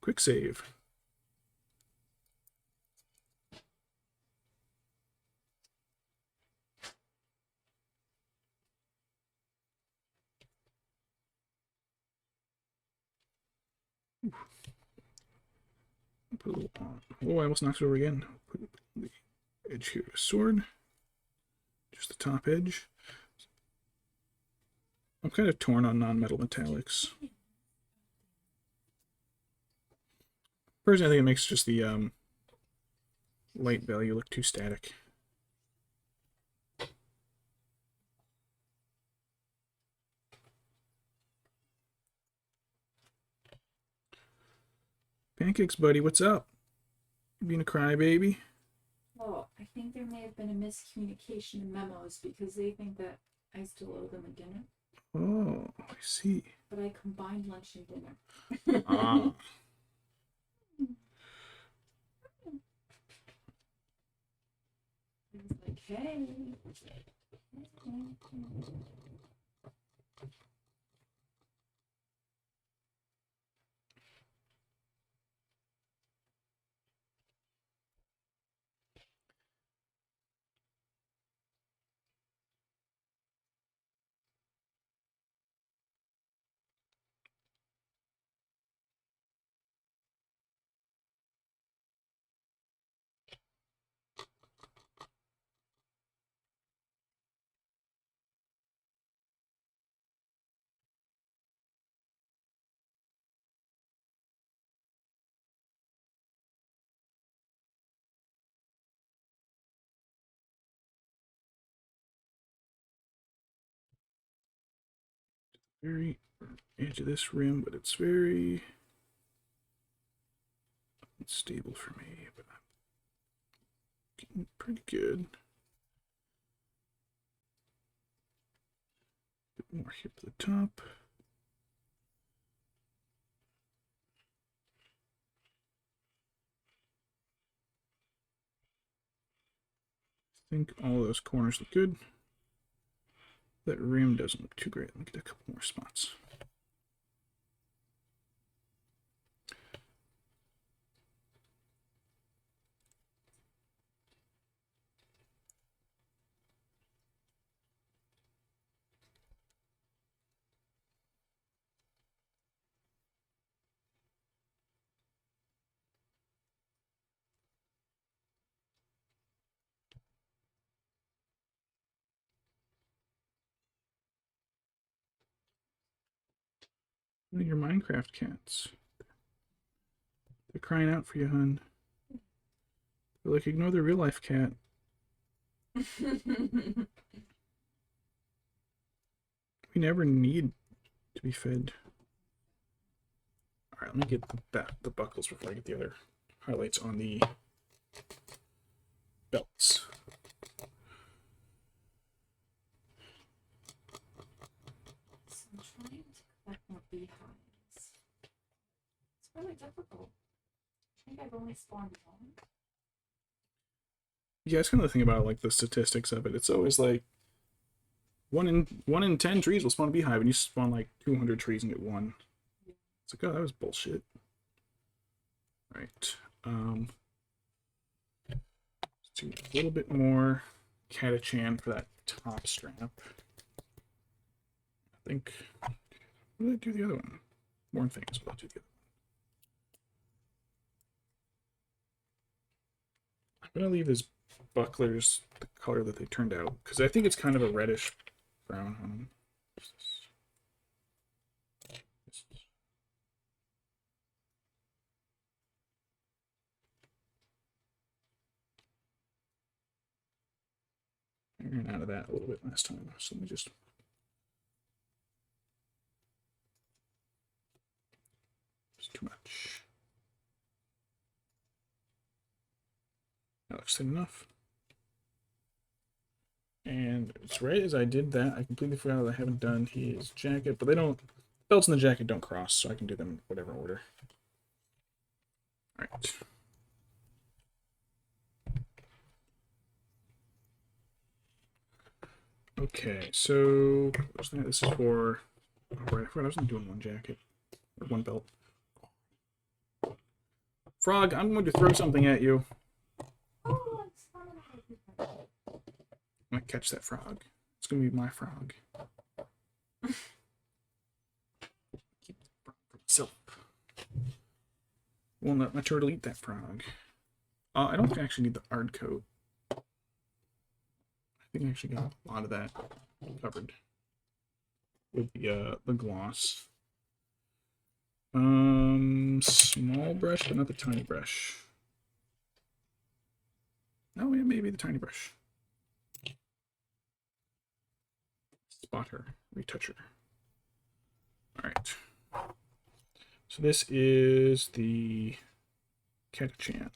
A: Quick save. Put a little on. Oh, I almost knocked it over again. Put the edge here of a sword. Just the top edge. I'm kind of torn on non-metal metallics. Personally, I think it makes just the light value look too static. Pancakes, buddy, what's up? You being a crybaby?
B: well, I think there may have been a miscommunication in memos because they think that I still owe them a dinner,
A: Oh, I see.
B: but I combined lunch and dinner.
A: Ah.
B: I was like, hey.
A: Very edge of this rim, but it's very it's stable for me, but I'm getting pretty good. A bit more here to the top. I think all those corners look good. That rim doesn't look too great. Let me get a couple more spots. Your Minecraft cats. They're crying out for you, hun. They're like, ignore the real life cat. We never need to be fed. Alright, let me get the buckles before I get the other highlights on the belts.
B: So I'm trying to collect more beehives. It's really difficult. I think I've only spawned one.
A: Yeah, it's kind of the thing about like the statistics of it. It's always like 1 in 10 trees will spawn a beehive, and you spawn like 200 trees and get one. It's like, oh, that was bullshit. Right. Let's do a little bit more catachan for that top strap. I think. What did I do the other one? More things. What did I do the other one? I'm gonna leave his bucklers the color that they turned out, because I think it's kind of a reddish brown on them. I ran out of that a little bit last time, so let me just. It's too much. That looks thin enough. And it's right as I did that, I completely forgot that I haven't done his jacket, but they don't. Belts and the jacket don't cross, so I can do them in whatever order. All right. Okay, so this is for. Oh, right, I forgot I was only doing one jacket or one belt. Frog, I'm going to throw something at you.
B: Oh, I'm spawning.
A: I might catch that frog. It's going to be my frog. Keep the frog for myself. Won't let my turtle eat that frog. I don't actually need the ard coat. I think I actually got a lot of that covered with the gloss. Small brush, but not the tiny brush. Oh yeah, maybe the tiny brush. Spot her, retouch her. All right. So this is the catachan.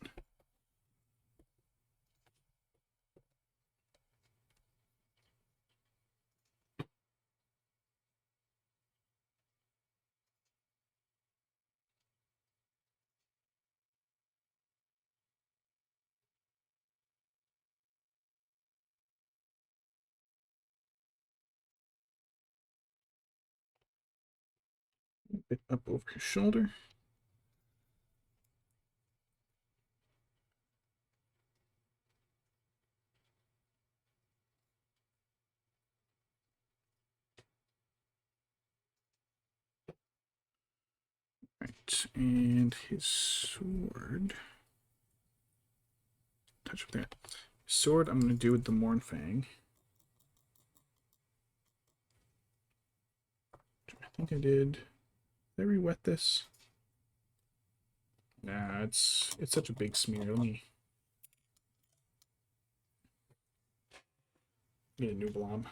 A: A bit up over his shoulder. Right, and his sword. Touch up there. Sword, I'm going to do with the Mornfang. I think I did. Did I re-wet this? Nah, it's such a big smear. Let me get a new blob.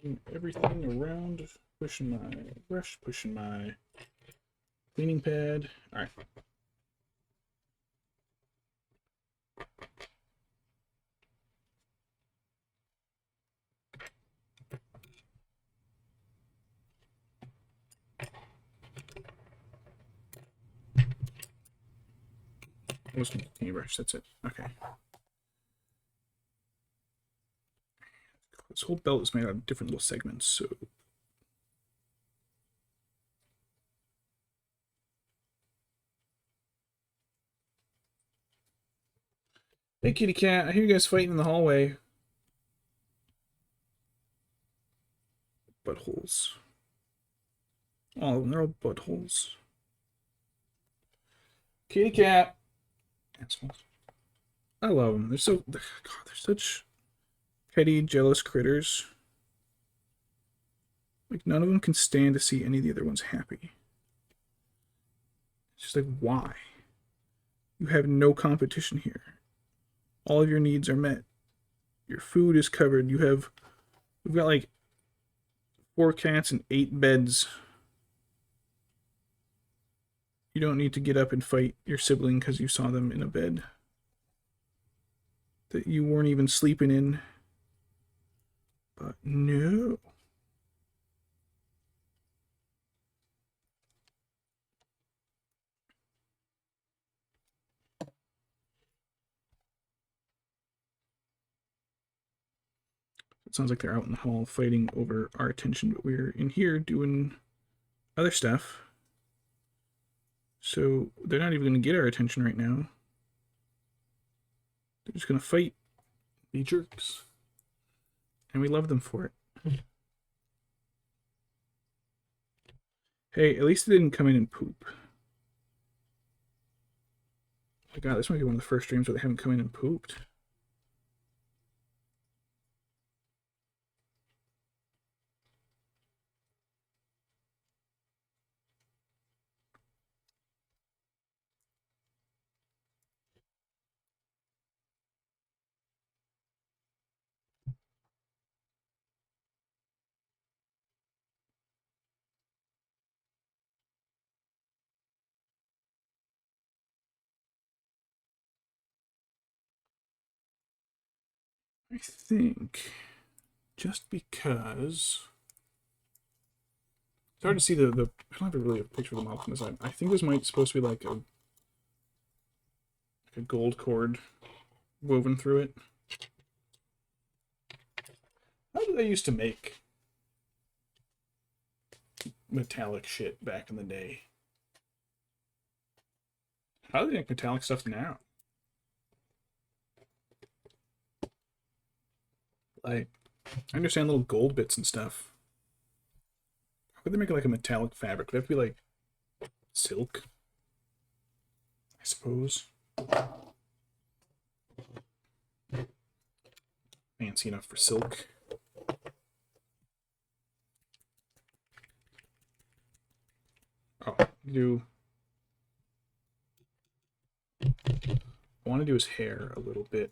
A: pushing everything around, pushing my brush, pushing my cleaning pad. All right. Paintbrush, that's it. Okay. This whole belt is made out of different little segments, so. Hey, kitty cat, I hear you guys fighting in the hallway. Buttholes. All of them, they're all buttholes. Kitty cat. Assholes. I love them. They're so. God, they're such petty, jealous critters. Like, none of them can stand to see any of the other ones happy. It's just like, why? You have no competition here. All of your needs are met. Your food is covered. We've got like 4 cats and 8 beds. You don't need to get up and fight your sibling because you saw them in a bed that you weren't even sleeping in. But no. It sounds like they're out in the hall fighting over our attention, but we're in here doing other stuff. So they're not even going to get our attention right now. They're just going to fight. Be jerks. And we love them for it. Hey, at least they didn't come in and poop. Oh my god, this might be one of the first streams where they haven't come in and pooped. I think just because it's hard to see the I don't have really a picture of the mouth on this side. I think this might supposed to be like a gold cord woven through it. How did they used to make metallic shit back in the day? How do they make metallic stuff now? Like, I understand little gold bits and stuff. How could they make like a metallic fabric? Would that be like silk? I suppose. Fancy enough for silk. Oh, I want to do his hair a little bit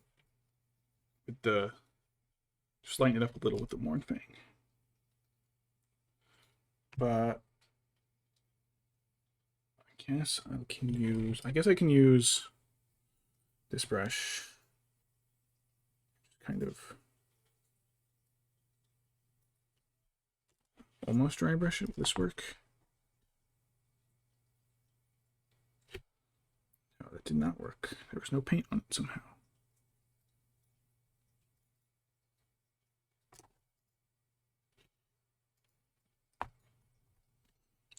A: with just lighten it up a little with the Morn Fang. But I guess I can use this brush. Kind of almost dry brush it. Will this work? No, that did not work. There was no paint on it somehow.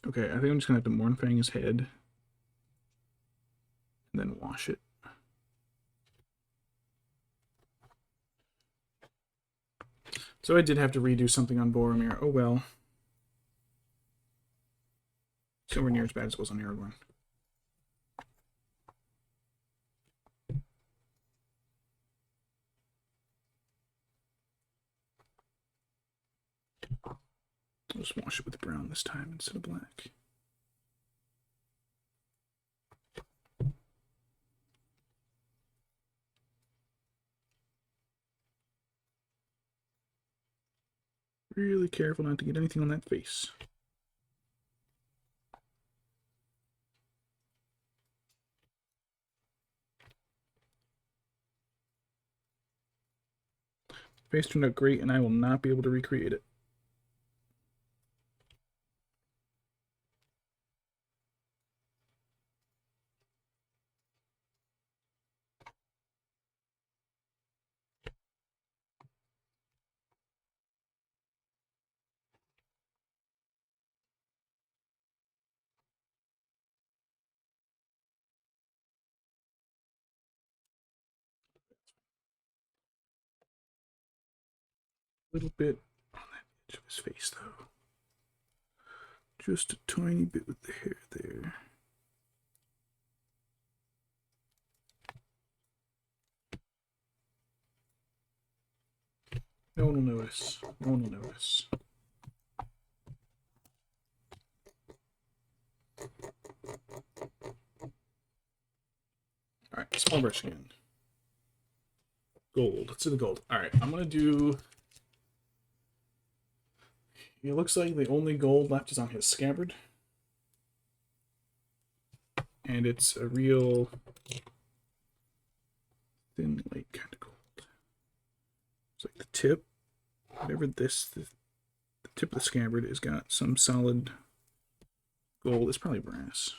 A: Okay, I think I'm just gonna have to Morn Fang his head and then wash it. So I did have to redo something on Boromir. Oh well. It's nowhere near as bad as it was on Aragorn. I'll just wash it with brown this time instead of black. Really careful not to get anything on that face. Face turned out great, and I will not be able to recreate it. A little bit on that edge of his face, though. Just a tiny bit with the hair there. No one will notice. No one will notice. Alright, small brush again. Gold. Let's do the gold. Alright, I'm going to do... It looks like the only gold left is on his scabbard. And it's a real thin, light kind of gold. It's like the tip, whatever this, the tip of the scabbard has got some solid gold. It's probably brass.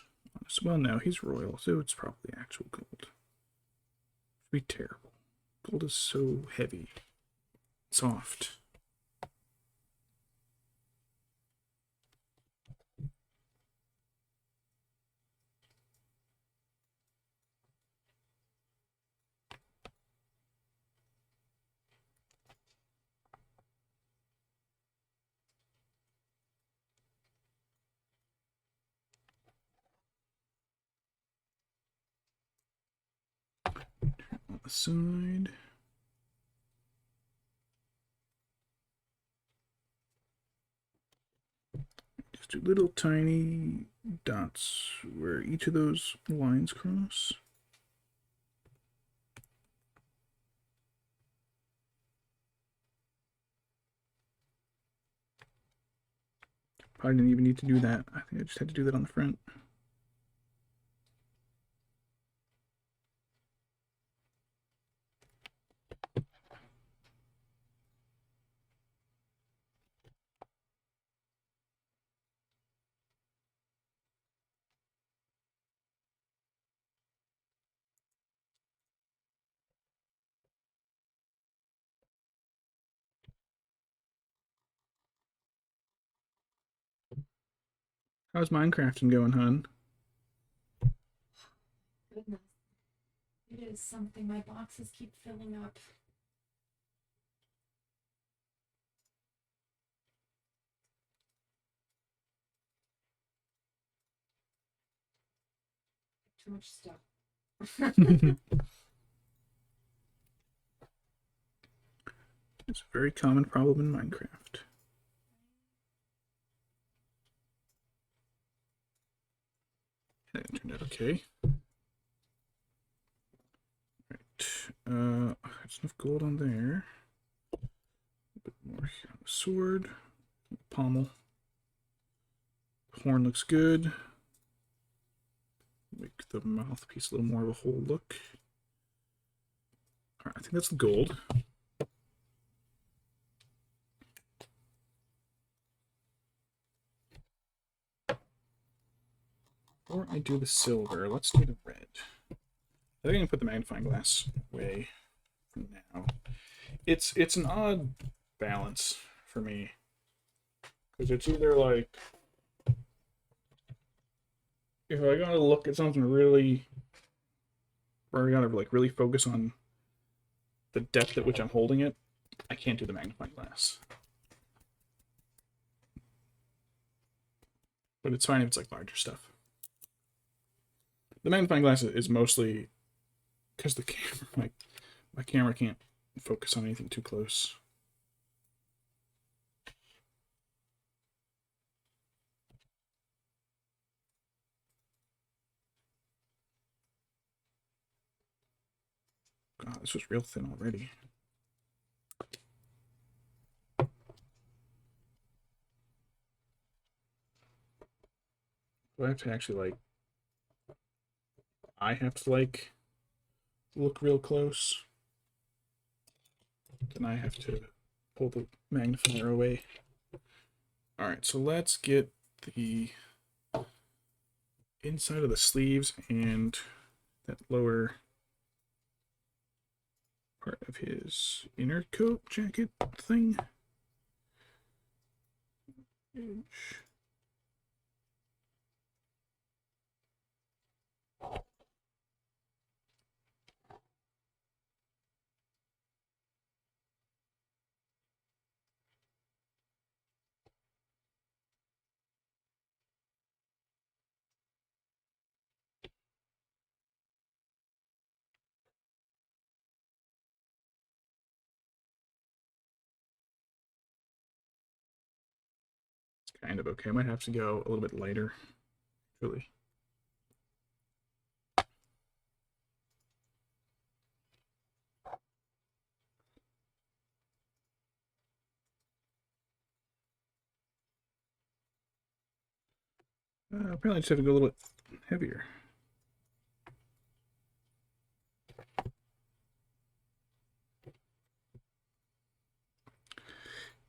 A: Well, no, he's royal, so it's probably actual gold. It'd be terrible. Gold is so heavy, soft. On the side. Just do little tiny dots where each of those lines cross. Probably didn't even need to do that. I think I just had to do that on the front. How's Minecrafting going, hon?
B: Goodness. It is something. My boxes keep filling up. Too much stuff.
A: It's a very common problem in Minecraft. That turned out okay. Right. There's enough gold on there. A bit more here on the sword. Pommel. The horn looks good. Make the mouthpiece a little more of a whole look. Alright, I think that's the gold. Before I do the silver, let's do the red. I think I'm gonna put the magnifying glass away for now. It's an odd balance for me. Because it's either like if I gotta look at something really or I gotta like really focus on the depth at which I'm holding it, I can't do the magnifying glass. But it's fine if it's like larger stuff. The magnifying glass is mostly because the camera, like my camera can't focus on anything too close. God, this was real thin already. Do I have to actually like? I have to like look real close. Then I have to pull the magnifier away. All right, so let's get the inside of the sleeves and that lower part of his inner coat jacket thing. Edge. Kind of okay. I might have to go a little bit lighter, really. Apparently, I just have to go a little bit heavier.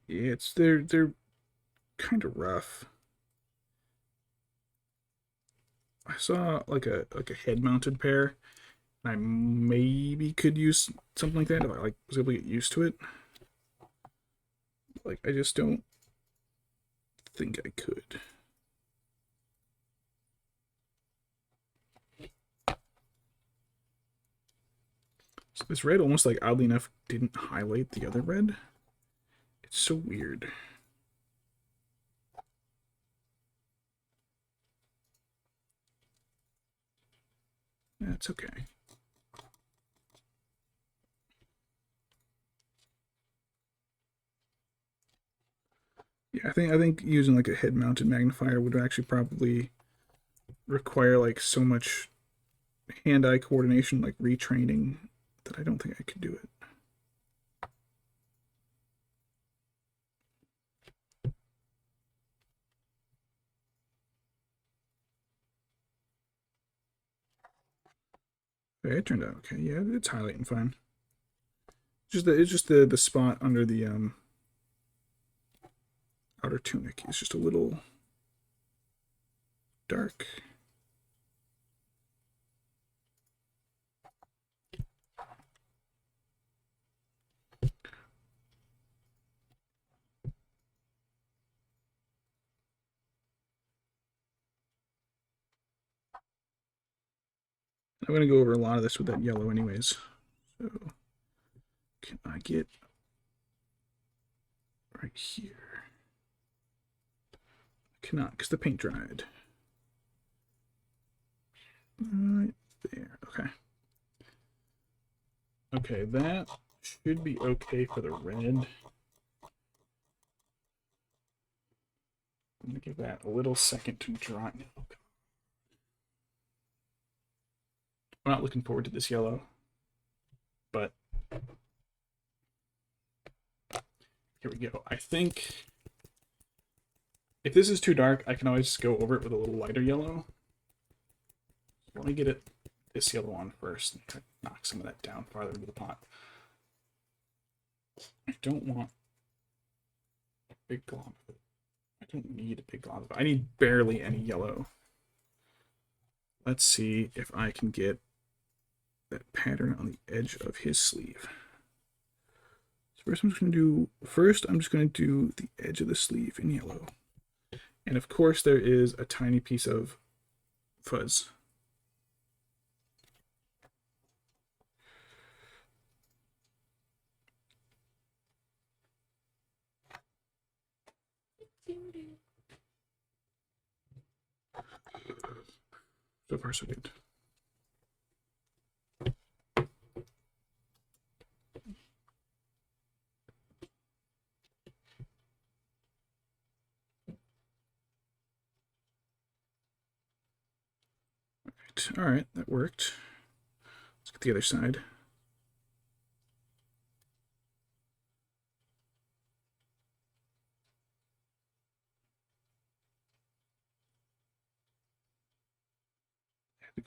A: Yeah, they're kind of rough. I saw like a head mounted pair, and I maybe could use something like that if I like was able to get used to it. Like I just don't think I could. So this red almost like oddly enough didn't highlight the other red. It's so weird. That's okay. Yeah, I think using like a head mounted magnifier would actually probably require like so much hand-eye coordination, like retraining, that I don't think I could do it. Okay, it turned out okay. Yeah, it's highlighting fine. It's just the spot under the outer tunic is just a little dark. I'm gonna go over a lot of this with that yellow anyways. So can I get right here? I cannot because the paint dried. Right there. Okay. Okay, that should be okay for the red. I'm gonna give that a little second to dry. I'm not looking forward to this yellow, but here we go. I think if this is too dark, I can always go over it with a little lighter yellow. Let me get this yellow on first and try to knock some of that down farther into the pot. I don't want a big glob of it. I don't need a big glob of it. I need barely any yellow. Let's see if I can get that pattern on the edge of his sleeve. So first I'm just going to do the edge of the sleeve in yellow. And of course there is a tiny piece of fuzz. So far so good. All right, that worked. Let's get the other side.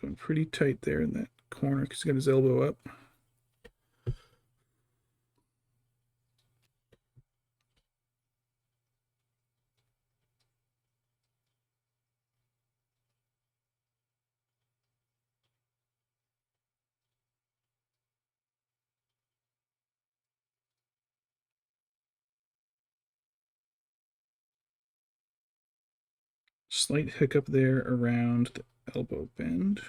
A: Going pretty tight there in that corner because he's got his elbow up. Slight hiccup there around the elbow bend.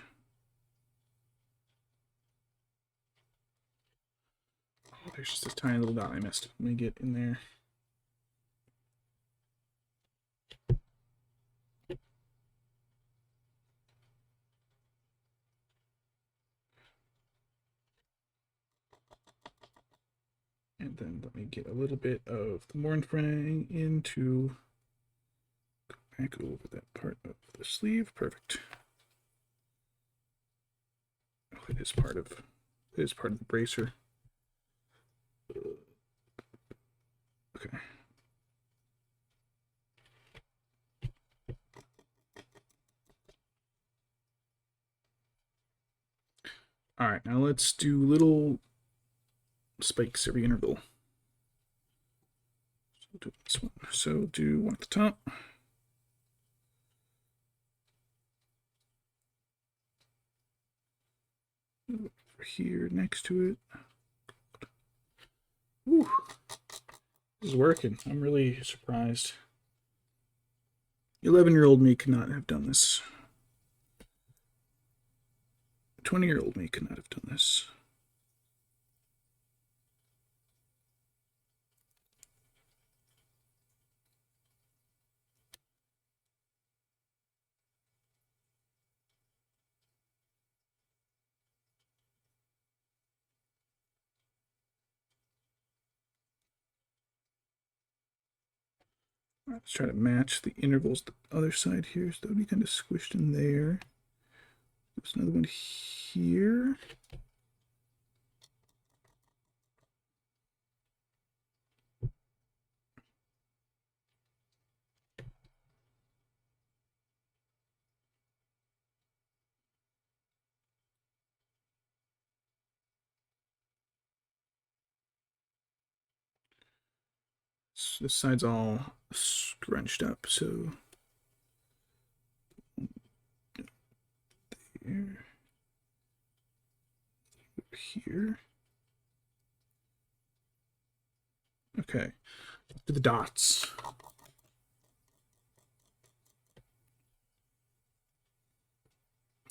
A: Oh, there's just a tiny little dot I missed. Let me get in there. And then let me get a little bit of the Mornfrang in to go back over that part of the sleeve. Perfect. Oh, it is part of the bracer. Okay. All right, now let's do little spikes every interval. So do this one. So do one at the top. Over here next to it. Whew. This is working. I'm really surprised. 11-year-old me could not have done this. 20-year-old me could not have done this. Let's try to match the intervals the other side here. So that would be kind of squished in there. There's another one here. So this side's all scrunched up, so there, here. Okay, to the dots.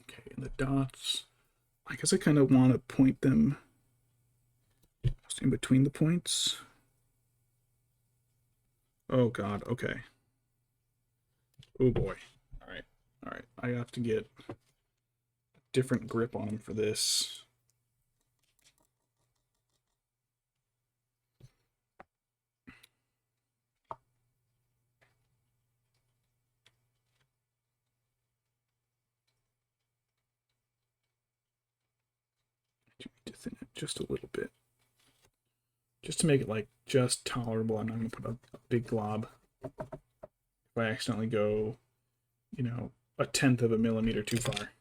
A: Okay, and the dots. I guess I kind of want to point them just in between the points. Oh God. Okay. Oh boy. All right. All right. I have to get a different grip on them for this. To thin it just a little bit, just to make it like just tolerable. I'm not going to put a big glob. If I accidentally go, you know, 1/10 of a millimeter too far.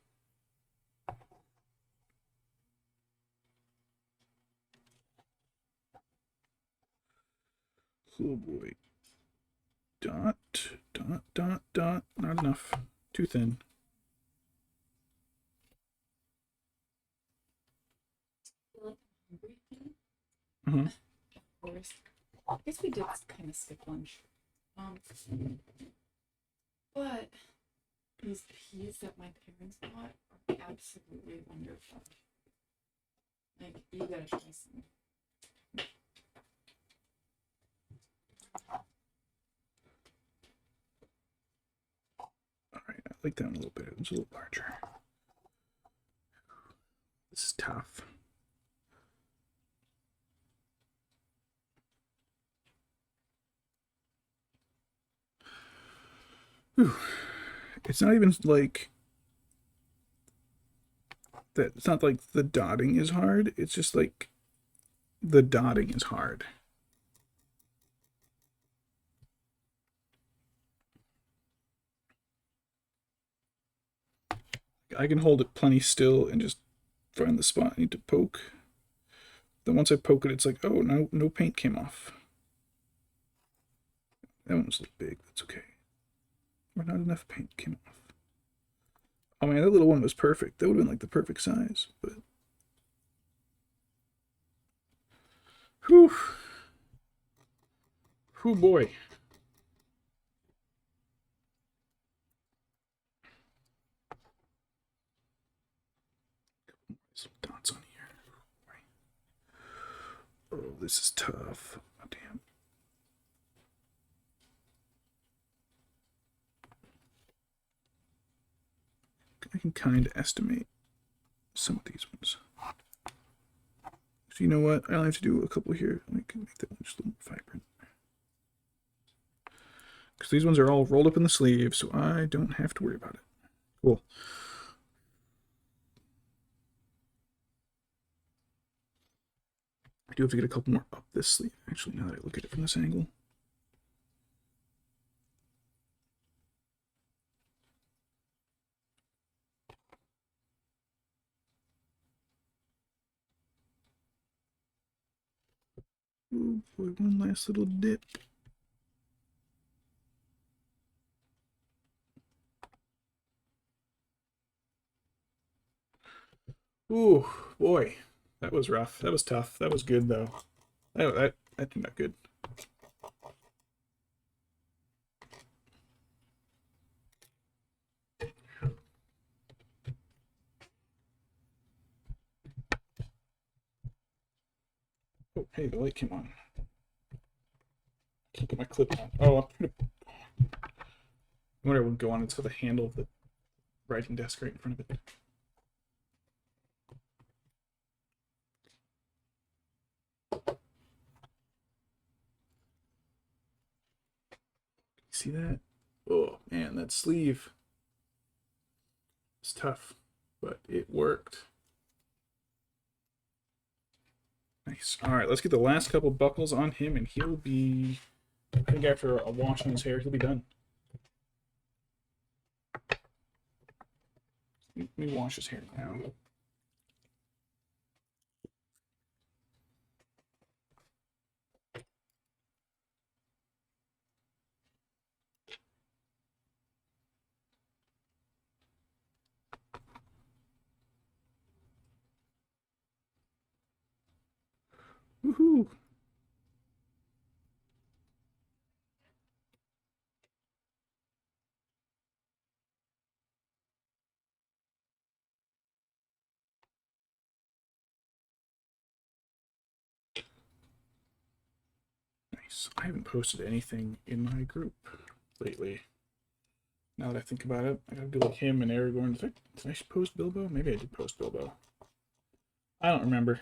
A: Oh boy. Dot, dot, dot, dot. Not enough. Too thin. Uh-huh.
B: Of course. I guess we did kind of skip lunch. But these peas that my parents bought are absolutely wonderful. Like, you gotta try some.
A: All right, I like that one a little bit. It was a little larger. This is tough. Whew. It's not even like that. It's not like the dotting is hard. It's just like the dotting is hard. I can hold it plenty still and just find the spot I need to poke. Then once I poke it, it's like, oh, no paint came off. That one was a little big. That's okay. Or not enough paint came off. Oh man, that little one was perfect. That would have been like the perfect size, but. Whew. Whew, boy. Some dots on here. Oh, this is tough. Oh, damn. I can kind of estimate some of these ones. So you know what? I only have to do a couple here. I can make that one just a little more vibrant. Because these ones are all rolled up in the sleeve, so I don't have to worry about it. Cool. I do have to get a couple more up this sleeve, actually, now that I look at it from this angle. Oh boy, one last little dip. Ooh, boy. That was rough. That was tough. That was good, though. That turned out good. Oh, hey, the light came on. Can't get my clip on. Oh, I'm trying to... I wonder what would go on. It's got the handle of the writing desk right in front of it. See that? Oh, man, that sleeve. It's tough, but it worked. Nice. All right, let's get the last couple buckles on him, and he'll be... I think after a wash on his hair, he'll be done. Let me wash his hair now. Woohoo! Nice. I haven't posted anything in my group lately. Now that I think about it, I gotta do like him and Aragorn. Did I post Bilbo? Maybe I did post Bilbo. I don't remember.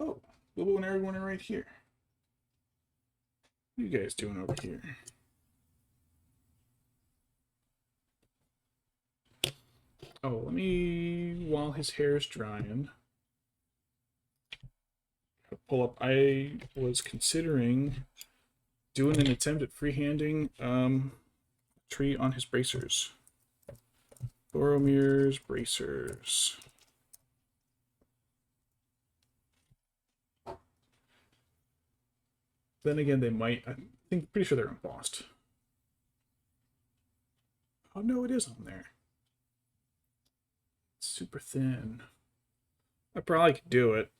A: Oh, Bilbo and Aragorn are right here. What are you guys doing over here? Oh, let me, while his hair is drying, pull up. I was considering doing an attempt at freehanding tree on his bracers. Boromir's bracers. Then again, they might. I think, pretty sure they're embossed. Oh no, it is on there. It's super thin. I probably could do it.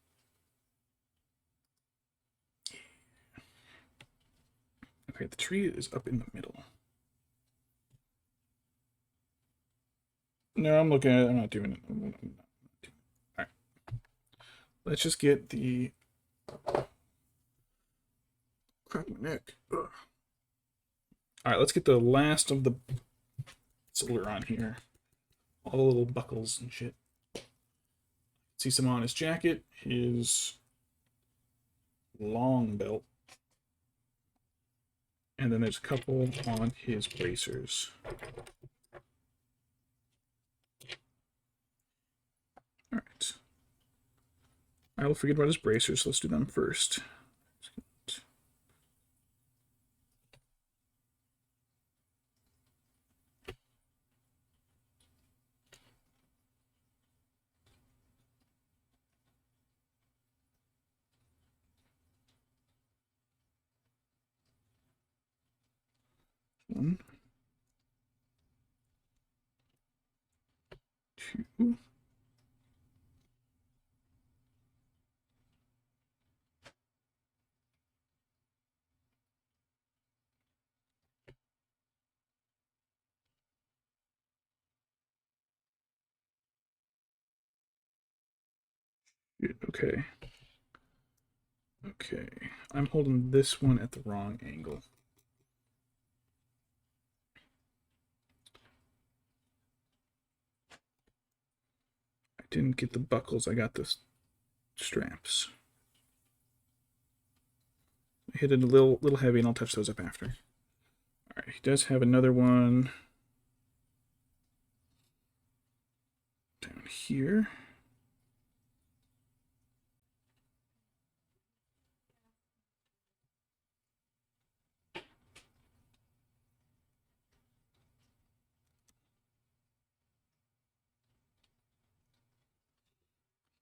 A: Okay, the tree is up in the middle. No, I'm looking at it. I'm not doing it. All right. Let's just get the... Crack my neck. Ugh. All right, let's get the last of the silver on here. All the little buckles and shit. See some on his jacket, his long belt, and then there's a couple on his bracers. All right. I will forget about his bracers, so let's do them first. 1, 2. Okay. Okay. I'm holding this one at the wrong angle. I didn't get the buckles, I got the straps. I hit it a little heavy, and I'll touch those up after. Alright, he does have another one down here.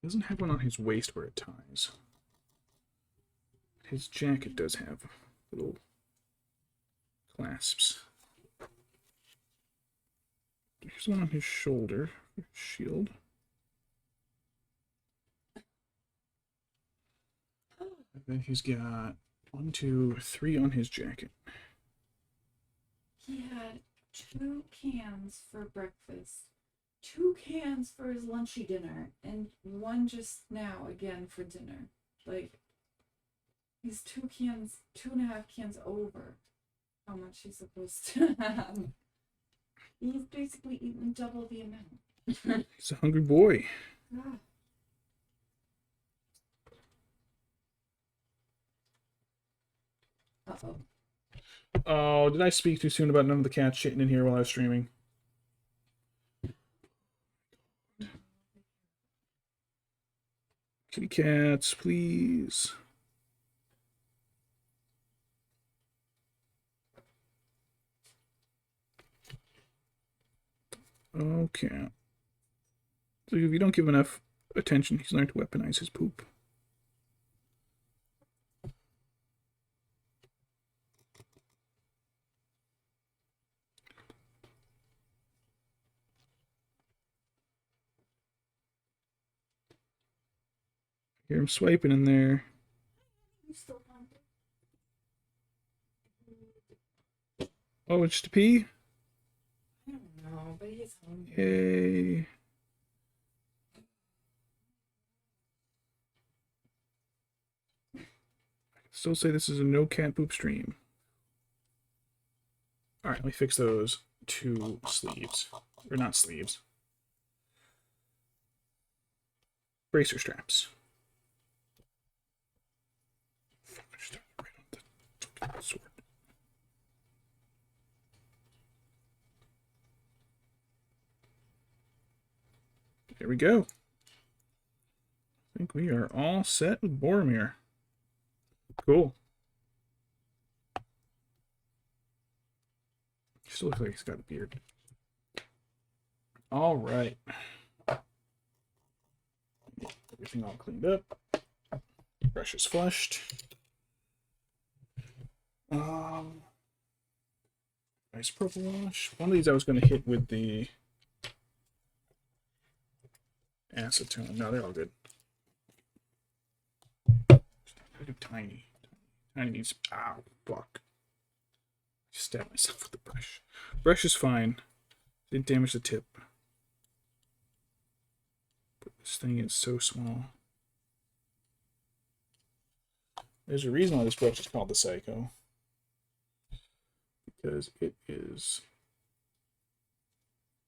A: He doesn't have one on his waist where it ties. His jacket does have little clasps. Here's one on his shoulder, shield. And then he's got 1, 2, 3 on his jacket.
B: He had 2 cans for breakfast, 2 cans for his lunchy dinner, and 1 just now again for dinner. Like, he's 2 cans, 2.5 cans over how much he's supposed to have. He's basically eaten double the amount.
A: He's a hungry boy.
B: Ah. Uh-oh.
A: Oh, did I speak too soon about none of the cats shitting in here while I was streaming? Kitty cats, please. Okay. So if you don't give enough attention, he's learned to weaponize his poop. Hear him swiping in there.
B: You still hungry?
A: Oh, it's to pee?
B: I don't know, but he's hungry.
A: Yay. I can still say this is a no cat poop stream. Alright, let me fix those 2 sleeves. Or not sleeves. Bracer straps. Right on the sword. There we go. I think we are all set with Boromir. Cool. Still looks like he's got a beard. All right. Everything all cleaned up. Brush is flushed. Nice purple wash. One of these I was going to hit with the acetone. No, they're all good. Tiny. Tiny needs. Ow, fuck. Stab myself with the brush. Brush is fine. Didn't damage the tip. But this thing is so small. There's a reason why this brush is called the Psycho. Because it is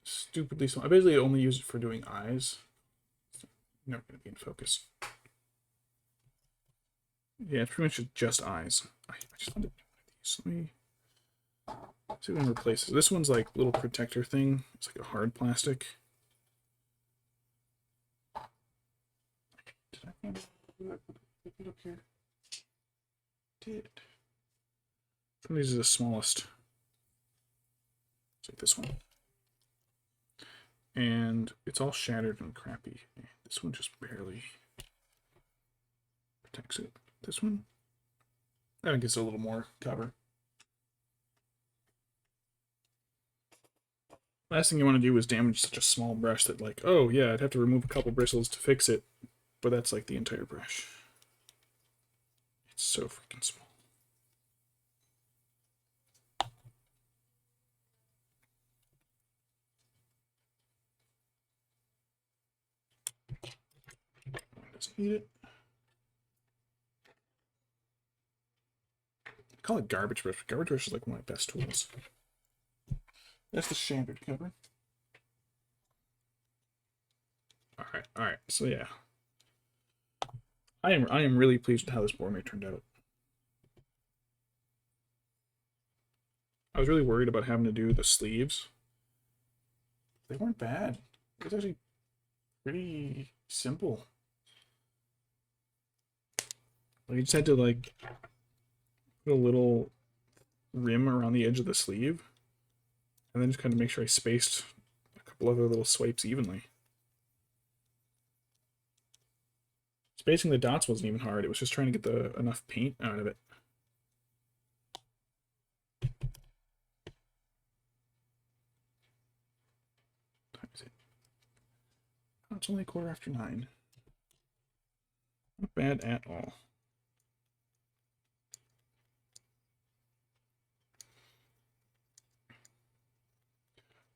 A: stupidly small. I basically only use it for doing eyes. It's never going to be in focus. Yeah, it's pretty much just eyes. I just wanted to do these. Let me see if I can replace this. This one's like a little protector thing. It's like a hard plastic. Did I find it up here? Did. Some of these are the smallest. It's like this one. And it's all shattered and crappy. This one just barely protects it. This one, I think it's a little more cover. Last thing you want to do is damage such a small brush that, like, oh yeah, I'd have to remove a couple bristles to fix it, but that's like the entire brush. It's so freaking small. Doesn't need it. I call it garbage brush, but garbage brush is like one of my best tools. That's the standard cover. Alright, so yeah. I am really pleased with how this Boromir turned out. I was really worried about having to do the sleeves. They weren't bad. It was actually pretty simple. Like, you just had to like put a little rim around the edge of the sleeve, and then just kind of make sure I spaced a couple other little swipes evenly. Spacing the dots wasn't even hard. It was just trying to get enough paint out of it. What time is it? Oh, it's only 9:15. Not bad at all.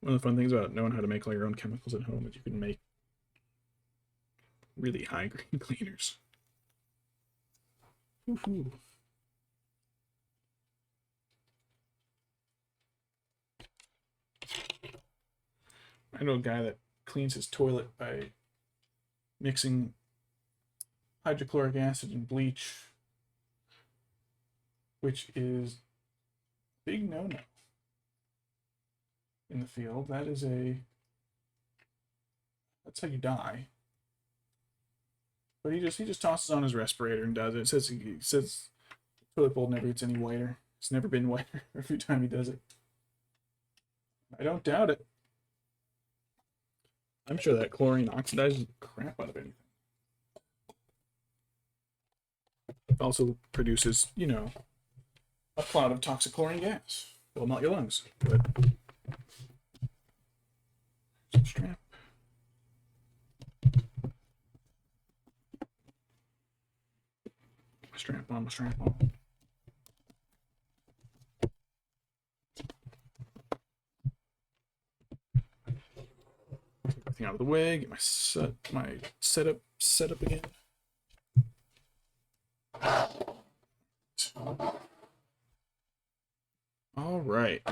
A: One of the fun things about knowing how to make all your own chemicals at home is you can make really high grade cleaners. Woohoo. I know a guy that cleans his toilet by mixing hydrochloric acid and bleach, which is big no-no in the field. That's how you die. But he just tosses on his respirator and does it. He says the toilet bowl never gets any whiter. It's never been whiter every time he does it. I don't doubt it. I'm sure that chlorine oxidizes the crap out of anything. It also produces, you know, a cloud of toxic chlorine gas. It'll melt your lungs. But some strap. Strap on. Everything out of the way. Get my setup again. All right.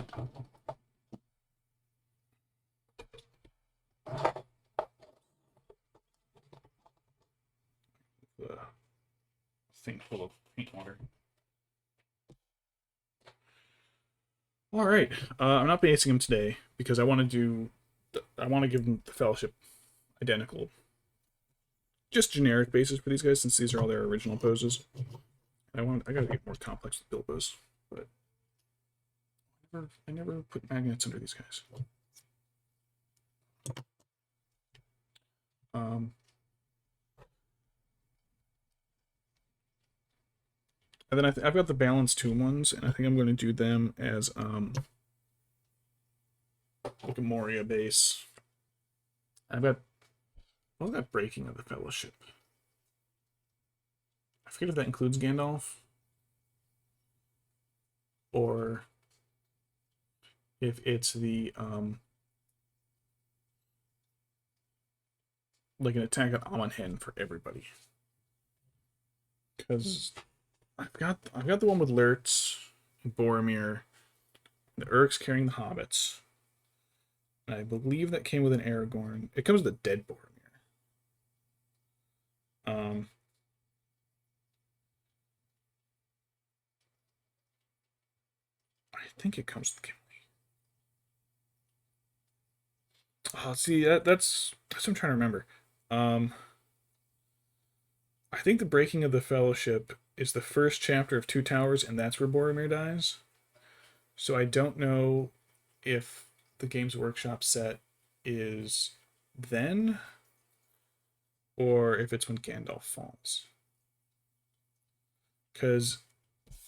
A: The thing full of paint water. All right. I'm not basing them today because I want to give them the Fellowship identical, just generic bases for these guys since these are all their original poses. I gotta get more complex with Bilbos, but I never put magnets under these guys. And then I've got the Balance 2 ones, and I think I'm going to do them as like a Moria base. What was that Breaking of the Fellowship? I forget if that includes Gandalf, or if it's the like an attack on Amon Hen for everybody. Because I've got the one with Lurtz, Boromir, the Urks carrying the hobbits. And I believe that came with an Aragorn. It comes with a dead Boromir. I think it comes with Gimli. Oh, see, that's what I'm trying to remember. I think the Breaking of the Fellowship is the first chapter of Two Towers, and that's where Boromir dies. So I don't know if the Games Workshop set is then, or if it's when Gandalf falls. Because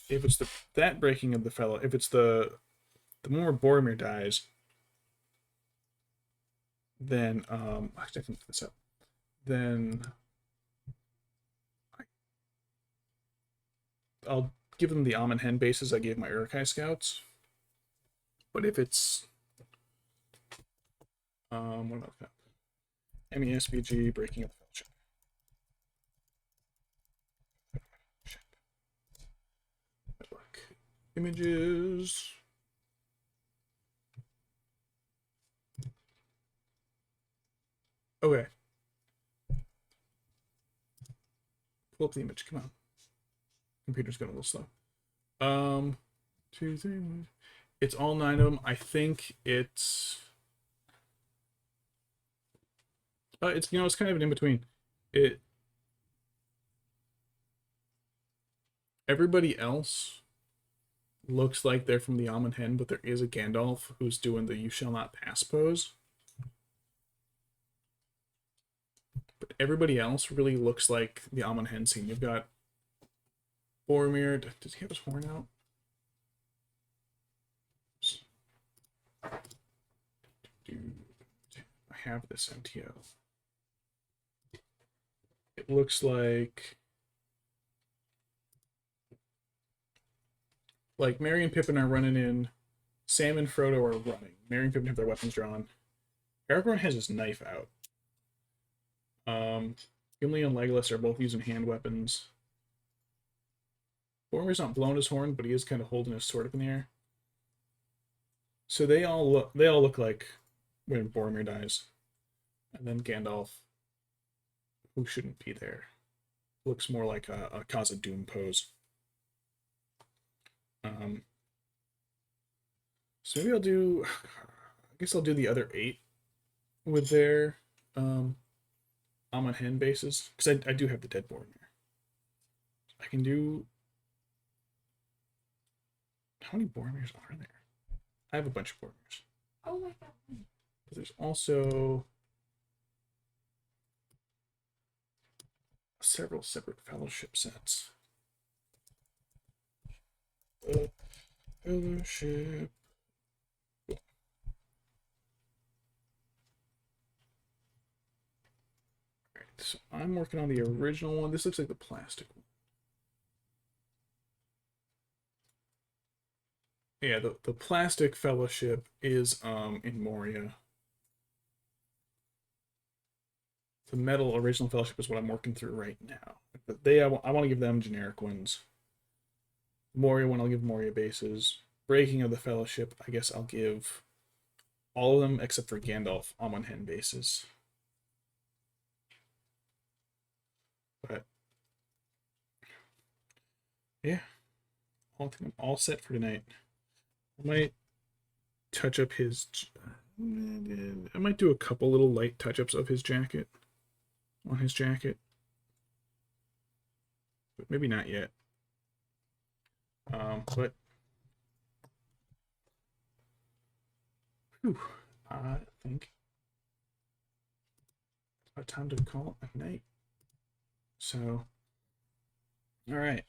A: if it's that Breaking of the Fellow, if it's the one where Boromir dies, then actually I can look this up. Then I'll give them the Almond Hen bases I gave my Urukai Scouts. But if it's what about that? MESBG breaking of the fellowship. Images. Okay. Pull up the image. Come on. Computer's going a little slow. 2, 3. It's all 9 of them. I think it's it's kind of an in between. Everybody else looks like they're from the Almond Hen, but there is a Gandalf who's doing the "You shall not pass" pose. But everybody else really looks like the Almond Hen scene. You've got Boromir. Does he have his horn out? I have this MTO. It looks like Merry and Pippin are running in. Sam and Frodo are running. Merry and Pippin have their weapons drawn. Aragorn has his knife out. Gimli and Legolas are both using hand weapons. Boromir's not blowing his horn, but he is kind of holding his sword up in the air. So they all look like when Boromir dies. And then Gandalf, who shouldn't be there, looks more like a Khazad Dûm pose. So maybe I guess I'll do the other 8 with their Almond Hen bases, because I do have the dead Boromir. I can do... How many Boromirs are there? I have a bunch of Boromirs.
B: Oh my god.
A: But there's also several separate fellowship sets. Fellowship. Alright, so I'm working on the original one. This looks like the plastic one. Yeah, the plastic fellowship is in Moria. The metal original fellowship is what I'm working through right now. But I want to give them generic ones. Moria one, I'll give Moria bases. Breaking of the Fellowship, I guess I'll give all of them except for Gandalf Almond Hen bases. But yeah, I think I'm all set for tonight. I might touch up his... I might do a couple little light touch-ups of his jacket. On his jacket. But maybe not yet. But... Whew, I think it's about time to call it a night. So... Alright,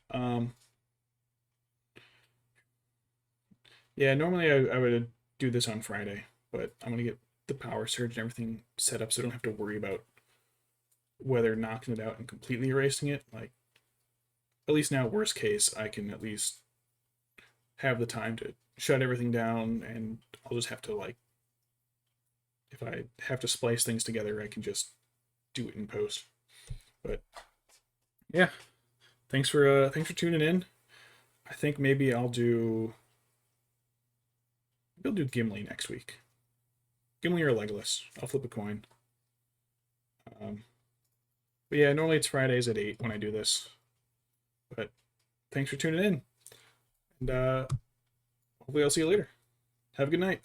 A: yeah, normally I would do this on Friday, but I'm gonna get the power surge and everything set up so I don't have to worry about whether knocking it out and completely erasing it. Like, at least now, worst case, I can at least have the time to shut everything down, and I'll just have to, like, if I have to splice things together, I can just do it in post. But yeah, thanks for tuning in. I think maybe I'll do Gimli next week. Gimli or Legolas. I'll flip a coin. But yeah, normally it's Fridays at 8 when I do this. But thanks for tuning in. And hopefully I'll see you later. Have a good night.